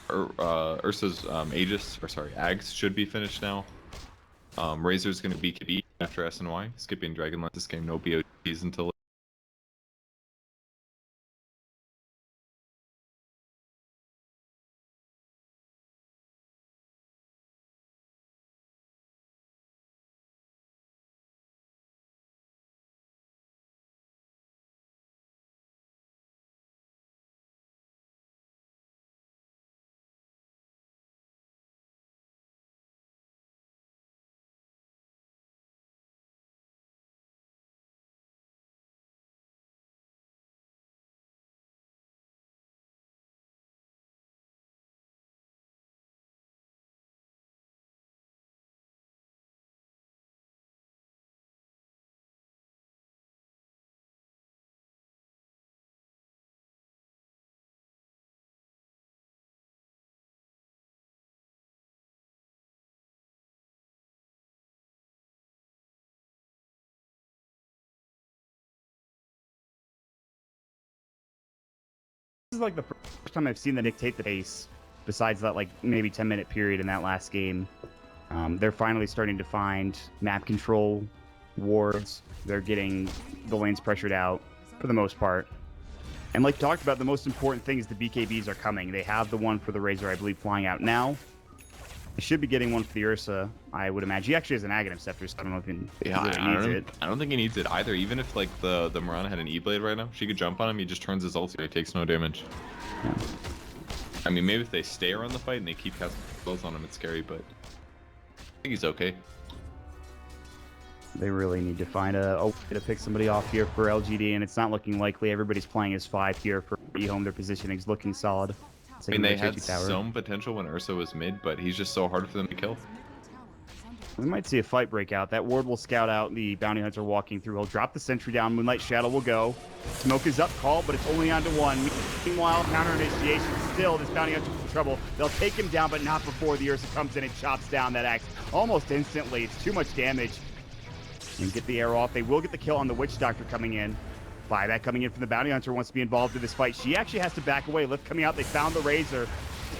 Ursa's Ags should be finished now. Razor's going to be BKB after SNY, skipping Dragonlance this game, no BOTs until This is like the first time I've seen the dictate the pace besides that like maybe 10-minute period in that last game. They're finally starting to find map control wards. They're getting the lanes pressured out for the most part. And like talked about, the most important thing is the BKBs are coming. They have the one for the Razor, I believe, flying out now. They should be getting one for the Ursa, I would imagine. He actually has an Aghanim Scepter, so I don't know if he really needs it. I don't think he needs it either. Even if like the Mirana had an E-Blade right now, she could jump on him, he just turns his ulti, he takes no damage. Yeah. I mean, maybe if they stay around the fight and they keep casting spells on him, it's scary, but I think he's okay. They really need to find a way to pick somebody off here for LGD, and it's not looking likely. Everybody's playing as 5 here for EHome. Their positioning's looking solid. I mean, they had some potential when Ursa was mid, but he's just so hard for them to kill. We might see a fight break out. That ward will scout out the bounty hunter walking through. He'll drop the sentry down. Moonlight Shadow will go. Smoke is up, call, but it's only onto one. Meanwhile, counter initiation. Still, this bounty hunter's in trouble. They'll take him down, but not before the Ursa comes in and chops down that axe almost instantly. It's too much damage. And get the arrow off. They will get the kill on the Witch Doctor coming in. Buyback coming in from the bounty hunter wants to be involved in this fight. She actually has to back away. Lift coming out. They found the Razor.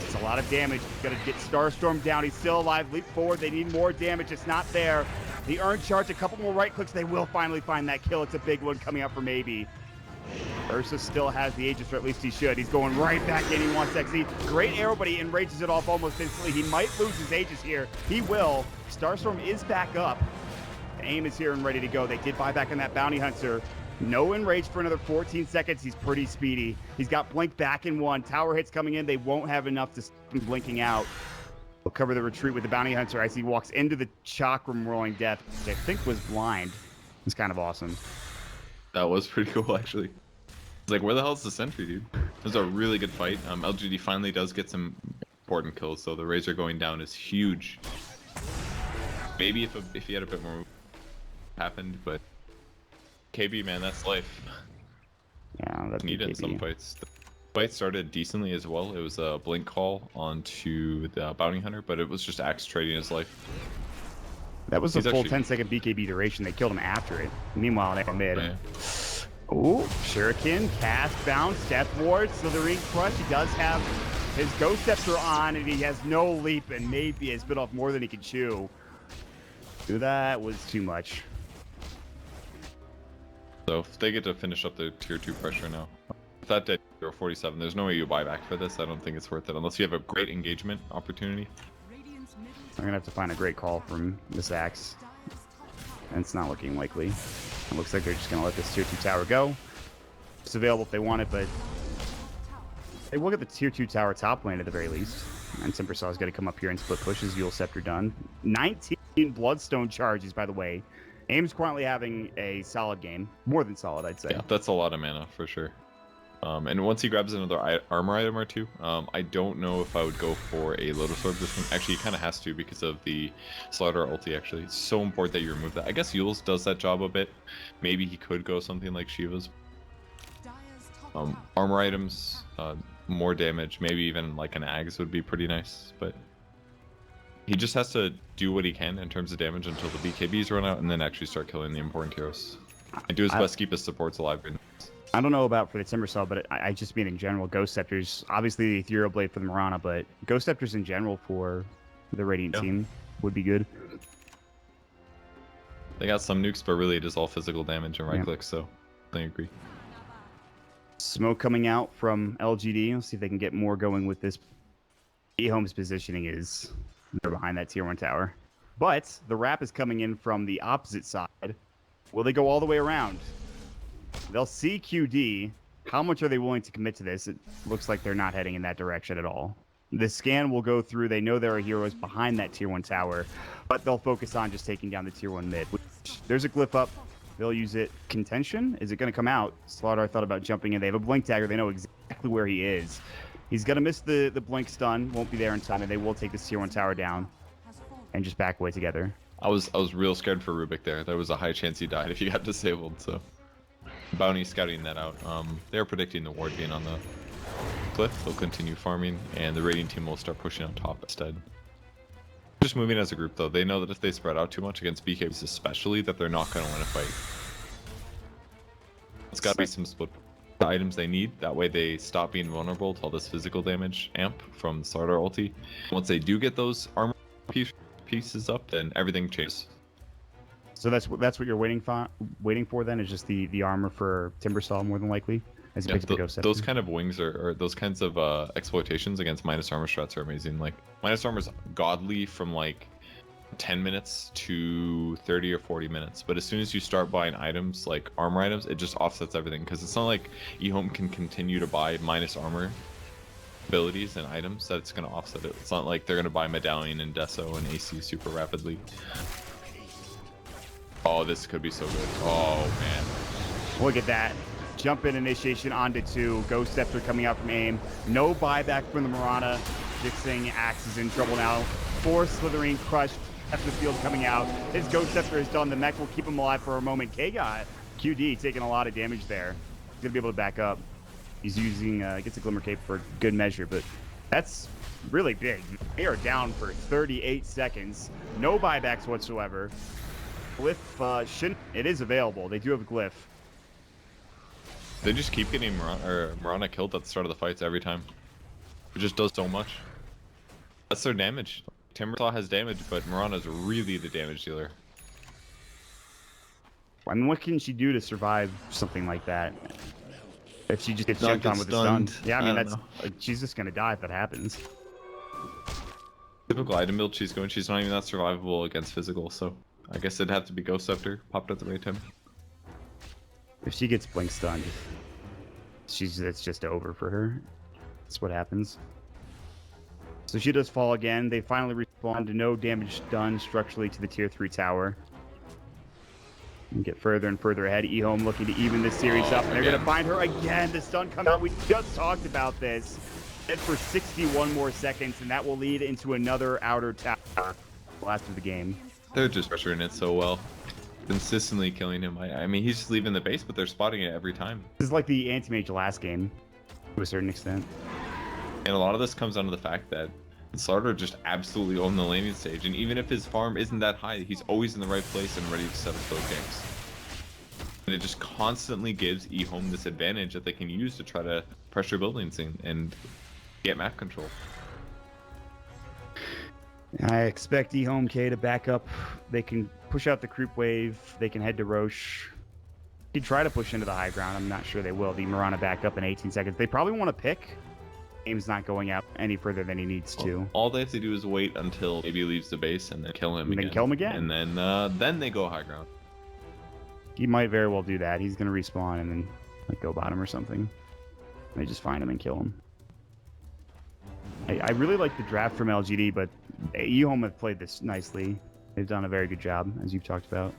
It's a lot of damage. Got to get Starstorm down. He's still alive. Leap forward. They need more damage. It's not there. The Urn charge, a couple more right clicks. They will finally find that kill. It's a big one coming up for maybe. Ursa still has the Aegis, or at least he should. He's going right back in. He wants XZ. Great arrow, but he enrages it off almost instantly. He might lose his Aegis here. He will. Starstorm is back up. Aim is here and ready to go. They did buy back on that bounty hunter. No enrage for another 14 seconds. He's pretty speedy. He's got blink back in one. Tower hits coming in. They won't have enough to stop him blinking out. We'll cover the retreat with the bounty hunter as he walks into the chakram rolling death, which I think was blind. It's kind of awesome. That was pretty cool, actually. It's like, where the hell is the sentry, dude? It was a really good fight. LGD finally does get some important kills, so the Razor going down is huge. Maybe if he had a bit more happened, but KB, man, that's life. Yeah, that's needed some fights. The fight started decently as well. It was a blink call onto the bounty hunter, but it was just axe trading his life. That was a full 10-second BKB duration. They killed him after it. Meanwhile, they mid. Man. Oh, Shuriken, cast, bounce, death ward, slithering crush. He does have his Ghost Scepter on, and he has no leap, and maybe has bit off more than he can chew. That was too much. So if they get to finish up the tier 2 pressure now. With that dead 47, there's no way you buy back for this. I don't think it's worth it unless you have a great engagement opportunity. I'm gonna have to find a great call from this axe. And it's not looking likely. It looks like they're just gonna let this tier 2 tower go. It's available if they want it, but they will get the tier 2 tower top lane at the very least. And Timbersaw is gonna come up here and split pushes. Yule Scepter done. 19 Bloodstone charges, by the way. Aim's currently having a solid game. More than solid, I'd say. Yeah, that's a lot of mana for sure. And once he grabs another armor item or two, I don't know if I would go for a Lotus Orb this one. Actually, he kind of has to because of the StarLadder ulti, actually. It's so important that you remove that. I guess Yule's does that job a bit. Maybe he could go something like Shiva's. Armor items, more damage, maybe even like an Ags would be pretty nice, but he just has to do what he can in terms of damage until the BKBs run out and then actually start killing the important heroes. And do his best to keep his supports alive. I don't know about for the Timbersaw, but I just mean in general, Ghost Scepters, obviously the Ethereal Blade for the Mirana, but Ghost Scepters in general for the Radiant team would be good. They got some nukes, but really it is all physical damage and right clicks, so I agree. Smoke coming out from LGD. Let's see if they can get more going with this. EHome's positioning is they're behind that tier 1 tower. But the wrap is coming in from the opposite side. Will they go all the way around? They'll see QD. How much are they willing to commit to this? It looks like they're not heading in that direction at all. The scan will go through. They know there are heroes behind that tier 1 tower, but they'll focus on just taking down the tier 1 mid. There's a glyph up. They'll use it. Contention? Is it going to come out? StarLadder thought about jumping in. They have a blink dagger. They know exactly where he is. He's going to miss the blink stun. Won't be there in time, and they will take this tier 1 tower down and just back away together. I was real scared for Rubik there. There was a high chance he died if he got disabled, so. Bounty scouting that out. They're predicting the ward being on the cliff. They'll continue farming, and the Radiant team will start pushing on top instead. Just moving as a group, though. They know that if they spread out too much against BKBs especially, that they're not going to win a fight. It's got to be some split. the items they need. That way they stop being vulnerable to all this physical damage amp from the StarLadder ulti. Once they do get those armor pieces up, then everything changes. So that's what you're waiting for then, is just the armor for Timbersaw more than likely, as you pick up the Ghost Scepter. Those kind of wings or those kinds of exploitations against minus armor strats are amazing. Like minus armor is godly from like 10 minutes to 30 or 40 minutes, but as soon as you start buying items like armor items, it just offsets everything, because it's not like EHome can continue to buy minus armor abilities and items that it's going to offset it. It's not like they're going to buy Medallion and Deso and AC super rapidly. Oh, this could be so good. Oh man, Look at that. Jump in initiation onto 2. Ghost Scepter coming out from aim. No buyback from the Mirana. Jixing Axe is in trouble now. 4 slithering crushed after the field coming out. His Ghost Scepter is done. The mech will keep him alive for a moment. K got QD taking a lot of damage there. He's gonna be able to back up. He's using gets a Glimmer Cape for good measure, but that's really big. They are down for 38 seconds. No buybacks whatsoever. Glyph it is available. They do have a Glyph. they just keep getting Mirana killed at the start of the fights every time. It just does so much. That's their damage. Timbersaw has damage, but Mirana's really the damage dealer. I mean, what can she do to survive something like that? If she just gets jumped on with the stun. Yeah, I mean, she's just gonna die if that happens. Typical item build she's going, she's not even that survivable against physical, so I guess it'd have to be Ghost Scepter popped at the right time. If she gets blink stunned, it's just over for her. That's what happens. So she does fall again. They finally respawn to no damage done structurally to the tier 3 tower. And get further and further ahead. EHome looking to even this series up. And they're going to find her again. The stun comes out. We just talked about this. It's for 61 more seconds, and that will lead into another outer tower last of the game. They're just pressuring it so well. Consistently killing him. I mean, he's just leaving the base, but they're spotting it every time. This is like the anti-mage last game, to a certain extent. And a lot of this comes down to the fact that StarLadder just absolutely owned the laning stage, and even if his farm isn't that high, he's always in the right place and ready to set up those games. And it just constantly gives EHome this advantage that they can use to try to pressure buildings and get map control. I expect EHome.K to back up. They can push out the creep wave. They can head to Roche. They try to push into the high ground. I'm not sure they will. The Mirana back up in 18 seconds. They probably want to pick. Game's not going out any further than he needs to. All they have to do is wait until maybe he leaves the base and then kill him again. Then kill him again. And then they go high ground. He might very well do that. He's going to respawn and then like go bottom or something. They just find him and kill him. I really like the draft from LGD, but EHome have played this nicely. They've done a very good job, as you've talked about.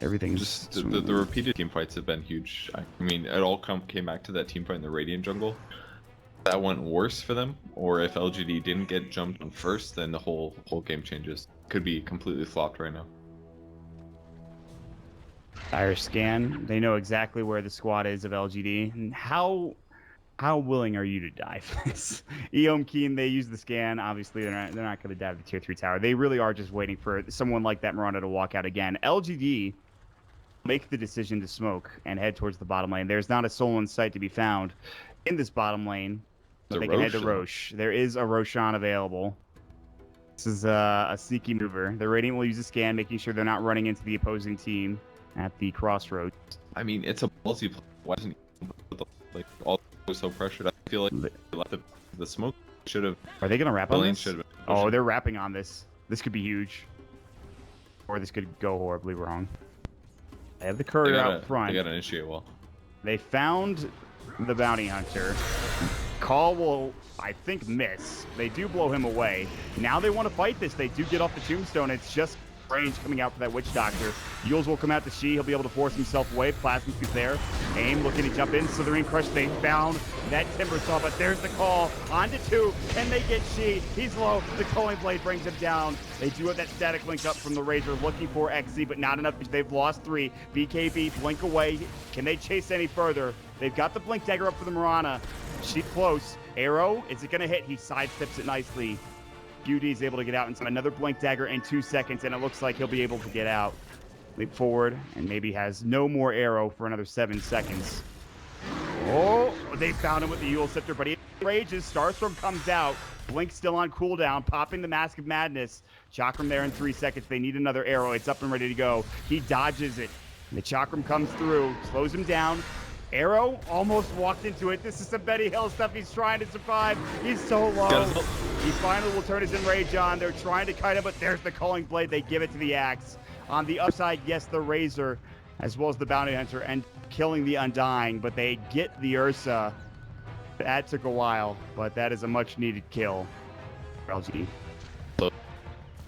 Everything is just the repeated team fights have been huge. I mean, it all came back to that team fight in the Radiant jungle. That went worse for them, or if LGD didn't get jumped on first, then the whole game changes. Could be completely flopped right now. Dire scan. They know exactly where the squad is of LGD. And how willing are you to die for this? EHome.K, they use the scan. Obviously, they're not going to dive the tier 3 tower. They really are just waiting for someone like that Mirana to walk out again. LGD make the decision to smoke and head towards the bottom lane. There's not a soul in sight to be found in this bottom lane, but they can head to Roche. There is a Roshan available. This is a sneaky mover. The Radiant will use a scan, making sure they're not running into the opposing team at the crossroads. I mean, it's a multiplayer. Why isn't like all so pressured? I feel like the smoke should have. Are they gonna wrap on this? Oh, they're wrapping on this. This could be huge, or this could go horribly wrong. They have the courier out front. They got an initiate wall. They found the bounty hunter. Call will, I think, miss. They do blow him away. Now they want to fight this. They do get off the tombstone. It's just range coming out for that witch doctor. Yules will come out to She. He'll be able to force himself away. Plasma is there. Aim looking to jump in. Slithering Crush. They found that Timbersaw, but there's the call. On to 2. Can they get She? He's low. The Culling Blade brings him down. They do have that static link up from the Razor looking for XZ, but not enough. They've lost 3. BKB blink away. Can they chase any further? They've got the blink dagger up for the Mirana. She's close. Arrow, is it going to hit? He sidesteps it nicely. UD is able to get out and another blink dagger in 2 seconds, and it looks like he'll be able to get out. leap forward, and maybe has no more arrow for another 7 seconds. Oh, they found him with the Yule Scepter, but he rages. Starstorm comes out. Blink still on cooldown, popping the Mask of Madness. Chakram there in 3 seconds. They need another arrow. It's up and ready to go. He dodges it. The Chakram comes through, slows him down. Arrow almost walked into it. This is some Benny Hill stuff. He's trying to survive. He's so low. He finally will turn his enrage on. They're trying to kite him, but there's the Culling Blade. They give it to the Axe. On the upside, yes, the Razor, as well as the Bounty Hunter, and killing the Undying, but they get the Ursa. That took a while, but that is a much-needed kill for LGD.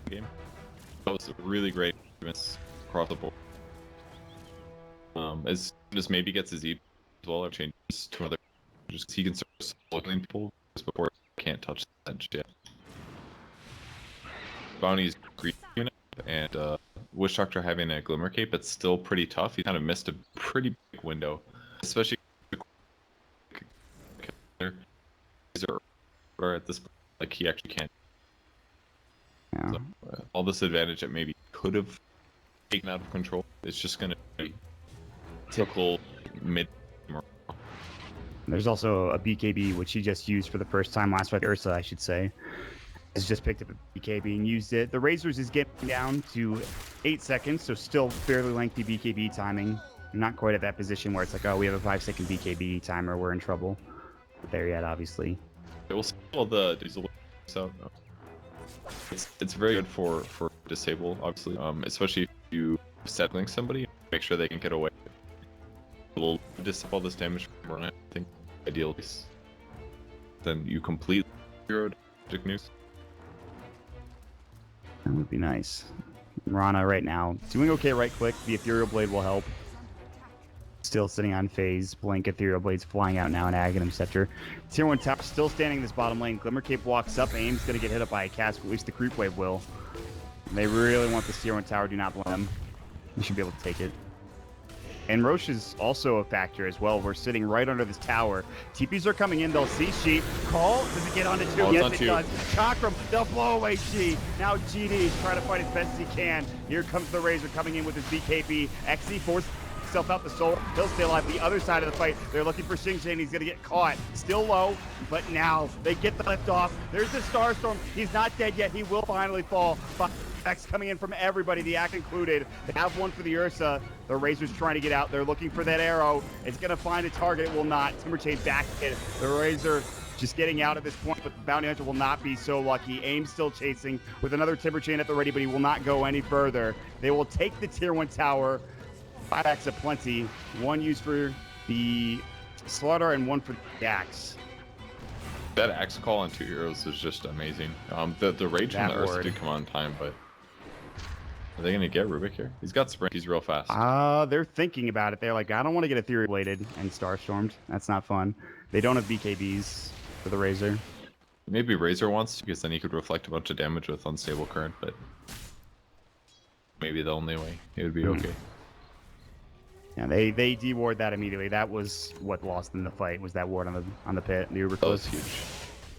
Game. That was a really great miss across the board. As soon as maybe gets his E as well, or changes to another, just he can start looking people just before he can't touch the edge yet. Bounty's green and Wish Doctor having a Glimmer Cape, it's still pretty tough. He kind of missed a pretty big window, especially at this point, like he actually can't. Yeah. So, all this advantage that maybe could have taken out of control, it's just going to be typical mid. There's also a BKB, which he just used for the first time last fight. Ursa, I should say, has just picked up a BKB and used it. The Razors is getting down to 8 seconds, so still fairly lengthy BKB timing. Not quite at that position where it's like, oh, we have a 5-second BKB timer, we're in trouble. Not there yet, obviously. It will still the diesel, so it's very good for disable, obviously, especially if you set link somebody, make sure they can get away. It will disable this damage from run, I think, ideally. Then you complete your magic news. That would be nice. Rana right now doing okay right click. The Ethereal Blade will help. Still sitting on phase. Blink Ethereal Blade's flying out now, and Aghanim Scepter. Tier 1 tower still standing in this bottom lane. Glimmer Cape walks up. Aim's going to get hit up by a cast, but at least the creep wave will. They really want this Tier 1 tower. Do not blame them. You should be able to take it. And Roche is also a factor as well. We're sitting right under this tower. TPs are coming in. They'll see Sheep. Call. Does it get onto 2? Oh, yes, it does. Chakram. They'll blow away G. Now GD is trying to fight as best as he can. Here comes the Razor coming in with his BKB. XE forces himself out the soul. He'll stay alive. The other side of the fight, they're looking for Xing Jane. He's going to get caught. Still low, but now they get the lift off. There's the Starstorm. He's not dead yet. He will finally fall. X coming in from everybody, the Act included. They have one for the Ursa. The Razor's trying to get out. They're looking for that arrow. It's going to find a target. It will not. Timber Chain back hit. The Razor just getting out at this point, but the Bounty Hunter will not be so lucky. Aim still chasing with another Timber Chain at the ready, but he will not go any further. They will take the Tier 1 tower. 5 Axe aplenty. 1 used for the Slaughter and 1 for the Axe. That Axe call on 2 heroes is just amazing. The Rage from the Ursa did come on time, but are they going to get Rubik here? He's got Sprint. He's real fast. They're thinking about it. They're like, I don't want to get Ethereal Bladed and Starstormed. That's not fun. They don't have BKBs for the Razor. Maybe Razor wants to, because then he could reflect a bunch of damage with Unstable Current, but maybe the only way it would be okay. Yeah, they de-ward that immediately. That was what lost them the fight, was that ward on the pit. The Uber that was huge.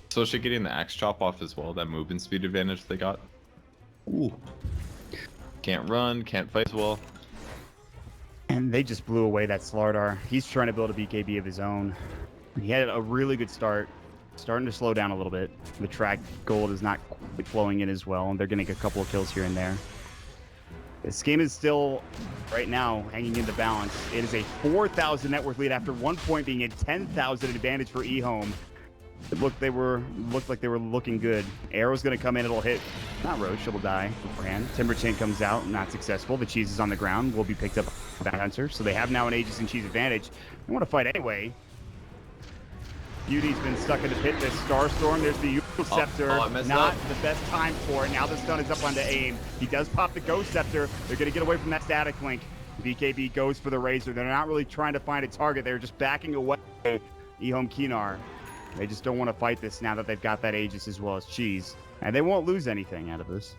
Especially getting the Axe chop off as well, that movement speed advantage they got. Ooh. Can't run, can't fight as well. And they just blew away that Slardar. He's trying to build a BKB of his own. He had a really good start. Starting to slow down a little bit. The track gold is not quite flowing in as well, and they're going to get a couple of kills here and there. This game is still, right now, hanging in the balance. It is a 4,000 net worth lead after 1 point being a 10,000 advantage for EHome. It looked like they were looking good. Arrow's going to come in. It'll hit. Not Roche. It'll die beforehand. Timber Chain comes out. Not successful. The Cheese is on the ground. Will be picked up by Hunter. So they have now an Aegis and Cheese advantage. They want to fight anyway. Beauty's been stuck in the pit. This Starstorm. There's the Yule Scepter. Not the best time for it. Now the stun is up onto Aim. He does pop the Ghost Scepter. They're going to get away from that static link. BKB goes for the Razor. They're not really trying to find a target. They're just backing away. EHome.K. They just don't want to fight this now that they've got that Aegis as well as Cheese. And they won't lose anything out of this.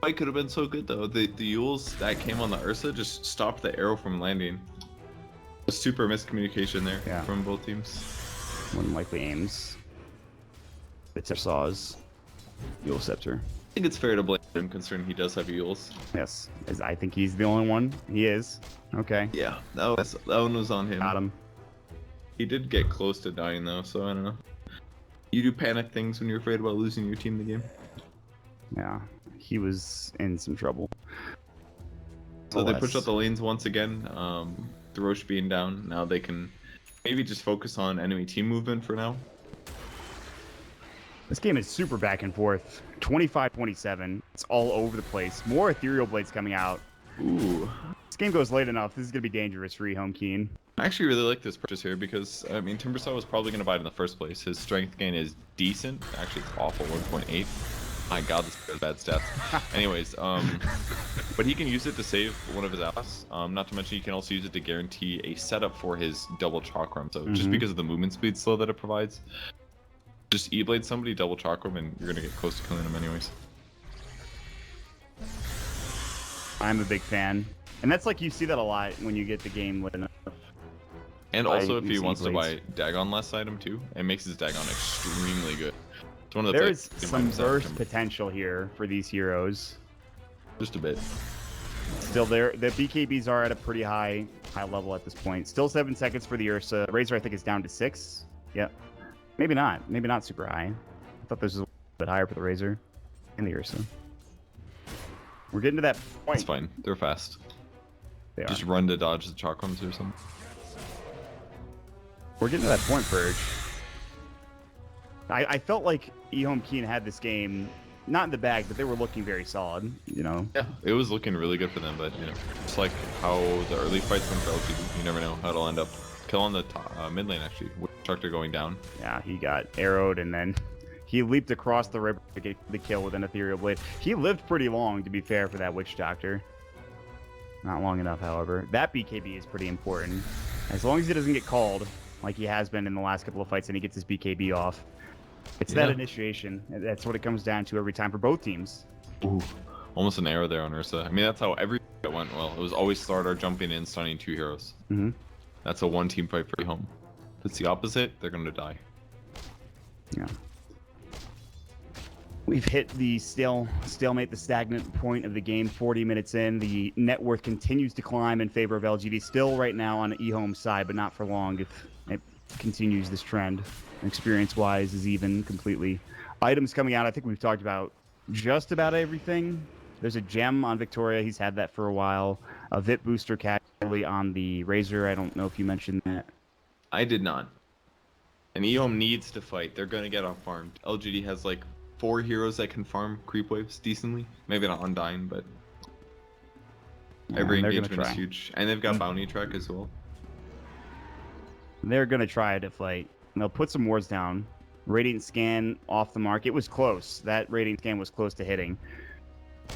Fight could have been so good though. The Yules that came on the Ursa just stopped the arrow from landing. A super miscommunication there from both teams. More than likely Aims. It's Saws. Yule Scepter. I think it's fair to blame him, considering he does have eels. Yes, I think he's the only one. He is. Okay. Yeah, that one was on him. Got him. He did get close to dying though, so I don't know. You do panic things when you're afraid about losing your team the game. Yeah, he was in some trouble. So they push out the lanes once again. The Roche being down, now they can maybe just focus on enemy team movement for now. This game is super back and forth. 25-27. It's all over the place. More ethereal blades coming out. Ooh. This game goes late enough. This is going to be dangerous for EHome.K. I actually really like this purchase here because, I mean, Timbersaw was probably going to buy it in the first place. His strength gain is decent. Actually, it's awful, 1.8. My god, this has bad stats. Anyways, but he can use it to save one of his allies. Not to mention, he can also use it to guarantee a setup for his double chakram. So just because of the movement speed slow that it provides, just E-blade somebody, double chakram, and you're going to get close to killing him anyways. I'm a big fan. And that's like, you see that a lot when you get the game lit enough. And also, if he wants to buy Dagon less item too, it makes his Dagon extremely good. It's one of the There is some burst potential here for these heroes. Just a bit. Still, the BKBs are at a pretty high level at this point. Still 7 seconds for the Ursa. Razor, I think, is down to 6. Yep. Maybe not. Maybe not super high. I thought this was a little bit higher for the Razor and the Ursa. We're getting to that point. It's fine. They're fast. They Just are. run to dodge the chakrams or something. We're getting to that point, Purge. I felt like EHome.K had this game not in the bag, but they were looking very solid, you know? Yeah, it was looking really good for them, but, you know, it's like how the early fights went for LGD. You never know how it'll end up. Kill on the mid lane, actually, with Tractor going down. Yeah, he got arrowed, and then he leaped across the river to get the kill with an ethereal blade. He lived pretty long, to be fair, for that Witch Doctor. Not long enough, however. That BKB is pretty important. As long as he doesn't get called, like he has been in the last couple of fights, and he gets his BKB off. It's that initiation. That's what it comes down to every time for both teams. Ooh, almost an arrow there on Ursa. I mean, that's how every it went well. It was always StarLadder jumping in, stunning 2 heroes. That's a one-team fight for EHome. If it's the opposite, they're going to die. Yeah. We've hit the stalemate, the stagnant point of the game. 40 minutes in, the net worth continues to climb in favor of LGD. Still right now on EHome's side, but not for long if it continues this trend. Experience-wise is even completely. Items coming out, I think we've talked about just about everything. There's a gem on Victoria. He's had that for a while. A VIP booster casually on the Razor. I don't know if you mentioned that. I did not. And EHome needs to fight. They're going to get off-farmed. LGD has like 4 heroes that can farm creep waves decently. Maybe not Undying, but every engagement is huge. And they've got bounty track as well. They're going to try to fight. They'll put some wards down. Radiant Scan off the mark. It was close. That Radiant Scan was close to hitting.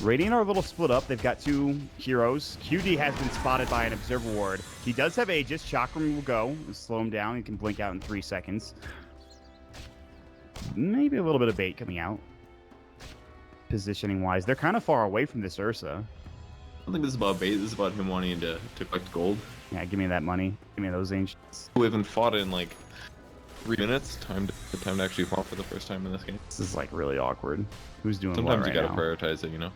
Radiant are a little split up. They've got 2 heroes. QD has been spotted by an Observer Ward. He does have Aegis. Chakram will go. Slow him down. He can blink out in 3 seconds. Maybe a little bit of bait coming out. Positioning-wise. They're kind of far away from this Ursa. I don't think this is about bait. This is about him wanting to collect gold. Yeah, give me that money. Give me those ancients. We haven't fought in like 3 minutes. Time to actually farm for the first time in this game. This is like really awkward. Who's doing Sometimes what right you gotta now? prioritize it, you know?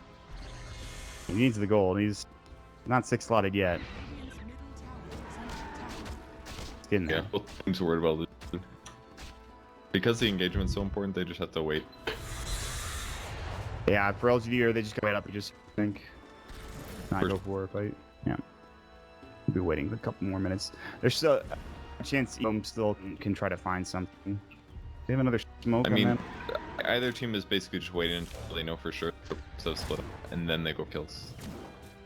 He needs the gold. He's not 6-slotted yet. He's getting there. Yeah, both teams are worried about losing. Because the engagement's so important, they just have to wait. Yeah, for LGD, or they just go right up and just think. Not go for a fight. Yeah. We'll be waiting a couple more minutes. There's still a chance EHome still can try to find something. They have another smoke I on mean, that? either team is basically just waiting until they know for sure, so split up, and then they go kills.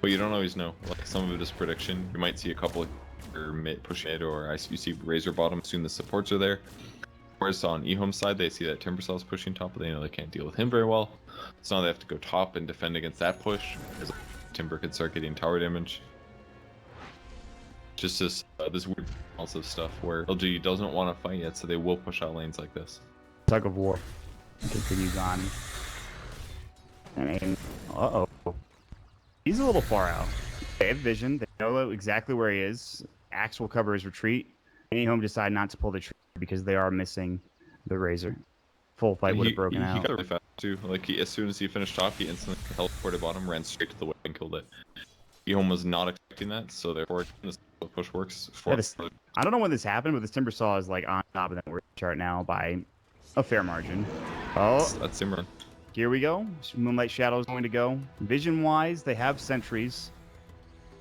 But you don't always know. Like, some of it is prediction. You might see a couple or push mid, or you see Razor bottom, soon the supports are there. Whereas on EHome's side, they see that Timbersaw is pushing top, but they know they can't deal with him very well. So now they have to go top and defend against that push, because Timber could start getting tower damage. Just this weird balance of stuff where LG doesn't want to fight yet, so they will push out lanes like this. Tug of war continues on. And uh-oh. He's a little far out. They have vision. They know exactly where he is. Axe will cover his retreat. EHome decide not to pull the trigger because they are missing the Razor. full fight would have He broken out. got really fast too. Like as soon as he finished off, he instantly teleported bottom, ran straight to the wave and killed it. EHome was not expecting that, so therefore this push works for. Yeah, I don't know when this happened, but this Timber Saw is like on top of that chart now by a fair margin. Oh, That's Simran. here we go. Moonlight Shadow is going to go. Vision-wise, they have sentries.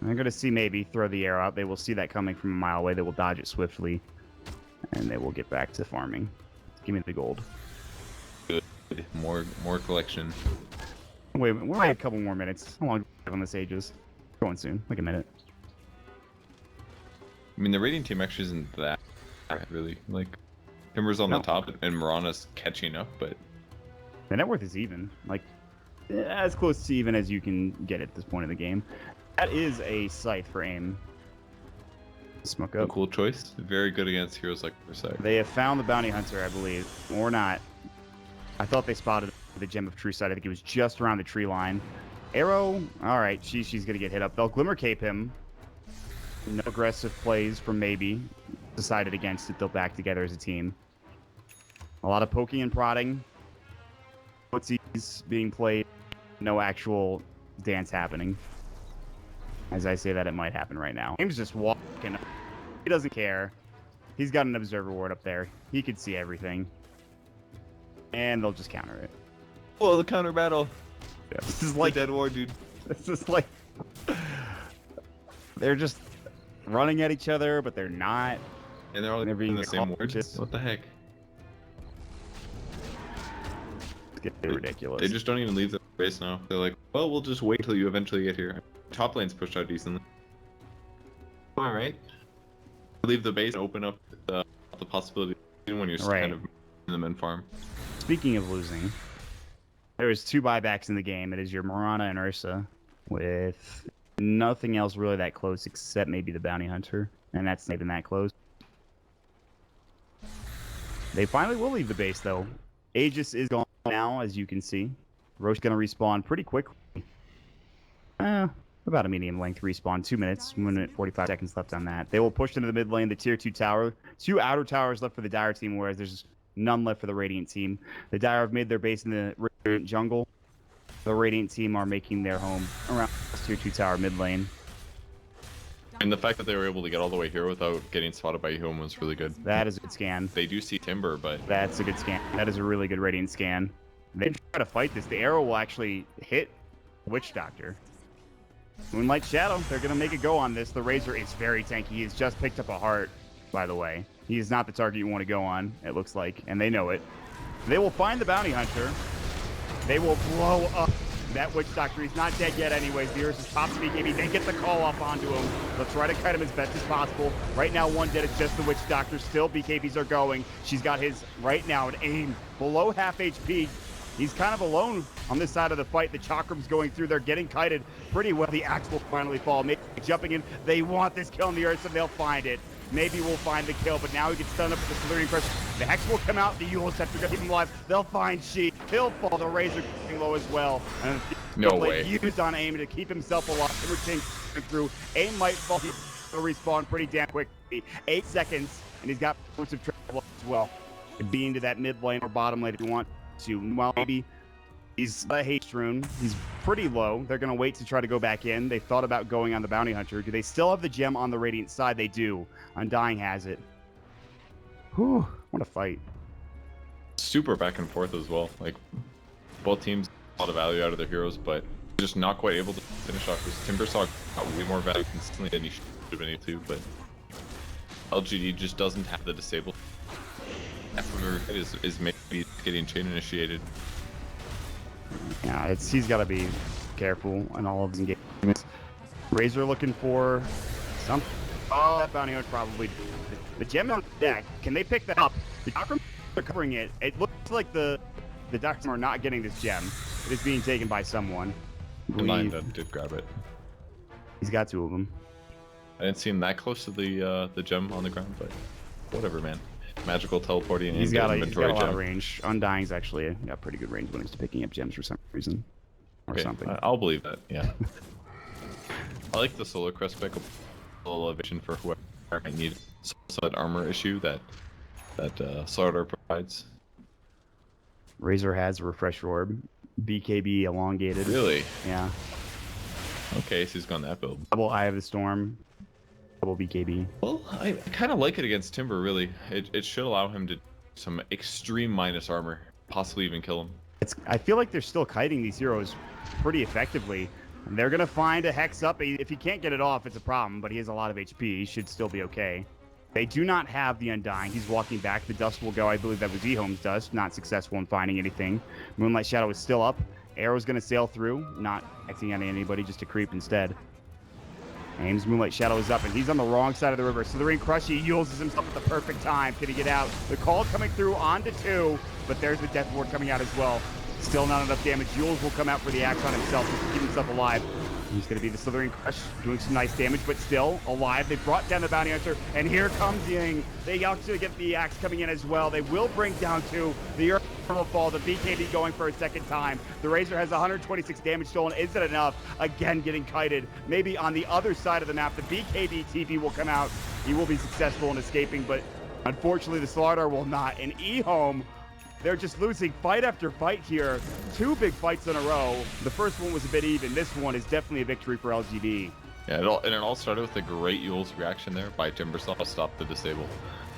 They're going to see maybe throw the arrow out. They will see that coming from a mile away. They will dodge it swiftly, and they will get back to farming. Give me the gold. Good. More collection. Wait, we're a couple more minutes. How long do we have on this Aegis? Going soon, like a minute. I mean, the raiding team actually isn't that bad, really. Like, Timber's on the top, and Marana's catching up, but The net worth is even, like as close to even as you can get at this point in the game. That is a scythe for aim. Smoke a up. cool choice. Very good against heroes like Versailles. They have found the bounty hunter, I believe, or not. I thought they spotted the gem of true sight. I think it was just around the tree line. Arrow, all right, she's gonna get hit up. They'll glimmer cape him. No aggressive plays from Maybe. Decided against it. They'll back together as a team. A lot of poking and prodding. Footsies being played. No actual dance happening. As I say that, it might happen right now. Aim's just walking. He doesn't care. He's got an observer ward up there. He could see everything. And they'll just counter it. Whoa, the counter battle. Yeah. This is like dead war, dude. This is like they're just running at each other, but they're not. And they're all They're being in the same cautious. words. What the heck? It's getting ridiculous. They just don't even leave the base now. They're like, well, we'll just wait till you eventually get here. Top lane's pushed out decently. All right. Leave the base and open up the possibility when you're Right. kind of in the men farm. Speaking of losing, there was 2 buybacks in the game. It is your Marana and Ursa, with nothing else really that close except maybe the bounty hunter, and that's not even that close. They finally will leave the base though. Aegis is gone now, as you can see. Roche gonna respawn pretty quickly. About a medium length respawn, 2 minutes, 1 minute 45 seconds left on that. They will push into the mid lane, the tier 2 tower. 2 outer towers left for the Dire team, whereas there's none left for the Radiant team. The Dire have made their base in the Radiant jungle. The Radiant team are making their home around this tier 2 tower mid lane. And the fact that they were able to get all the way here without getting spotted by EHome was really good. That is a good scan. They do see Timber, but That's a good scan. That is a really good Radiant scan. They try to fight this. The arrow will actually hit Witch Doctor. Moonlight Shadow, they're going to make a go on this. The Razor is very tanky. He has just picked up a heart, by the way. He is not the target you want to go on, it looks like, and they know it. They will find the bounty hunter. They will blow up that Witch Doctor. He's not dead yet anyways. The Ursa's top speed. Maybe they get the call off onto him. They'll try to kite him as best as possible. Right now, one dead. It's just the Witch Doctor. Still, BKBs are going. She's got his, right now, an aim below half HP. He's kind of alone on this side of the fight. The Chakram's going through. They're getting kited pretty well. The axe will finally fall. Maybe jumping in. They want this kill on the Ursa. They'll find it. Maybe we'll find the kill, but now he gets stunned up with the Salurian Crush. The Hex will come out. The Yule Scepter to keep him alive. They'll find She. He'll fall. The Razor getting low as well. And No way. Used on aim to keep himself alive. Everything through. Aim might fall. He'll respawn pretty damn quickly. 8 seconds, and he's got points of travel as well. Be into that mid lane or bottom lane if you want to. Well, maybe he's a haste rune. He's pretty low. They're going to wait to try to go back in. They thought about going on the bounty hunter. Do they still have the gem on the Radiant side? They do. Undying has it. Whew, what a fight. super back and forth as well. Like, both teams a lot of value out of their heroes, but just not quite able to finish off. This Timbersaw got way more value consistently than he should have been able to, but LGD just doesn't have the disable. Is maybe getting chain initiated. Yeah, he's got to be careful in all of his engagements. Razor looking for something. Oh, that bounty hunter probably. The gem on deck. Can they pick that up? The Doctor are covering it. It looks like the Doctor are not getting this gem. It is being taken by someone. The mine did grab it. He's got two of them. I didn't see him that close to the gem on the ground, but whatever, man. Magical teleporting. He's got a lot gem. of range. Undying's actually got pretty good range when he's picking up gems for some reason. Or Okay, something. I'll believe that, yeah. I like the Solar Crest pick, a little elevation for whoever might need some that armor issue that StarLadder provides. Razor has a refresh orb. BKB elongated. Really? Yeah. Okay, so he's gone that build. Double Eye of the Storm. Double BKB. Well, I kind of like it against Timber, really. It should allow him to some extreme minus armor, possibly even kill him. I feel like they're still kiting these heroes pretty effectively. And they're going to find a Hex up. If he can't get it off, it's a problem, but he has a lot of HP. He should still be okay. They do not have the Undying. He's walking back. The Dust will go. I believe that was EHome's Dust. Not successful in finding anything. Moonlight Shadow is still up. Arrow's going to sail through. Not Hexing on anybody, just a creep instead. Aims. Moonlight Shadow is up, and he's on the wrong side of the river. Slithering Crush, he uses himself at the perfect time. Can he get out? The call coming through onto 2, but there's the Death Ward coming out as well. Still not enough damage. Yules will come out for the axe on himself to keep himself alive. He's going to be the Slithering Crush, doing some nice damage, but still alive. They brought down the Bounty Hunter, and here comes Ying. They actually get the axe coming in as well. They will bring down 2. The Earth will fall. The BKB going for a second time. The Razor has 126 damage stolen. Is it enough? Again, getting kited. Maybe on the other side of the map, the BKB TV will come out. He will be successful in escaping, but unfortunately, the StarLadder will not. And EHome, they're just losing fight after fight here. 2 big fights in a row. The first one was a bit even. This one is definitely a victory for LGD. Yeah, it all started with a great Yule's reaction there by Timbersaw to stop the disable.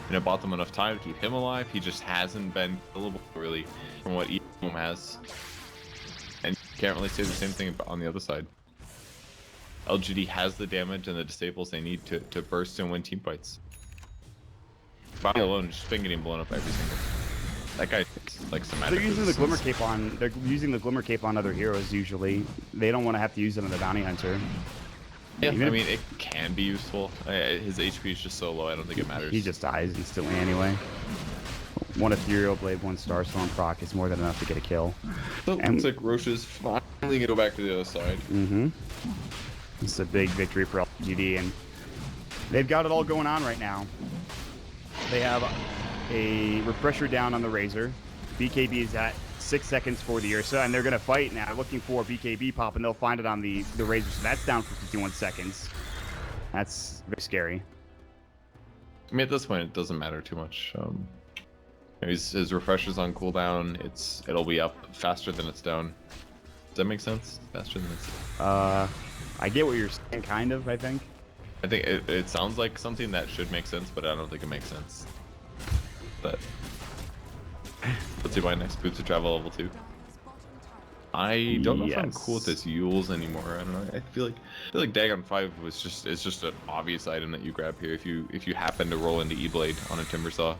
And it bought them enough time to keep him alive. He just hasn't been killable, really, from what EHome has. And you can't really say the same thing on the other side. LGD has the damage and the disables they need to burst and win team fights. Body alone has just been getting blown up every single time. That guy, like, They're using the Glimmer Cape on. They're using the Glimmer Cape on other heroes usually. They don't want to have to use it on the Bounty Hunter. Yeah, I mean, it can be useful. His HP is just so low, I don't think it matters. He just dies instantly anyway. 1 Ethereal Blade, 1 Starstorm proc is more than enough to get a kill. So it looks like Roche is finally going to go back to the other side. Mm-hmm. It's a big victory for LGD, and they've got it all going on right now. They have a refresher down on the Razor. BKB is at 6 seconds for the Ursa, and they're going to fight now, looking for BKB pop, and they'll find it on the Razor, so that's down for 51 seconds. That's very scary. I mean, at this point, it doesn't matter too much. His refresher's on cooldown. It'll be up faster than it's down. Does that make sense? Faster than it's down. I get what you're saying, kind of, I think. I think it sounds like something that should make sense, but I don't think it makes sense. But let's see my next boots to travel level 2. I don't know if I'm cool with this Yules anymore. I don't know. I feel like Dagon 5 is just an obvious item that you grab here if you happen to roll into E-Blade on a Timbersaw.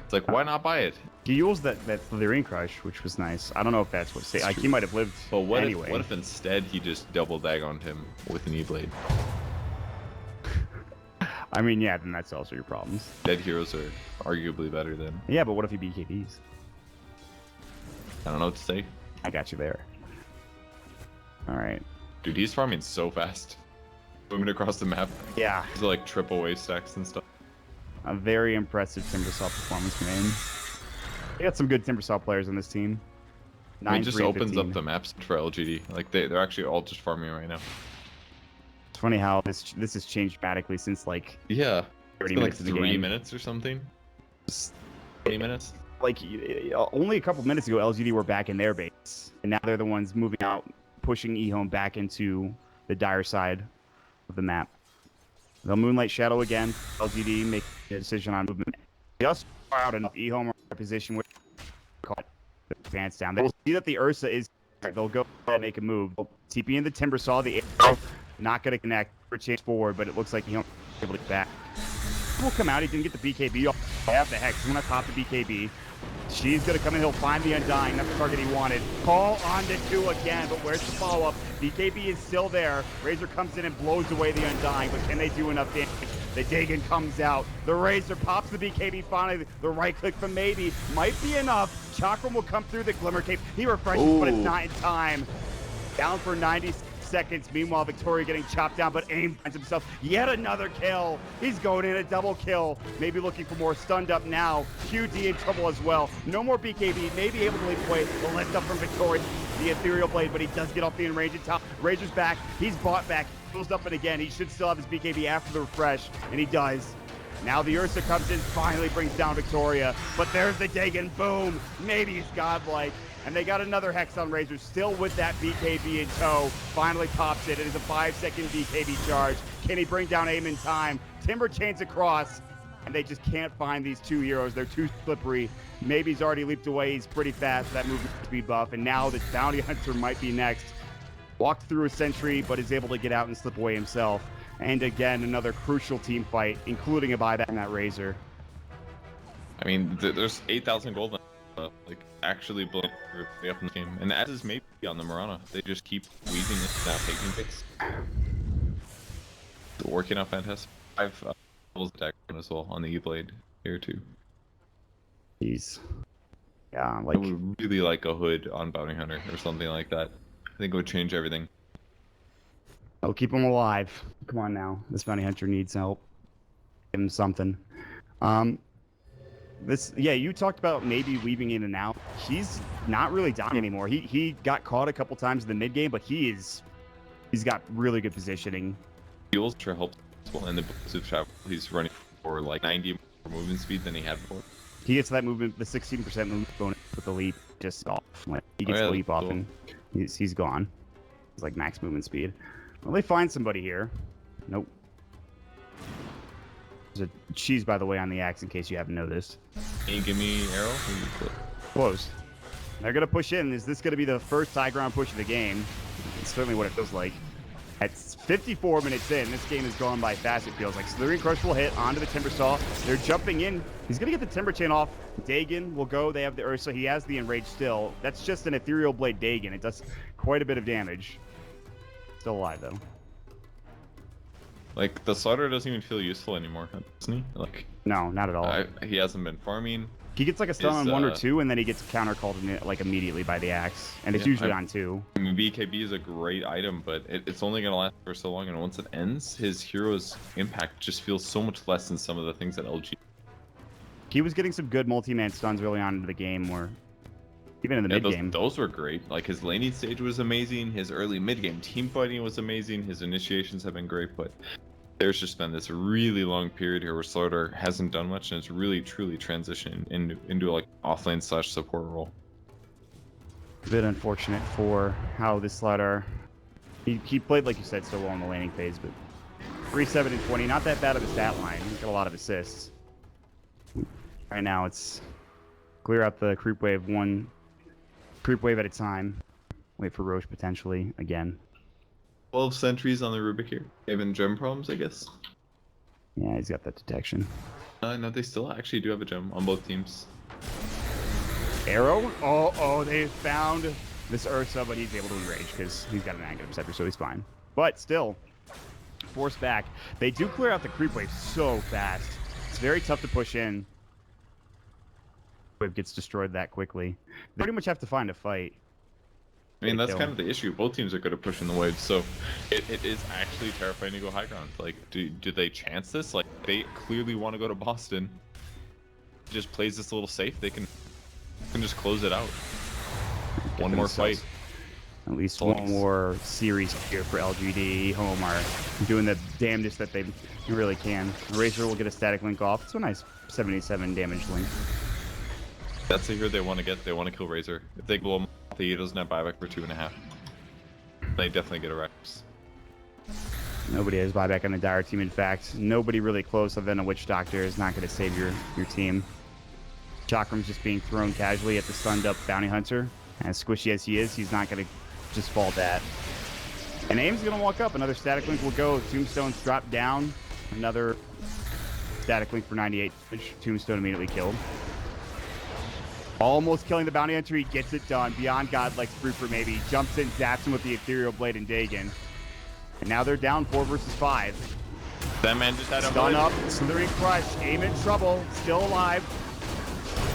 It's like, why not buy it? He used that Slithering Crush, which was nice. I don't know if that's what like he might have lived. But what anyway. What if instead he just double Dagoned him with an E-Blade? I mean, yeah, then that's also your problems. Dead heroes are arguably better than. Yeah, but what if he BKBs? I don't know what to say. I got you there. All right. Dude, he's farming so fast. Moving across the map. Yeah. He's like triple wave stacks and stuff. A very impressive Timbersaw performance from him. They got some good Timbersaw players on this team. I mean, it just 9, 3, opens 15. up the maps for LGD. Like they're actually all just farming right now. It's funny how this has changed dramatically since like Yeah. 30 Like minutes of the 3 game. minutes or something. Just 20 minutes. Like only a couple minutes ago, LGD were back in their base, and now they're the ones moving out, pushing EHome back into the dire side of the map. They'll Moonlight Shadow again. LGD make a decision on movement. Just far out enough. EHome are in a position where the advance down. They'll see that the Ursa is. They'll go and make a move. They'll TP in the Timbersaw. The arrow not going to connect for change forward, but it looks like EHome is able to get back. Will come out. He didn't get the BKB. I have the Hex. He's going to pop the BKB. She's going to come in. He'll find the Undying. That's the target he wanted. Call on to 2 again, but where's the follow-up? BKB is still there. Razor comes in and blows away the Undying, but can they do enough damage? The Dagon comes out. The Razor pops the BKB finally. The right click from Maybe might be enough. Chakram will come through the Glimmer Cape. He refreshes, but it's not in time. Down for 90 seconds. Meanwhile, Victoria getting chopped down, but AIM finds himself yet another kill. He's going in a double kill. Maybe looking for more. Stunned up now. QD in trouble as well. No more BKB. Maybe able to leap away. The lift up from Victoria. The Ethereal Blade, but he does get off the enraged top. Razor's back. He's bought back. He pulls up and again. He should still have his BKB after the refresh, and he does. Now the Ursa comes in, finally brings down Victoria. But there's the Dagon, boom. Maybe he's godlike. And they got another Hex on Razor, still with that BKB in tow. Finally pops it. It is a 5-second BKB charge. Can he bring down AIM in time? Timber chains across, and they just can't find these two heroes. They're too slippery. Maybe he's already leaped away. He's pretty fast, that movement speed buff. And now the Bounty Hunter might be next. Walked through a sentry, but is able to get out and slip away himself. And again, another crucial team fight, including a buyback in that Razor. I mean, there's 8,000 gold. Like, actually blowing everybody up in the game. And as is maybe on the Marana. They just keep weaving it, not taking picks. Working out fantastic. 5 levels attack as well on the E-Blade here too. Jeez. Yeah, like... I would really like a hood on Bounty Hunter or something like that. I think it would change everything. I'll keep him alive. Come on now. This Bounty Hunter needs help. Give him something. Yeah, you talked about maybe weaving in and out. He's not really down anymore. He got caught a couple times in the mid game, but he's got really good positioning. He ultra helps well in the elusive travel. He's running for like 90 more movement speed than he had before. He gets that movement, the 16% movement bonus with the leap just off. Like, he gets the leap off cool. and he's gone. It's like max movement speed. Well, they find somebody here. Nope. There's a cheese, by the way, on the axe in case you haven't noticed. Can you give me arrow? Close. They're going to push in. Is this going to be the first high ground push of the game? It's certainly what it feels like. At 54 minutes in, this game has gone by fast, it feels like. Slithering Crush will hit onto the Timber Saw. They're jumping in. He's going to get the Timber Chain off. Dagon will go. They have the Ursa. He has the Enrage still. That's just an Ethereal Blade Dagon. It does quite a bit of damage. Still alive, though. Like, the StarLadder doesn't even feel useful anymore, doesn't he? Like, no, not at all. He hasn't been farming. He gets like a stun on 1 or 2, and then he gets counter called like immediately by the axe. And it's usually on 2. I mean, BKB is a great item, but it's only going to last for so long, and once it ends, his hero's impact just feels so much less than some of the things that LG. He was getting some good multi-man stuns early on into the game, or even in the mid-game. Those were great. Like, his laning stage was amazing, his early mid-game team fighting was amazing, his initiations have been great, but there's just been this really long period here where StarLadder hasn't done much, and it's really truly transitioned into like offlane / support role. A bit unfortunate for how this StarLadder, he played, like you said, so well in the laning phase, but 3, 7, and 20, not that bad of a stat line. He's got a lot of assists. Right now it's clear out the creep wave, 1 creep wave at a time. Wait for Roche potentially again. 12 sentries on the Rubik here. Having gem problems, I guess. Yeah, he's got that detection. No, they still actually do have a gem on both teams. Arrow? Oh, they found this Ursa, but he's able to enrage because he's got an active scepter, so he's fine. But still, forced back. They do clear out the creep wave so fast. It's very tough to push in. Wave gets destroyed that quickly. They pretty much have to find a fight. I mean, that's kind of the issue. Both teams are good at pushing the waves, so it is actually terrifying to go high ground. Like, do they chance this? Like, they clearly want to go to Boston. Just plays this a little safe. They can just close it out. One more fight. At least one more series here for LGD. EHome are doing the damnedest that they really can. Razor will get a static link off. It's a nice 77 damage link. That's the hero they want to get. They want to kill Razor. If they blow him off, he doesn't have buyback for 2.5. They definitely get a Rex. Nobody has buyback on the Dire team. In fact, nobody really close other than a Witch Doctor is not going to save your team. Chakram's just being thrown casually at the stunned up Bounty Hunter. As squishy as he is, he's not going to just fall that. And AIM's going to walk up. Another static link will go. Tombstone's dropped down. Another static link for 98 damage. Tombstone immediately killed. Almost killing the Bounty Hunter. He gets it done. Beyond Godlike Spruper maybe. Jumps in, zaps him with the Ethereal Blade and Dagon. And now they're down 4 versus 5. That man just had a Stun up. Slithering Crush. AIM in trouble. Still alive.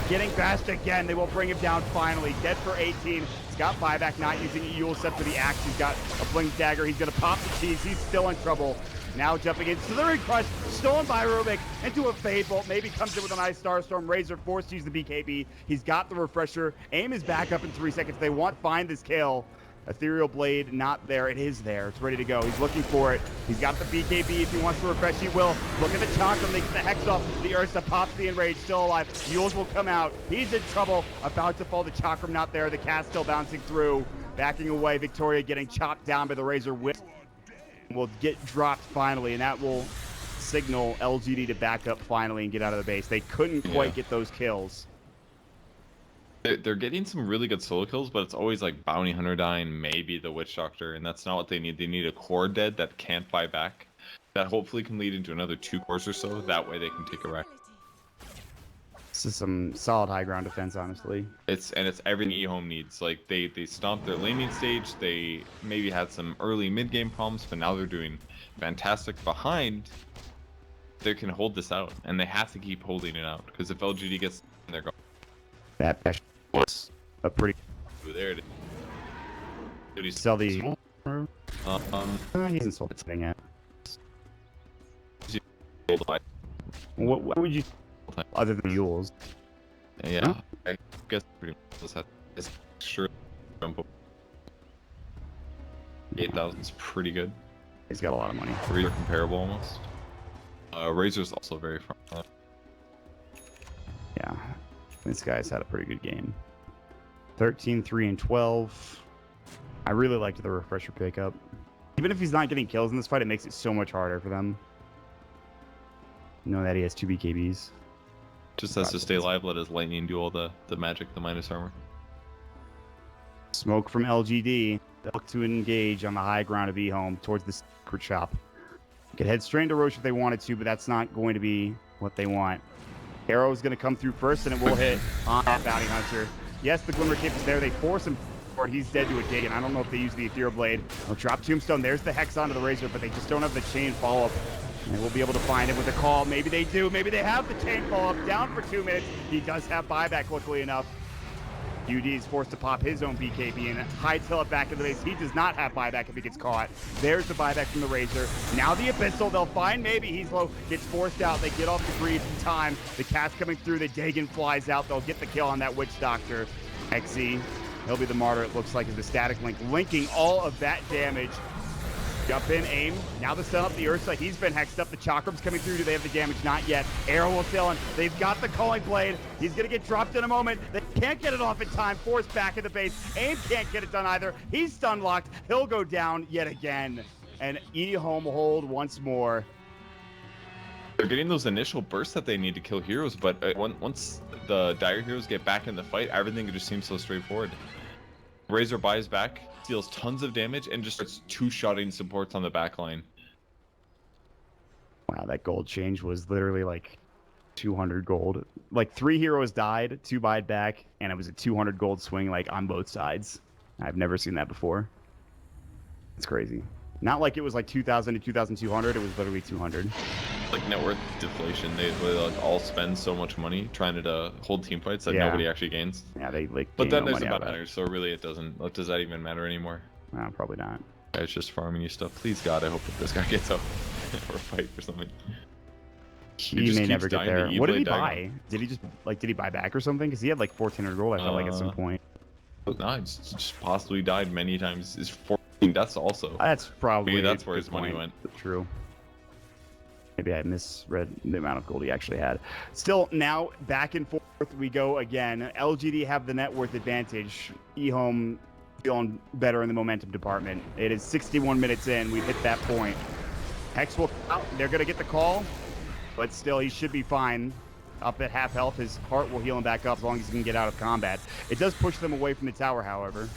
Getting fast again. They will bring him down finally. Dead for 18. He's got buyback. Not using Eul except for the axe. He's got a Blink Dagger. He's going to pop the cheese. He's still in trouble. Now jumping in. Slithering Crush. Stolen by Rubik into a Fade Bolt. Maybe comes in with a nice Starstorm. Razor forced to use the BKB. He's got the refresher. AIM is back up in 3 seconds. They want to find this kill. Ethereal Blade, not there. It is there. It's ready to go. He's looking for it. He's got the BKB. If he wants to refresh, he will. Look at the Chakram. They get the Hex off. The Ursa pops the Enrage. Still alive. Yules will come out. He's in trouble. About to fall. The Chakram not there. The cast still bouncing through. Backing away. Victoria getting chopped down by the Razor Whip. Will get dropped finally, and that will signal LGD to back up finally and get out of the base. They couldn't quite get those kills. They're getting some really good solo kills, but it's always like Bounty Hunter dying, maybe the Witch Doctor, and that's not what they need. They need a core dead that can't buy back. That hopefully can lead into another 2 cores or so. That way they can take a wreck. This is some solid high ground defense, honestly. It's everything EHome needs. Like they stomped their laning stage. They maybe had some early mid game problems, but now they're doing fantastic behind. They can hold this out, and they have to keep holding it out because if LGD gets, they're going. That was a pretty. Ooh, there it is. Sell the. He's insulted thing at. What would you, other than mules? Yeah, Huh? I guess pretty much it's sure. 8,000 is pretty good. He's got a lot of money. Three are comparable almost. Razor's also very front. Yeah, this guy's had a pretty good game. 13, 3, and 12. I really liked the refresher pickup. Even if he's not getting kills in this fight, it makes it so much harder for them. You know that he has 2 BKBs. Just has to stay alive, let his lightning do all the magic, the minus armor. Smoke from LGD. They'll look to engage on the high ground of EHome towards the secret shop. Could head straight into Roche if they wanted to, but that's not going to be what they want. Arrow is going to come through first, and it will hit on that Bounty Hunter. Yes, the Glimmer Cape is there. They force him forward. He's dead to a dig, and I don't know if they use the Ethereal Blade. They'll drop Tombstone. There's the Hex onto the Razor, but they just don't have the chain follow-up. And they will be able to find him with a call. Maybe they do. Maybe they have the chain follow-up. Down for 2 minutes. He does have buyback, luckily enough. UD is forced to pop his own BKB and hightail it back into the base. He does not have buyback if he gets caught. There's the buyback from the Razor. Now the Abyssal, they'll find maybe he's low, gets forced out. They get off the greed in time. The cast coming through, the Dagon flies out. They'll get the kill on that Witch Doctor. XZ, he'll be the martyr, it looks like, is the static link, linking all of that damage. Jump in, aim. Now the stun up the Ursa. He's been hexed up. The Chakram's coming through. Do they have the damage? Not yet. Arrow will sail in. They've got the Calling Blade. He's going to get dropped in a moment. They can't get it off in time. Forced back in the base. Aim can't get it done either. He's stun locked. He'll go down yet again. And EHome hold once more. They're getting those initial bursts that they need to kill heroes, but once the Dire heroes get back in the fight, everything just seems so straightforward. Razor buys back, deals tons of damage, and just starts two-shotting supports on the back line. Wow, that gold change was literally like 200 gold. Like 3 heroes died, 2 buyed back, and it was a 200 gold swing like on both sides. I've never seen that before. It's crazy. Not like it was like 2,000 to 2,200. It was literally 200. Like net worth deflation. They like all spend so much money trying to hold team fights that nobody actually gains. Yeah, they like. But then no there's the money out of banners, so really it doesn't. What does that even matter anymore? No, probably not. It's just farming you stuff. Please God, I hope that this guy gets up or fight or something. He may never get there. What did he buy? Did he just buy back or something? Because he had like 1,400 gold. I felt like at some point. No, he's just possibly died many times. Is 14 deaths also. That's probably. Maybe that's where his money went. True. Maybe I misread the amount of gold he actually had. Still, now back and forth we go again. LGD have the net worth advantage. EHome feeling better in the momentum department. It is 61 minutes in. We've hit that point. Hex will out. They're going to get the call, but still, he should be fine. Up at half health, his heart will heal him back up as long as he can get out of combat. It does push them away from the tower, however.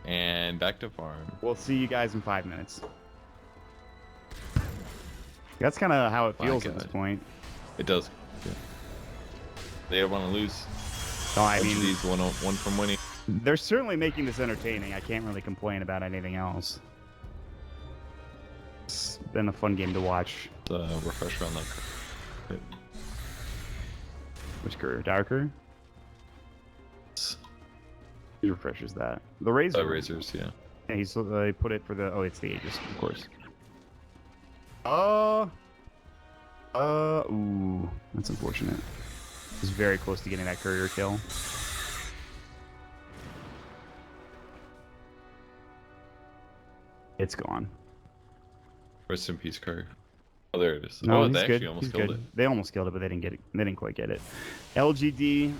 And back to farm. We'll see you guys in 5 minutes. That's kind of how it feels at this point. It does. Yeah. They don't want to lose. No, I mean, LGD's one from winning. They're certainly making this entertaining. I can't really complain about anything else. It's been a fun game to watch. The refresher on that. Which career? Darker? He refreshes that. The Razor. Razors, yeah. Yeah, they put it for the. Oh, it's the Aegis, of course. Ooh, that's unfortunate. He's very close to getting that courier kill. It's gone. Rest in peace, Curry. Oh, there it is. No, oh, he's they good. actually almost He's killed good. it. They almost killed it, but they didn't get it. They didn't quite get it. LGD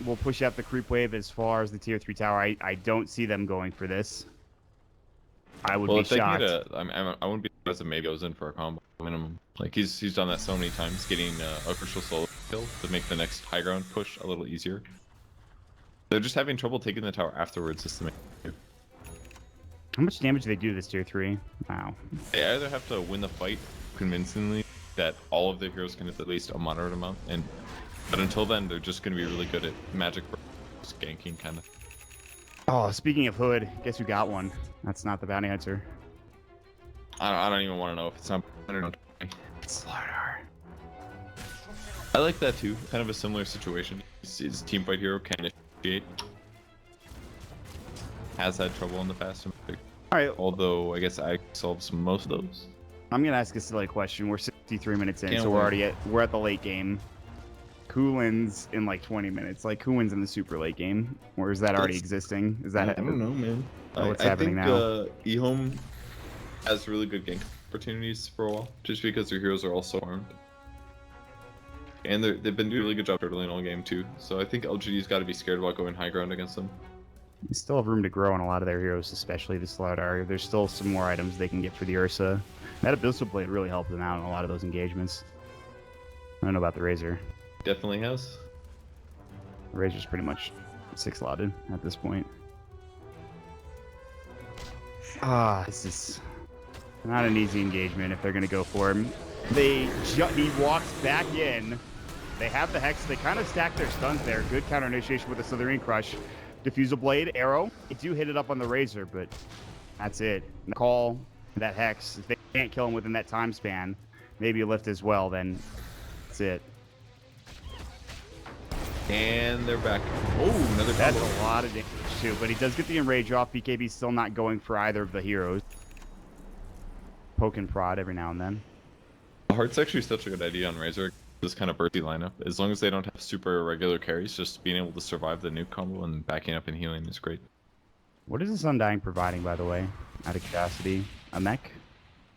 will push out the creep wave as far as the tier 3 tower. I don't see them going for this. I would be if they shocked. can get I wouldn't be surprised if maybe goes in for a combo minimum. Like he's done that so many times, getting a crucial solo kill to make the next high ground push a little easier. They're just having trouble taking the tower afterwards just to make it. How much damage do they do to this tier 3? Wow. They either have to win the fight convincingly that all of their heroes can hit at least a moderate amount, but until then they're just going to be really good at magic ganking kind of. Oh, speaking of Hood, guess who got one? That's not the bounty hunter. I don't even want to know if it's not 120. It's StarLadder. I like that too. Kind of a similar situation. His team fight hero can initiate. Has had trouble in the past. All right. Although I guess I solves most of those. I'm gonna ask a silly question. We're 63 minutes in, Can't so wait. we're at the late game. Who wins in like 20 minutes? Like who wins in the super late game? Or is that already That's- existing? Is that I don't know, man. What's I happening think now? EHome has really good gank opportunities for a while, just because their heroes are all so armed. And they've been doing a really good job turtling all game too. So I think LGD's got to be scared about going high ground against them. They still have room to grow on a lot of their heroes, especially the StarLadder. There's still some more items they can get for the Ursa. That Abyssal Blade really helped them out in a lot of those engagements. I don't know about the Razor. Definitely has. The Razor's pretty much 6-slotted at this point. This is not an easy engagement if they're going to go for him. He walks back in. They have the Hex. They kind of stack their stuns there. Good counter initiation with the Slithering Crush. Diffusal Blade, arrow. They do hit it up on the Razor, but that's it. Call that Hex. If they can't kill him within that time span, maybe a lift as well, then that's it. And they're back. Oh, another That's combo. a lot of damage too, but he does get the enrage off. BKB's still not going for either of the heroes. Poke and prod every now and then. Heart's actually such a good idea on Razor. This kind of bursty lineup, as long as they don't have super irregular carries, just being able to survive the nuke combo and backing up and healing is great. What is this Undying providing, by the way? Out of curiosity, a mech?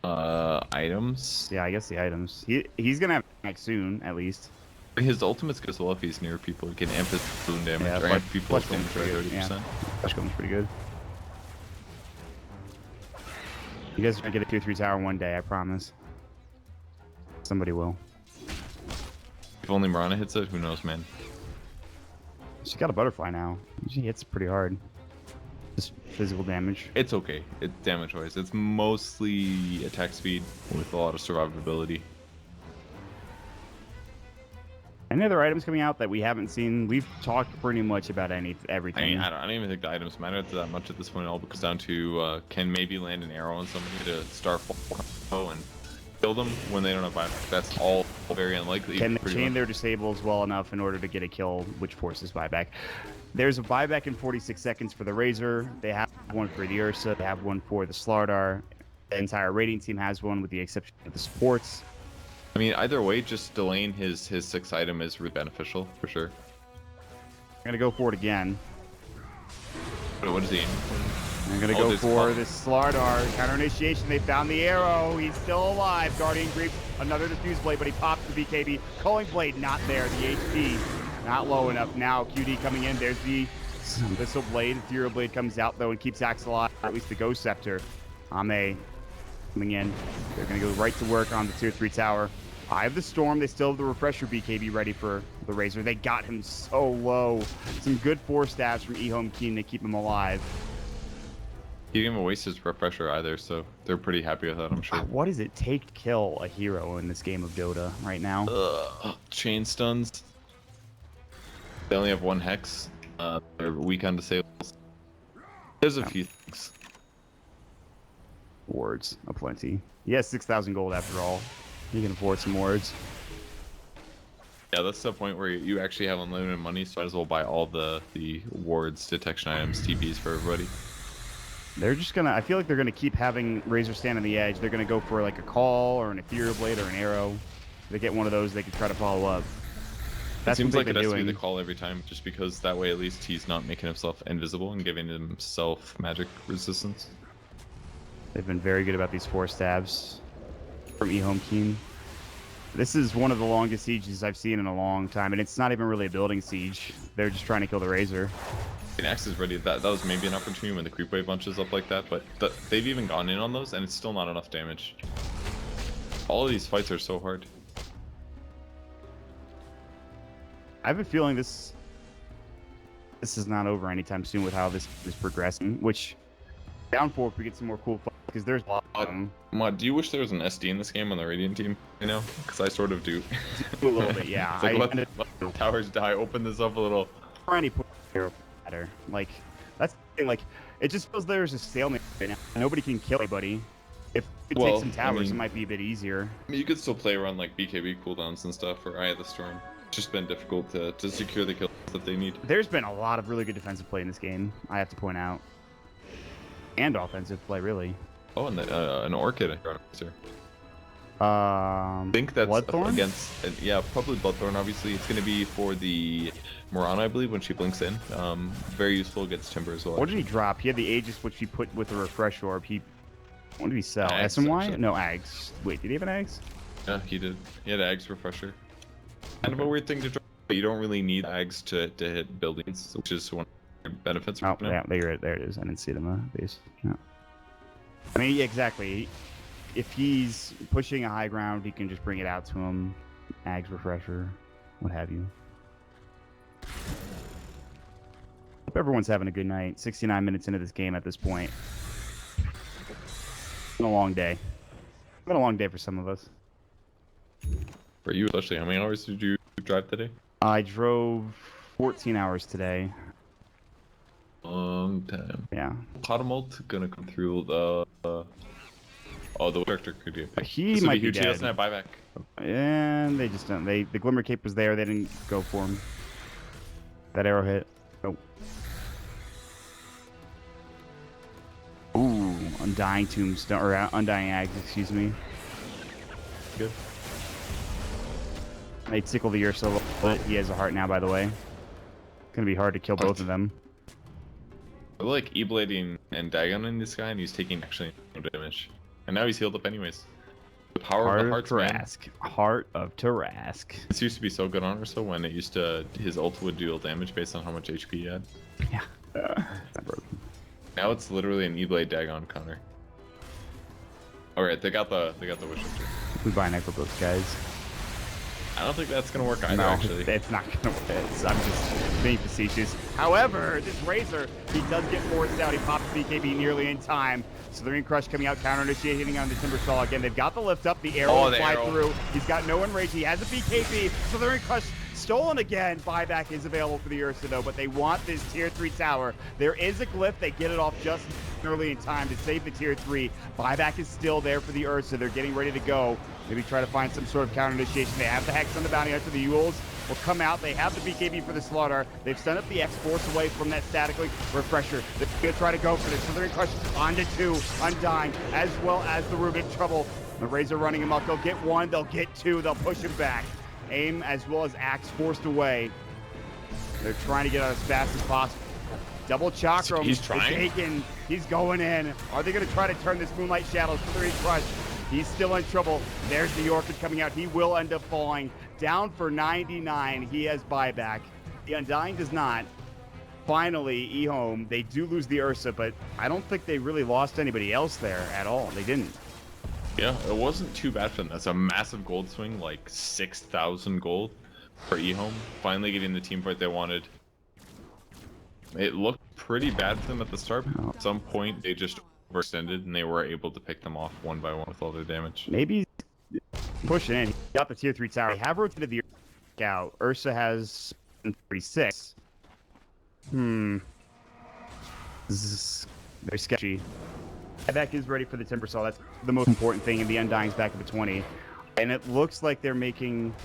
Items. Yeah, I guess the items. He's gonna have a mech soon, at least. His ultimate's good as well if he's near people. He can amp his balloon damage Yeah, or amp people's flush damage by pretty good, 30%. yeah. Flash Golem's pretty good. You guys are gonna get a 2-3 tower one day, I promise. Somebody will. If only Mirana hits it, who knows, man. She's got a butterfly now. She hits pretty hard. Just physical damage. It's okay. It's damage-wise. It's mostly attack speed with a lot of survivability. Any other items coming out that we haven't seen? We've talked pretty much about everything. I mean, I don't even think the items matter that much at this point. It all comes down to can maybe land an arrow on somebody to Starfall and kill them when they don't have buyback. That's all very unlikely. Can they pretty chain much. their disables well enough in order to get a kill, which forces buyback? There's a buyback in 46 seconds for the Razor. They have one for the Ursa. They have one for the StarLadder. The entire rating team has one, with the exception of the supports. I mean, either way, just delaying his 6th item is really beneficial, for sure. I'm going to go for it again. But what is he aiming for? I'm going to Oh, go there's for a- this StarLadder. Counter initiation. They found the arrow. He's still alive. Guardian Grief. Another Diffuse Blade, but he pops the BKB. Culling Blade not there. The HP not low enough. Now QD coming in. There's the Abyssal Blade. Ethereal Blade comes out, though, and keeps Axe alive. Or at least the Ghost Scepter. Ame coming in. They're going to go right to work on the tier 3 tower. Eye of the Storm. They still have the Refresher BKB ready for the Razor. They got him so low. Some good 4 stabs from EHome.K to keep him alive. He didn't even waste his refresher either, so they're pretty happy with that, I'm sure. What does it take to kill a hero in this game of Dota right now? Chain stuns. They only have 1 hex. They're weak on disables. There's a few things. Wards aplenty. He has 6,000 gold after all. He can afford some wards. Yeah, that's the point where you actually have unlimited money, so might as well buy all the wards, detection items, TPs for everybody. They're just gonna, I feel like they're gonna keep having Razor stand on the edge. They're gonna go for like a call or an Ethereal Blade or an arrow. They get one of those, they can try to follow up. It seems what like they've it been has to be doing. the call every time, just because that way at least he's not making himself invisible and giving himself magic resistance. They've been very good about these 4 stabs from EHome.K. This is one of the longest sieges I've seen in a long time, and it's not even really a building siege. They're just trying to kill the Razor. Axe is ready. That was maybe an opportunity when the creep wave bunches up like that, but they've even gone in on those, and it's still not enough damage. All of these fights are so hard. I have a feeling this is not over anytime soon with how this is progressing, which down 4 if we get some more cool fights, because there's a lot of them. Mod, do you wish there was an SD in this game on the Radiant team? You know, because I sort of do. A little bit, yeah. It's like, let the towers die. Open this up a little. Or any hero matter. Like, that's the thing. Like, it just feels there's a stalemate right now. Nobody can kill anybody. If we take some towers, it might be a bit easier. I mean, you could still play around like BKB cooldowns and stuff, or Eye of the Storm. It's just been difficult to secure the kills that they need. There's been a lot of really good defensive play in this game, I have to point out. And offensive play, really. Oh, and an Orchid. I think that's Bloodthorn? Against, yeah, probably Bloodthorn. Obviously, it's going to be for the Morana, I believe, when she blinks in. Very useful against Timber as well. What did he drop? He had the Aegis, which he put with the Refresh Orb. What did he sell? Ags, SMY? actually. No, Ags. Wait, did he have an Ags? Yeah, he did. He had Ags Refresher. Kind of a weird thing to drop, but you don't really need Ags to hit buildings, which is one of the benefits. Oh, yeah, there it is. I didn't see it in the base. No. I mean, yeah, exactly. If he's pushing a high ground, he can just bring it out to him. Ags Refresher, what have you. Hope everyone's having a good night. 69 minutes into this game at this point. It's been a long day. It's been a long day for some of us. For you, especially, how many hours did you drive today? I drove 14 hours today. Long time. Yeah. Potamult gonna come through the. Oh, the character could be a pick. He This would might be be huge. He dead. doesn't have buyback. And they just don't. The Glimmer Cape was there. They didn't go for him. That arrow hit. Oh. Ooh, Undying Tombstone, or Undying Ags, excuse me. Good. They tickle the Ursa a little bit. He has a heart now, by the way. It's gonna be hard to kill both of them. I like E-blading and Dagoning this guy, and he's taking actually no damage. And now he's healed up anyways. The power of the hearts, man. Heart of Tarask. This used to be so good on Ursa when it used to, his ult would deal damage based on how much HP he had. Yeah. Not broken. Now it's literally an E-blade Dagon counter. Alright, they got the wish shifter. We buy Necro both guys. I don't think that's gonna work either, No, actually. it's not gonna work. I'm just being facetious. However, this Razor, he does get forced out. He pops BKB nearly in time. Slithering Crush coming out, counter initiating on the Timber Saw again. They've got the lift up, the arrow will fly through. He's got no enrage. He has a BKB. Slithering Crush stolen again. Buyback is available for the Ursa though, but they want this tier 3 tower. There is a glyph. They get it off just early in time to save the tier 3. Buyback is still there for the Ursa. They're getting ready to go. Maybe try to find some sort of counter initiation. They have the Hex on the bounty hunter. The Yules will come out. They have the BKB for the Slaughter. They've sent up the X-Force away from that static refresher. They're going to try to go for this. Slithering Crush onto 2, Undying, as well as the Rubik Trouble. The Razor running him up. They'll get 1, they'll get 2, they'll push him back. Aim as well as Axe forced away. They're trying to get out as fast as possible. Double Chakram. He's trying. Taken. He's going in. Are they going to try to turn this Moonlight Shadow? Slithering Crush. He's still in trouble. There's the Orchid coming out. He will end up falling. Down for 99. He has buyback. The Undying does not. Finally, EHome, they do lose the Ursa, but I don't think they really lost anybody else there at all. They didn't. Yeah, it wasn't too bad for them. That's a massive gold swing, like 6,000 gold for EHome. Finally getting the team fight they wanted. It looked pretty bad for them at the start. At some point, they just overextended, and they were able to pick them off one by one with all their damage. Maybe pushing in. He got the tier 3 tower. They have rotated the Ursa out. Ursa has 36. This is very sketchy. Buyback is ready for the Timber Saw. That's the most important thing, and the Undying's back up at 20. And it looks like they're making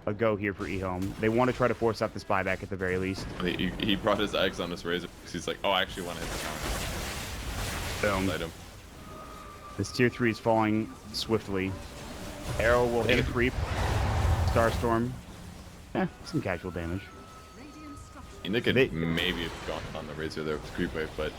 a go here for EHome. They want to try to force out this buyback at the very least. He brought his eggs on this Razor because he's like, oh, I actually want to hit the counter. Boom. Light him. This tier 3 is falling swiftly. Arrow will hit a creep. Starstorm. Some casual damage. And they could maybe have gone on the Razor there with the creep wave, but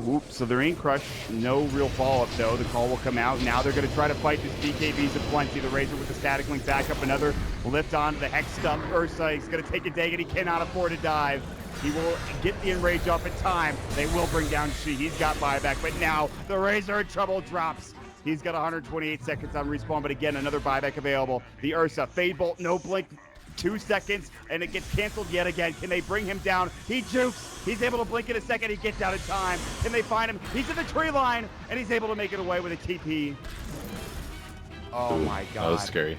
Oops, so there ain't crush. No real follow-up, though. The call will come out. Now they're going to try to fight this BKBs of plenty. The Razor with the static link back up. Another lift onto the Hex stump. Ursa is going to take a dig, and he cannot afford to dive. He will get the enrage off in time. They will bring down She. He's got buyback, but now the Razor in trouble drops. He's got 128 seconds on respawn, but again, another buyback available. The Ursa, Fade Bolt, no blink, 2 seconds, and it gets canceled yet again. Can they bring him down? He jukes. He's able to blink in a second. He gets out in time. Can they find him? He's in the tree line, and he's able to make it away with a TP. Oh my god. That was scary.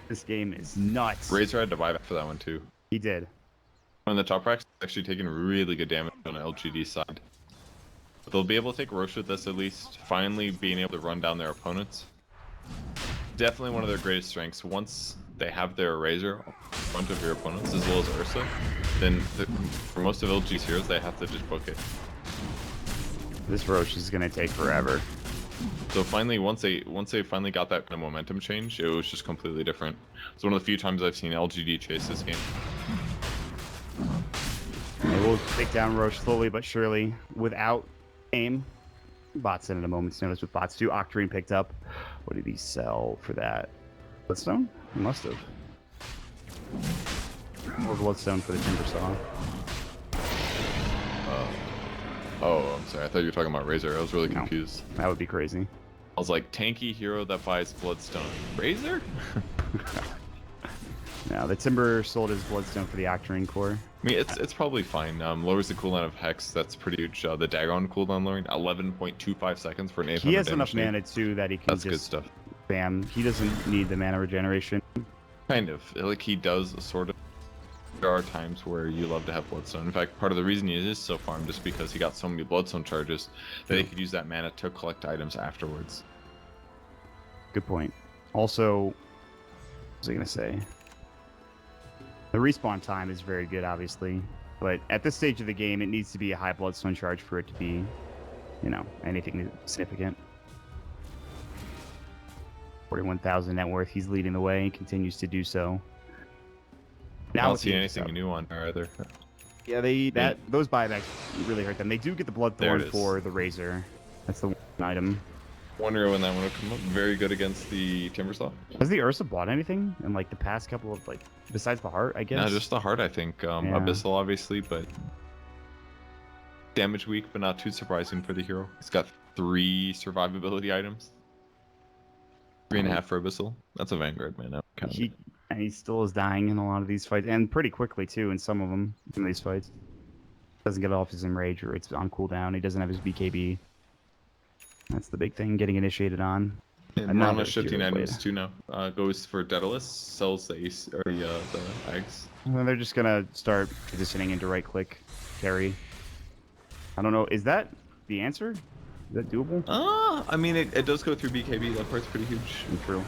This game is nuts. Razor had to buy back for that one too. He did. On the top racks, actually taking really good damage on the LGD side. But they'll be able to take Roche with this at least, finally being able to run down their opponents. Definitely one of their greatest strengths. Once they have their Razor in front of your opponents, as well as Ursa, then for most of LG's heroes, they have to just book it. This Roche is going to take forever. So finally, once they finally got that kind of momentum change, it was just completely different. It's one of the few times I've seen LGD chase this game. They will take down Roche slowly but surely without aim. Bots in at a moment's notice with bots too. Octarine picked up. What did he sell for that? Bloodstone? He must have. Or Bloodstone for the Timbersaw. Oh, I'm sorry. I thought you were talking about Razor. I was really confused. That would be crazy. I was like, tanky hero that buys Bloodstone. Razor? Now the Timber sold his Bloodstone for the Octarine core. I mean, it's probably fine. Lowers the cooldown of Hex. That's pretty huge. The Dagon cooldown lowering 11.25 seconds for an 800 He has enough damage mana too that he can That's just good stuff. spam. He doesn't need the mana regeneration. Kind of. Like, he does sort of. There are times where you love to have Bloodstone. In fact, part of the reason he is so farmed is because he got so many Bloodstone charges that he could use that mana to collect items afterwards. Good point. Also, what was I gonna say? The respawn time is very good, obviously, but at this stage of the game, it needs to be a high Bloodstone charge for it to be, you know, anything significant. 41,000 net worth. He's leading the way and continues to do so. I don't see anything new on her either. Yeah, those buybacks really hurt them. They do get the Bloodthorn for the Razor. That's the one item. Wonder when that one will come up. Very good against the Timbersaw. Has the Ursa bought anything in like the past couple of besides the heart? I guess. No, just the heart. I think Abyssal obviously, but damage weak, but not too surprising for the hero. He's got 3 survivability items. 3.5 for Abyssal. That's a Vanguard, man. He still is dying in a lot of these fights, and pretty quickly too in some of them in these fights. Doesn't get off his enrage, or it's on cooldown. He doesn't have his BKB. That's the big thing, getting initiated on. And Rana shifting items too now. Goes for Daedalus, sells the ace or the eggs. And then they're just gonna start positioning into right click carry. I don't know. Is that the answer? Is that doable? I mean, it does go through BKB. That part's pretty huge. True.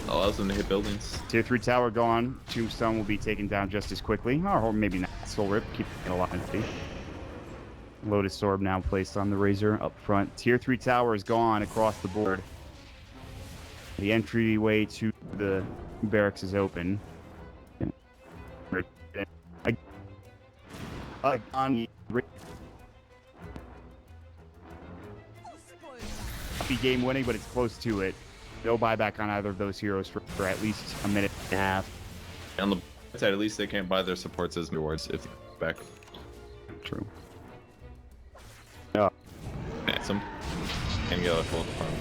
Allows them to hit buildings. Tier 3 tower gone. Tombstone will be taken down just as quickly. Or maybe not. Soul Rip, keep it alive. Lotus Orb now placed on the Razor up front. Tier 3 tower is gone across the board. The entryway to the barracks is open. Be game winning, but it's close to it. No buyback on either of those heroes for at least a minute and a half. On the side, at least they can't buy their supports as rewards if they back. True. Some and get a full farm.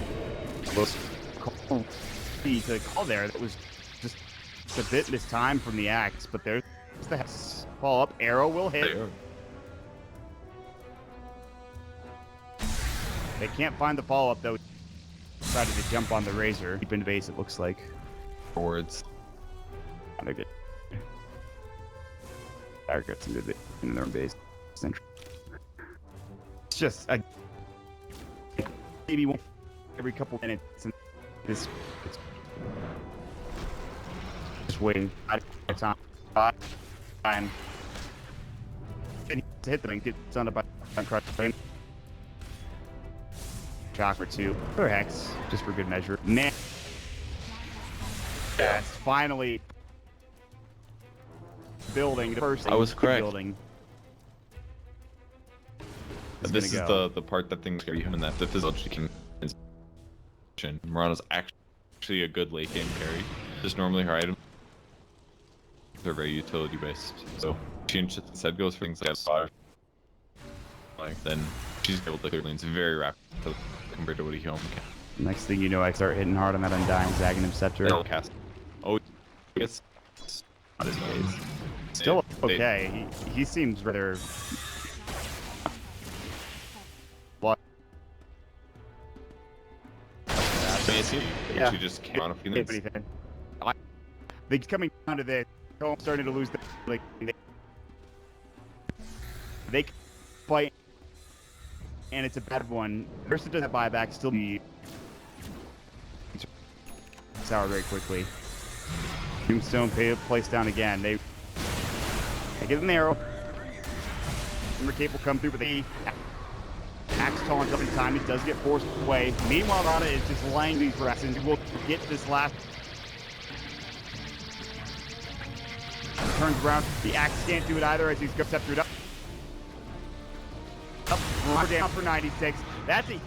The call there that was just a bit mistimed from the axe, but there's the follow up. Arrow will hit. They can't find the follow up though. Decided to jump on the Razor. Deep into base, it looks like. Forwards. They're good. Gets into their base. It's just a maybe one every couple minutes, and this it's just waiting. Time. And to hit them and get done by crush. Chakra 2 or Hex, just for good measure. Man, yes, finally building the first. I was correct. Building. This is the part that things scare you in that the physiology king. Murano's actually a good late game carry. Just normally her items are very utility based. So she instead goes for things like that. Like then she's able to clear lanes very rapidly compared to what EHome can. Next thing you know, I start hitting hard on that Undying Zagan Scepter. Cast. Oh, it's not his days. Still okay. He seems rather. Yeah. She just came on a few minutes. They're coming down to this. Starting to lose the like. They can fight, and it's a bad one. Versus does that buyback still be sour very quickly. Tombstone placed down again. They get an arrow. Cape will come through, but the axe taunts up in time. It does get forced away. Meanwhile, Rada is just laying these rats, and will get this last. Turns around. The axe can't do it either as he's sceptered up. Up, down for 96. That's it.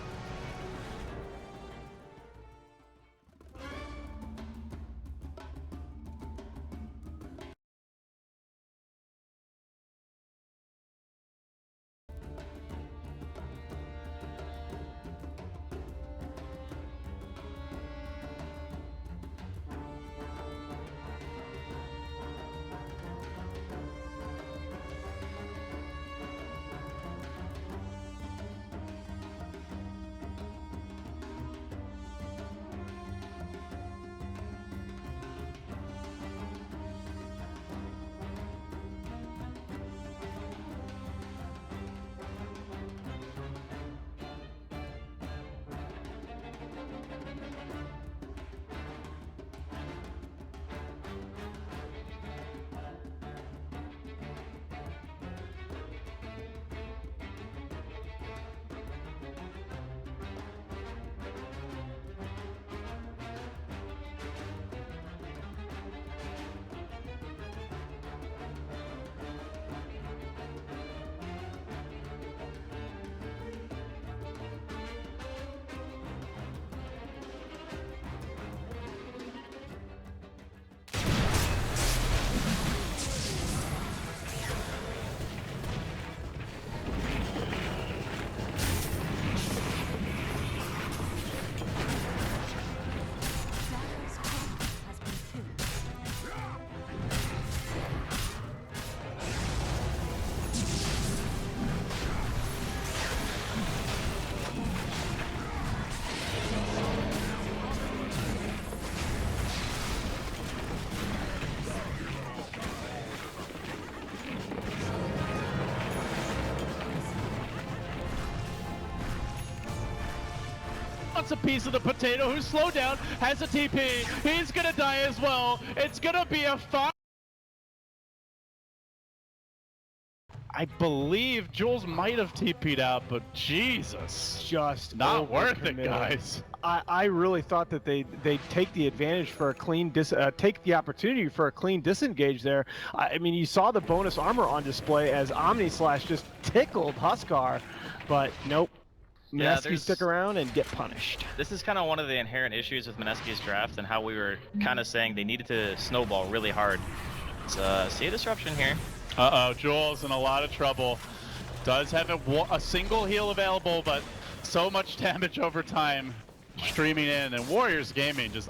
A piece of the potato who's slowed down, has a TP, he's gonna die as well. It's gonna be a 5. I believe Jules might have TP'd out, but Jesus, just not worth it, guys. I really thought that they'd take the advantage for a clean take the opportunity for a clean disengage there. I mean, you saw the bonus armor on display as Omnislash just tickled Huskar, but nope. Mski stick around and get punished. This is kind of one of the inherent issues with Mski's draft and how we were kind of saying they needed to snowball really hard. It's see a disruption here. Uh-oh, Jules in a lot of trouble. Does have a single heal available, but so much damage over time streaming in, and Warriors Gaming just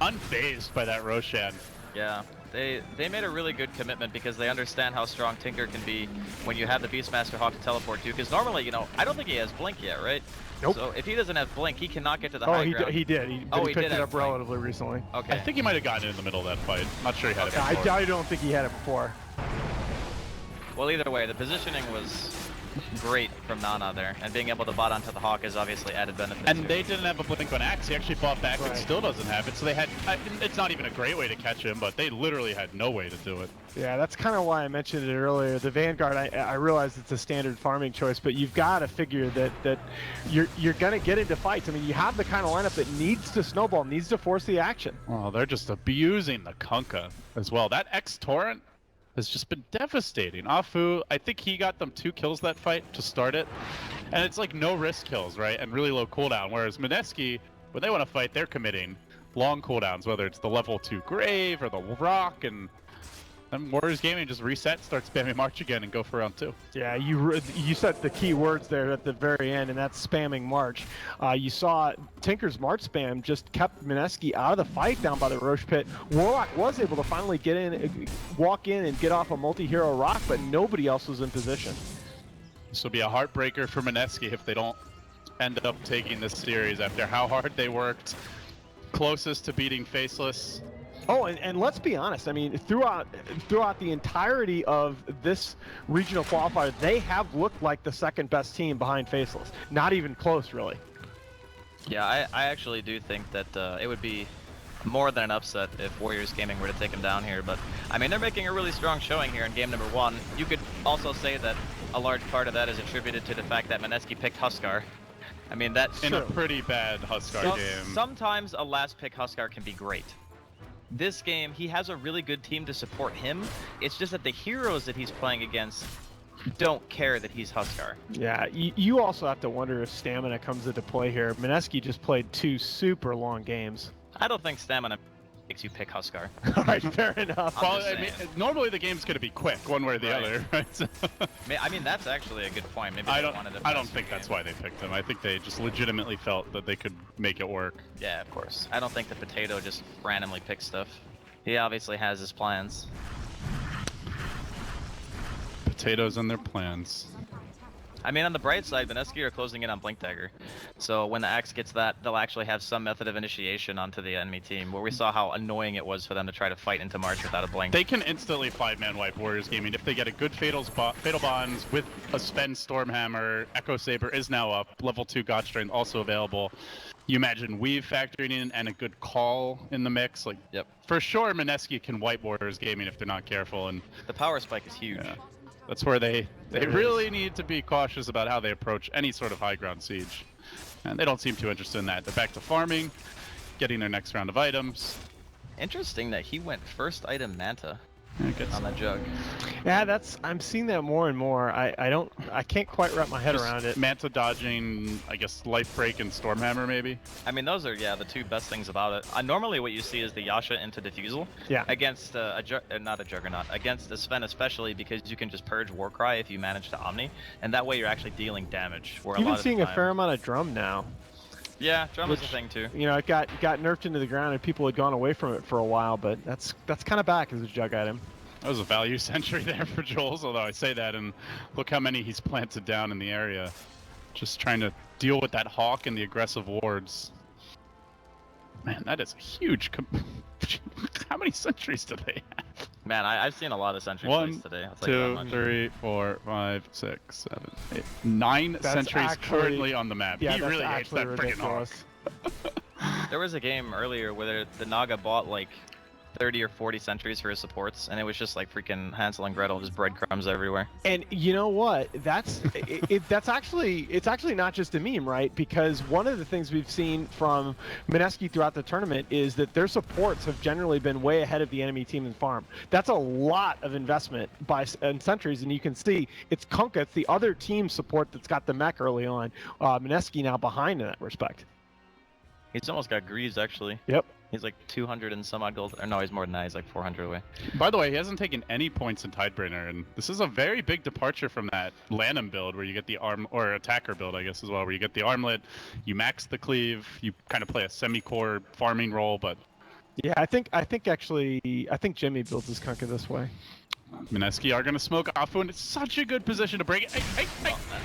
unfazed by that Roshan. Yeah, they made a really good commitment because they understand how strong Tinker can be when you have the Beastmaster Hawk to teleport to. Because normally, you know, I don't think he has Blink yet, right? Nope. So if he doesn't have Blink, he cannot get to the high ground. He did. He picked it up relatively recently. Okay. I think he might have gotten it in the middle of that fight. Not sure he had it before. I don't think he had it before. Well, either way, the positioning was great from Nana there, and being able to bot onto the Hawk is obviously added benefit. And they didn't have a Blink on Axe. He actually fought back and still doesn't have it. So they had, it's not even a great way to catch him, but they literally had no way to do it. Yeah, that's kind of why I mentioned it earlier. The Vanguard, I realize it's a standard farming choice, but you've got to figure that you're going to get into fights. I mean, you have the kind of lineup that needs to snowball, needs to force the action. Oh, they're just abusing the Kunkka as well. That X Torrent has just been devastating. Afu, I think he got them 2 kills that fight to start it. And it's like no risk kills, right? And really low cooldown. Whereas Mski, when they want to fight, they're committing long cooldowns, whether it's the level 2 Grave or the Rock, and then Warriors Gaming just reset, start spamming March again, and go for round 2. Yeah, you said the key words there at the very end, and that's spamming March. You saw Tinker's March spam just kept Mski out of the fight down by the Roche Pit. Warlock was able to finally get in, walk in, and get off a multi-hero Rock, but nobody else was in position. This will be a heartbreaker for Mski if they don't end up taking this series after how hard they worked. Closest to beating Faceless. Oh, and let's be honest. I mean, throughout the entirety of this regional qualifier, they have looked like the second best team behind Faceless. Not even close, really. Yeah, I actually do think that it would be more than an upset if Warriors Gaming were to take them down here. But I mean, they're making a really strong showing here in game number 1. You could also say that a large part of that is attributed to the fact that Mski picked Huskar. I mean, that's in a pretty bad Huskar game. Sometimes a last pick Huskar can be great. This game, he has a really good team to support him. It's just that the heroes that he's playing against don't care that he's Huskar. Yeah, you also have to wonder if stamina comes into play here. Mski just played 2 super long games. I don't think stamina makes you pick Huskar. All right, fair enough. Well, I mean, normally the game's going to be quick, one way or the other, right? I mean, that's actually a good point. Maybe I don't think that's why they picked him. I think they just legitimately felt that they could make it work. Yeah, of course. I don't think the Potato just randomly picks stuff. He obviously has his plans. Potatoes and their plans. I mean, on the bright side, Mski are closing in on Blink Dagger. So when the Axe gets that, they'll actually have some method of initiation onto the enemy team, where we saw how annoying it was for them to try to fight into March without a Blink. They can instantly 5-man wipe Warriors Gaming if they get a good Fatal Bonds with a Spend Stormhammer. Echo Saber is now up. Level 2 God Strength also available. You imagine Weave factoring in and a good call in the mix. Like, yep. For sure, Mski can wipe Warriors Gaming if they're not careful. And the power spike is huge. Yeah. That's where they really need to be cautious about how they approach any sort of high ground siege. And they don't seem too interested in that. They're back to farming, getting their next round of items. Interesting that he went first item Manta on that jug. Yeah, I'm seeing that more and more. I can't quite wrap my head around it. Manta dodging, I guess, Life Break and Stormhammer maybe. I mean, those are the 2 best things about it. Normally, what you see is the Yasha into Diffusal. Yeah. Against not a Juggernaut, against the Sven especially, because you can just purge Warcry if you manage to Omni, and that way you're actually dealing damage. Even seeing a fair amount of Drum now. Yeah, Drum is a thing too. You know, it got nerfed into the ground and people had gone away from it for a while, but that's kind of back as a jug item. That was a value sentry there for Jules, although I say that and look how many he's planted down in the area. Just trying to deal with that Hawk and the aggressive wards. Man, that is a huge... How many sentries do they have? Man, I've seen a lot of sentry plays today. I'll tell you that 2, 3, 4, 5, 6, 7, 8, 9 sentries currently on the map. Yeah, he really hates that freaking Hawk. There was a game earlier where the Naga bought like 30 or 40 sentries for his supports, and it was just like freaking Hansel and Gretel, just breadcrumbs everywhere. And you know what? That's actually not just a meme, right? Because one of the things we've seen from Mski throughout the tournament is that their supports have generally been way ahead of the enemy team in farm. That's a lot of investment in sentries, and you can see it's Kunkka, it's the other team support that's got the mech early on. Mski now behind in that respect. He's almost got Greaves, actually. Yep. He's like 200 and some odd gold. Or no, he's more than that. He's like 400 away. By the way, he hasn't taken any points in Tidebringer, and this is a very big departure from that Lanham build where you get the arm, or attacker build, I guess, as well, where you get the armlet, you max the cleave, you kind of play a semi-core farming role, but... Yeah, I think Jimmy builds his Kunkka this way. Mski are going to smoke Afu, and it's such a good position to break it. Hey,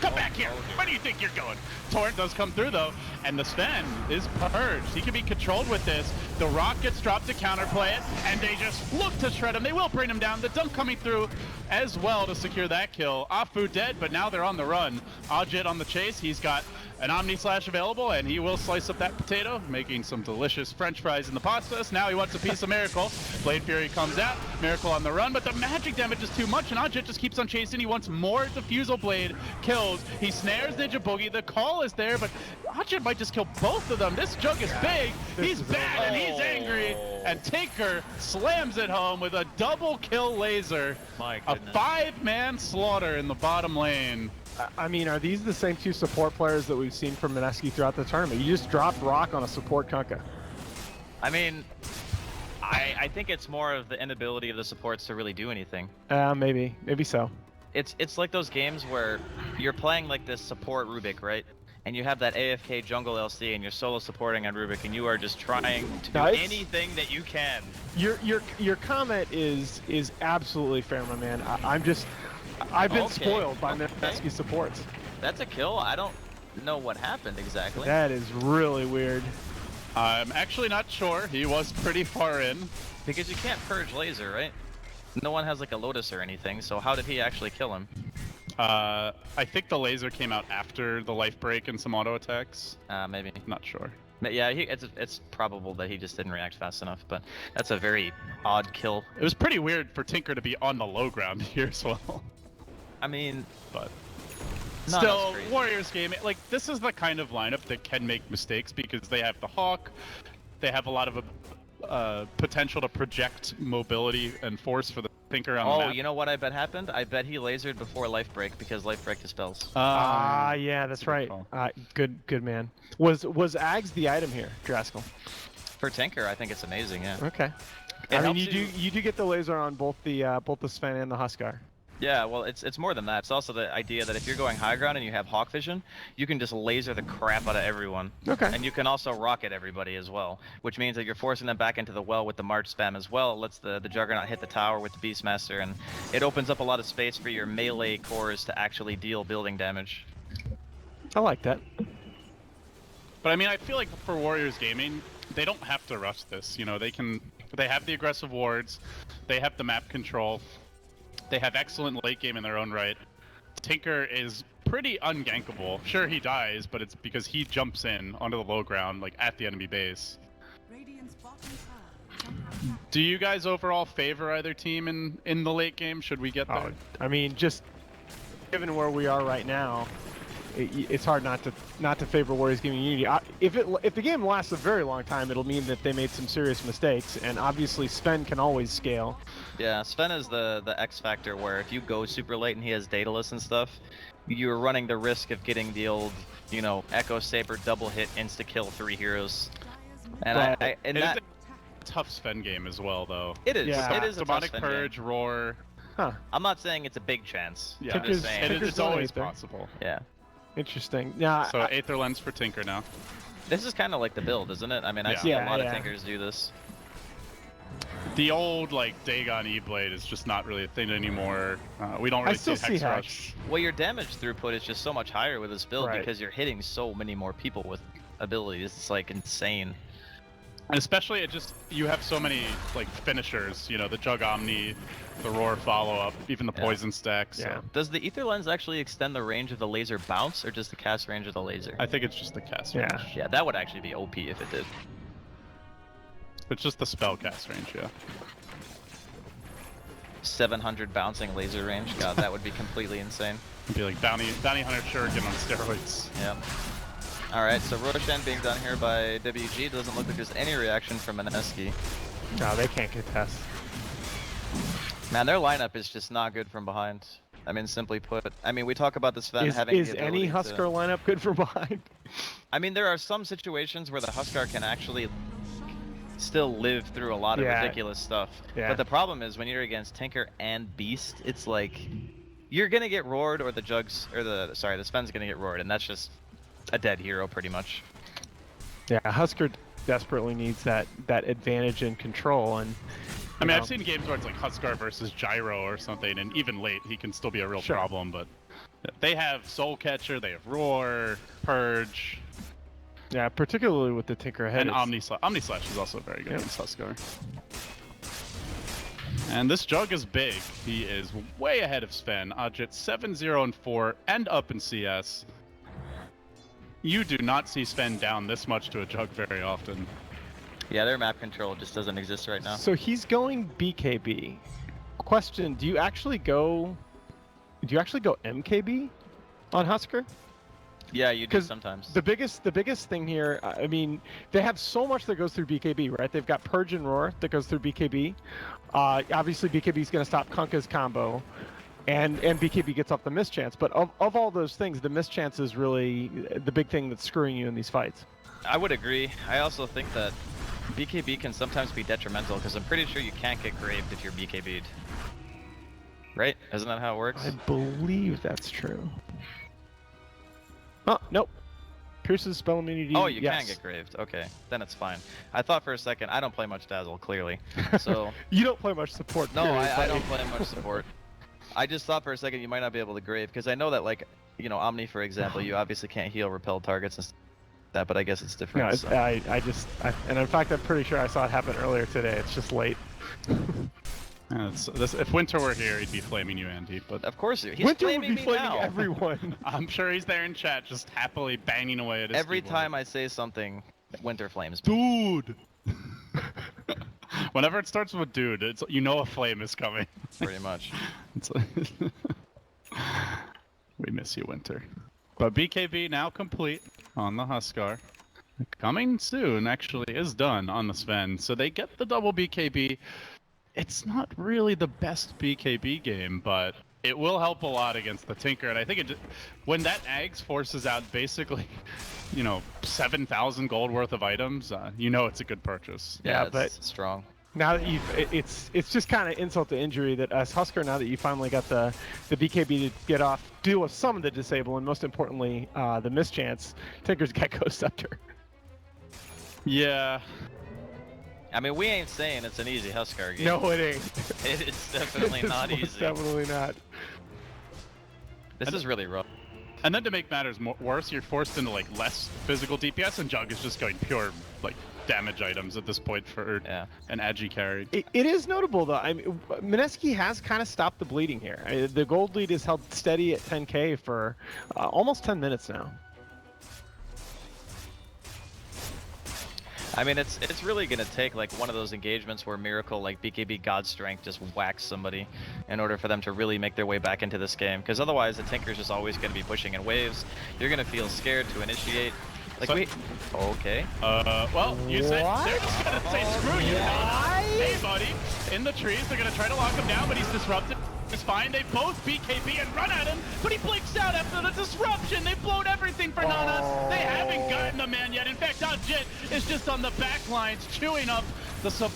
come back here. Where do you think you're going? Torrent does come through, though, and the Sven is purged. He can be controlled with this. The Rock gets dropped to counterplay it, and they just look to shred him. They will bring him down. The dunk coming through as well to secure that kill. Afu dead, but now they're on the run. Ajit on the chase. He's got an Omni Slash available, and he will slice up that potato, making some delicious French fries in the process. Now he wants a piece of Miracle. Blade Fury comes out. Miracle on the run, but the magic damage is too much, and Ajit just keeps on chasing. He wants more Diffusal Blade kills. goes. He snares Ninja Boogie. The call is there, but Ajit might just kill both of them. This jug is big. He's bad and he's angry. And Tinker slams it home with a double kill laser. My A goodness. 5-man slaughter in the bottom lane. I mean, are these the same 2 support players that we've seen from Mski throughout the tournament? You just dropped Rock on a support Kunkka. I mean, I think it's more of the inability of the supports to really do anything. Maybe so. It's like those games where you're playing like this support Rubik, right? And you have that AFK jungle LC and you're solo supporting on Rubik and you are just trying to do anything that you can. Your comment is absolutely fair, my man. I've been spoiled by Mski supports. That's a kill. I don't know what happened exactly. That is really weird. I'm actually not sure. He was pretty far in. Because you can't purge laser, right? No one has like a Lotus or anything, so how did he actually kill him? I think the laser came out after the life break and some auto attacks. Maybe. Not sure. But yeah, it's probable that he just didn't react fast enough, but that's a very odd kill. It was pretty weird for Tinker to be on the low ground here as well. I mean, but not still, as crazy. Warriors game, like this is the kind of lineup that can make mistakes because they have the Hawk, they have a lot of potential to project mobility and force for the Tinker on the map. You know what I bet happened? I bet he lasered before life break because life break dispels. Yeah, that's right. Good man. Was Ags the item here, Draskell? For Tinker, I think it's amazing. Yeah. Okay. I mean, you do get the laser on both the Sven and the Huskar. Yeah, well, it's more than that. It's also the idea that if you're going high ground and you have Hawk Vision, you can just laser the crap out of everyone. Okay. And you can also rocket everybody as well, which means that you're forcing them back into the well with the March spam as well. It lets the Juggernaut hit the tower with the Beastmaster, and it opens up a lot of space for your melee cores to actually deal building damage. I like that. But I mean, I feel like for Warriors Gaming, they don't have to rush this. You know, they have the aggressive wards, they have the map control. They have excellent late game in their own right. Tinker is pretty ungankable. Sure, he dies, but it's because he jumps in onto the low ground, like at the enemy base. Do you guys overall favor either team in the late game? Should we get there? I mean, just given where we are right now, it's hard not to favor Warriors Gaming Unity. If the game lasts a very long time, it'll mean that they made some serious mistakes, and obviously Sven can always scale. Yeah, Sven is the X factor where if you go super late and he has Daedalus and stuff, you're running the risk of getting the old, Echo Saber double hit insta kill 3 heroes. And it's a tough Sven game as well, though. It is. Yeah. It is a Demonic tough Sven Purge, game. Roar. Huh. I'm not saying it's a big chance. Yeah, I'm just saying. it's always possible. Yeah. Interesting. Yeah. So Aether Lens for Tinker now. This is kind of like the build, isn't it? I mean, I see a lot of Tinkers do this. The old Dagon E-Blade is just not really a thing anymore. We don't really see Hex Rush. Well, your damage throughput is just so much higher with this build Right. because you're hitting so many more people with abilities. It's like insane. And especially you have so many finishers, the Jug Omni, the Roar follow-up, even the Poison stack. So. Yeah. Does the Ether Lens actually extend the range of the laser bounce or just the cast range of the laser? I think it's just the cast range. Yeah, that would actually be OP if it did. It's just the spell cast range, yeah. 700 bouncing laser range. God, that would be completely insane. It'd be like Bounty Hunter Shuriken on steroids. Yeah. Alright, so Roshan being done here by WG. Doesn't look like there's any reaction from Mski. No, they can't contest. Man, their lineup is just not good from behind. I mean, simply put. I mean, we talk about the Sven having Is the any ability Huskar lineup good from behind? I mean, there are some situations where the Huskar can actually still live through a lot of ridiculous stuff. Yeah. But the problem is when you're against Tinker and Beast, it's like you're gonna get roared, or the Sven's gonna get roared, and that's just a dead hero pretty much. Yeah, Huskar desperately needs that advantage in control, and I mean, I've seen games where it's like Huskar versus Gyro or something, and even late he can still be a real problem. But they have Soul Catcher, they have Roar, Purge. Yeah, particularly with the Tinker ahead. And Omni Slash is also very good against Huskar. And this Jug is big. He is way ahead of Sven. Ajit 7-0-4 and up in CS. You do not see Sven down this much to a Jug very often. Yeah, their map control just doesn't exist right now. So he's going BKB. Question: do you actually go MKB? on Husker? Yeah, you do sometimes. The biggest thing here, I mean, they have so much that goes through BKB, right? They've got Purge and Roar that goes through BKB. Obviously, BKB is going to stop Kunkka's combo, and BKB gets off the mischance. But of all those things, the mischance is really the big thing that's screwing you in these fights. I would agree. I also think that BKB can sometimes be detrimental because I'm pretty sure you can't get graved if you're BKB'd. Right? Isn't that how it works? I believe that's true. Oh, nope. Pierce's spell immunity. Oh, you yes. can get graved. Okay, then it's fine. I thought for a second, I don't play much Dazzle, clearly. So. You don't play much support. No, period, I don't play much support. I just thought for a second you might not be able to grave, because I know that, like, you know, Omni, for example, you obviously can't heal repel targets and stuff like that, but I guess it's different. No, so. and in fact, I'm pretty sure I saw it happen earlier today. It's just late. If Winter were here, he'd be flaming you, Andy. But of course, he's Winter would flaming be me flaming now. everyone. I'm sure he's there in chat, just happily banging away at his Every keyboard. time I say something, Winter flames me. Dude! Whenever it starts with dude, it's, you know a flame is coming. Pretty much. It's like we miss you, Winter. But BKB now complete on the Huskar. Coming soon, actually, is done on the Sven. So they get the double BKB. It's not really the best BKB game, but it will help a lot against the Tinker. And I think when that Ags forces out basically, you know, 7,000 gold worth of items, you know it's a good purchase. Yeah, but it's strong. Now that it's just kind of insult to injury that as Husker, now that you finally got the BKB to get off, deal with some of the disable, and most importantly, the mischance, Tinker's got Ghost Scepter. Yeah. I mean, we ain't saying it's an easy Huskar game. No, it ain't. It's definitely not It's easy. definitely not. This is really rough. And then to make matters worse, you're forced into like less physical DPS, and Jug is just going pure like damage items at this point for an Agi carry. It is notable though. I mean, Mski has kind of stopped the bleeding here. The gold lead is held steady at 10k for almost 10 minutes now. I mean, it's really gonna take like one of those engagements where Miracle, like BKB God Strength, just whacks somebody in order for them to really make their way back into this game. Because otherwise, the Tinker's just always gonna be pushing in waves. You're gonna feel scared to initiate. Like okay. Well, you said they're just gonna say screw you. Hey, buddy. In the trees, they're gonna try to lock him down, but he's disrupted. It's fine. They both BKB and run at him, but he blinks out after the disruption. They've blown everything for Nana. They haven't gotten the man yet. In fact, Jit is just on the back lines, chewing up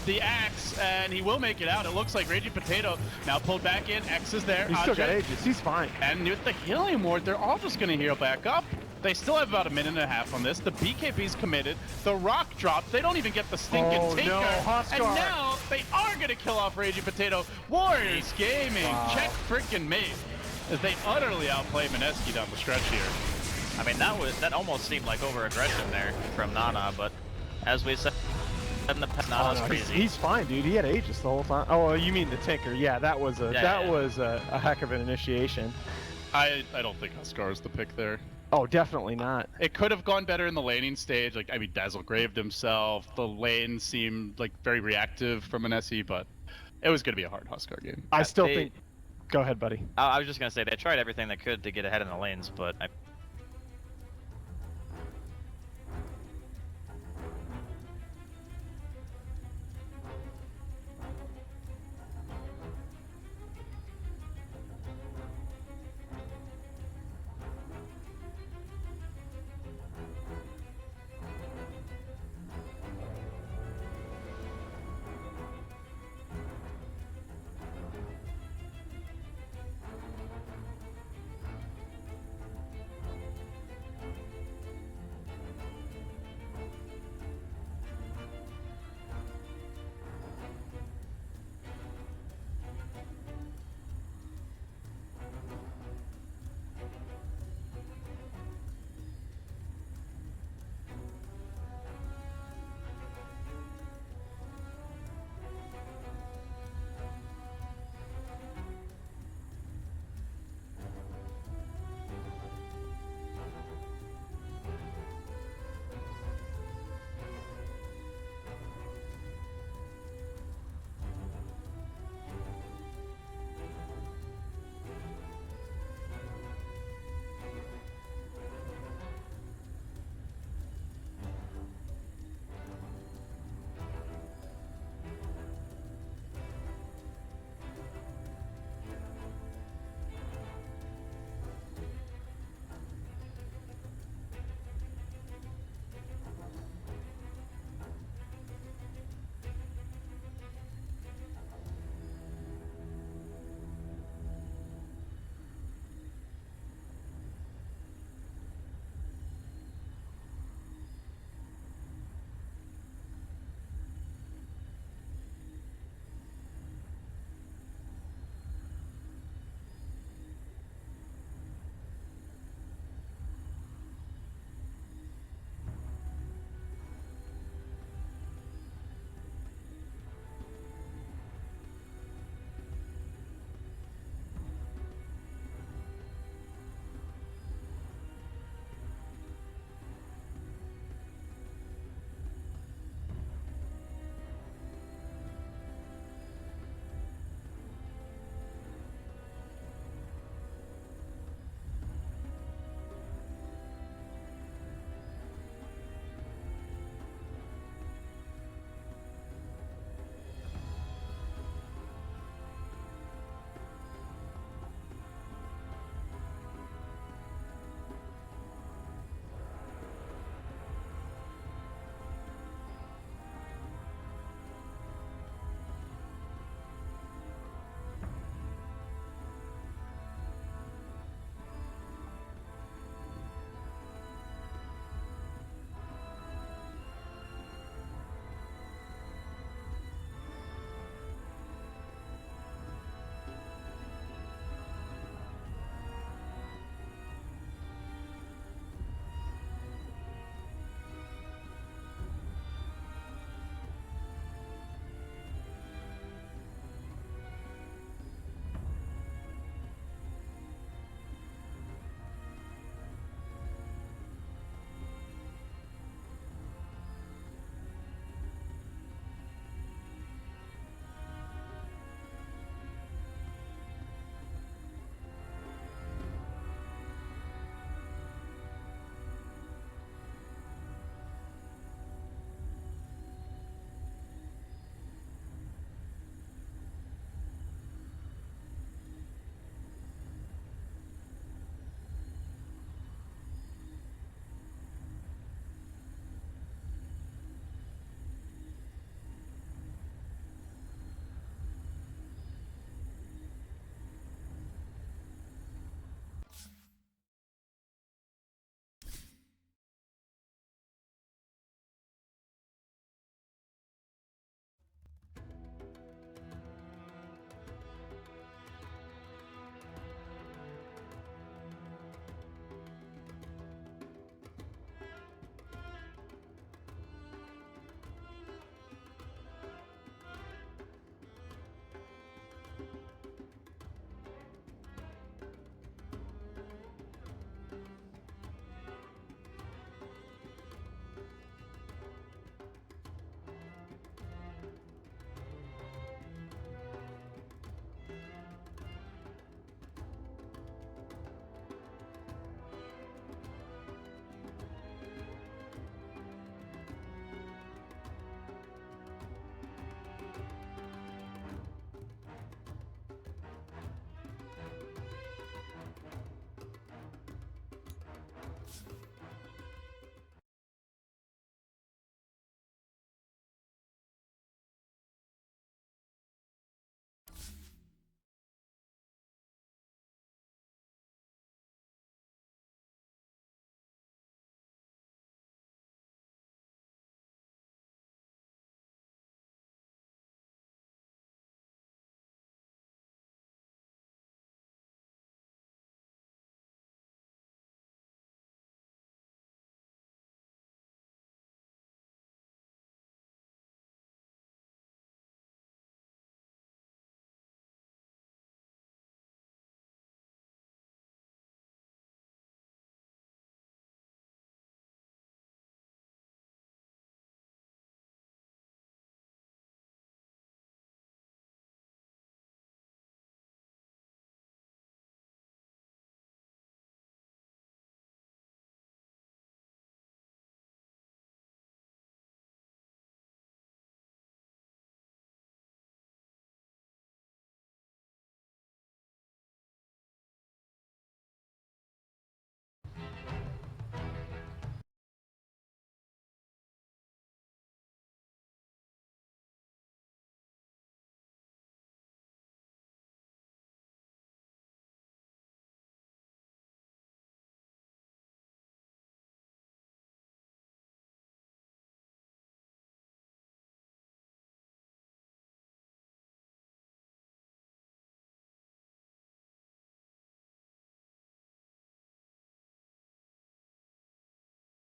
the axe, and he will make it out. It looks like Raging Potato now pulled back in. X is there. He's still got Aegis. He's fine. And with the healing ward, they're all just going to heal back up. They still have about a minute and a half on this. The BKB's committed. The rock drops. They don't even get the stinking Tinker. No, and now they are going to kill off Raging Potato. Warriors Gaming, check freaking me, as they utterly outplay Mski down the stretch here. I mean, that almost seemed like over-aggression there from Nana, but as we said in the past, Nana's crazy. He's fine, dude. He had Aegis the whole time. Oh, you mean the Tinker? Yeah, that was a a heck of an initiation. I don't think Huskar is the pick there. Oh, definitely not. It could have gone better in the laning stage. Like, I mean, Dazzle graved himself. The lane seemed like very reactive from Mski, but it was going to be a hard Huskar game. I still think. Go ahead, buddy. I was just gonna say they tried everything they could to get ahead in the lanes, but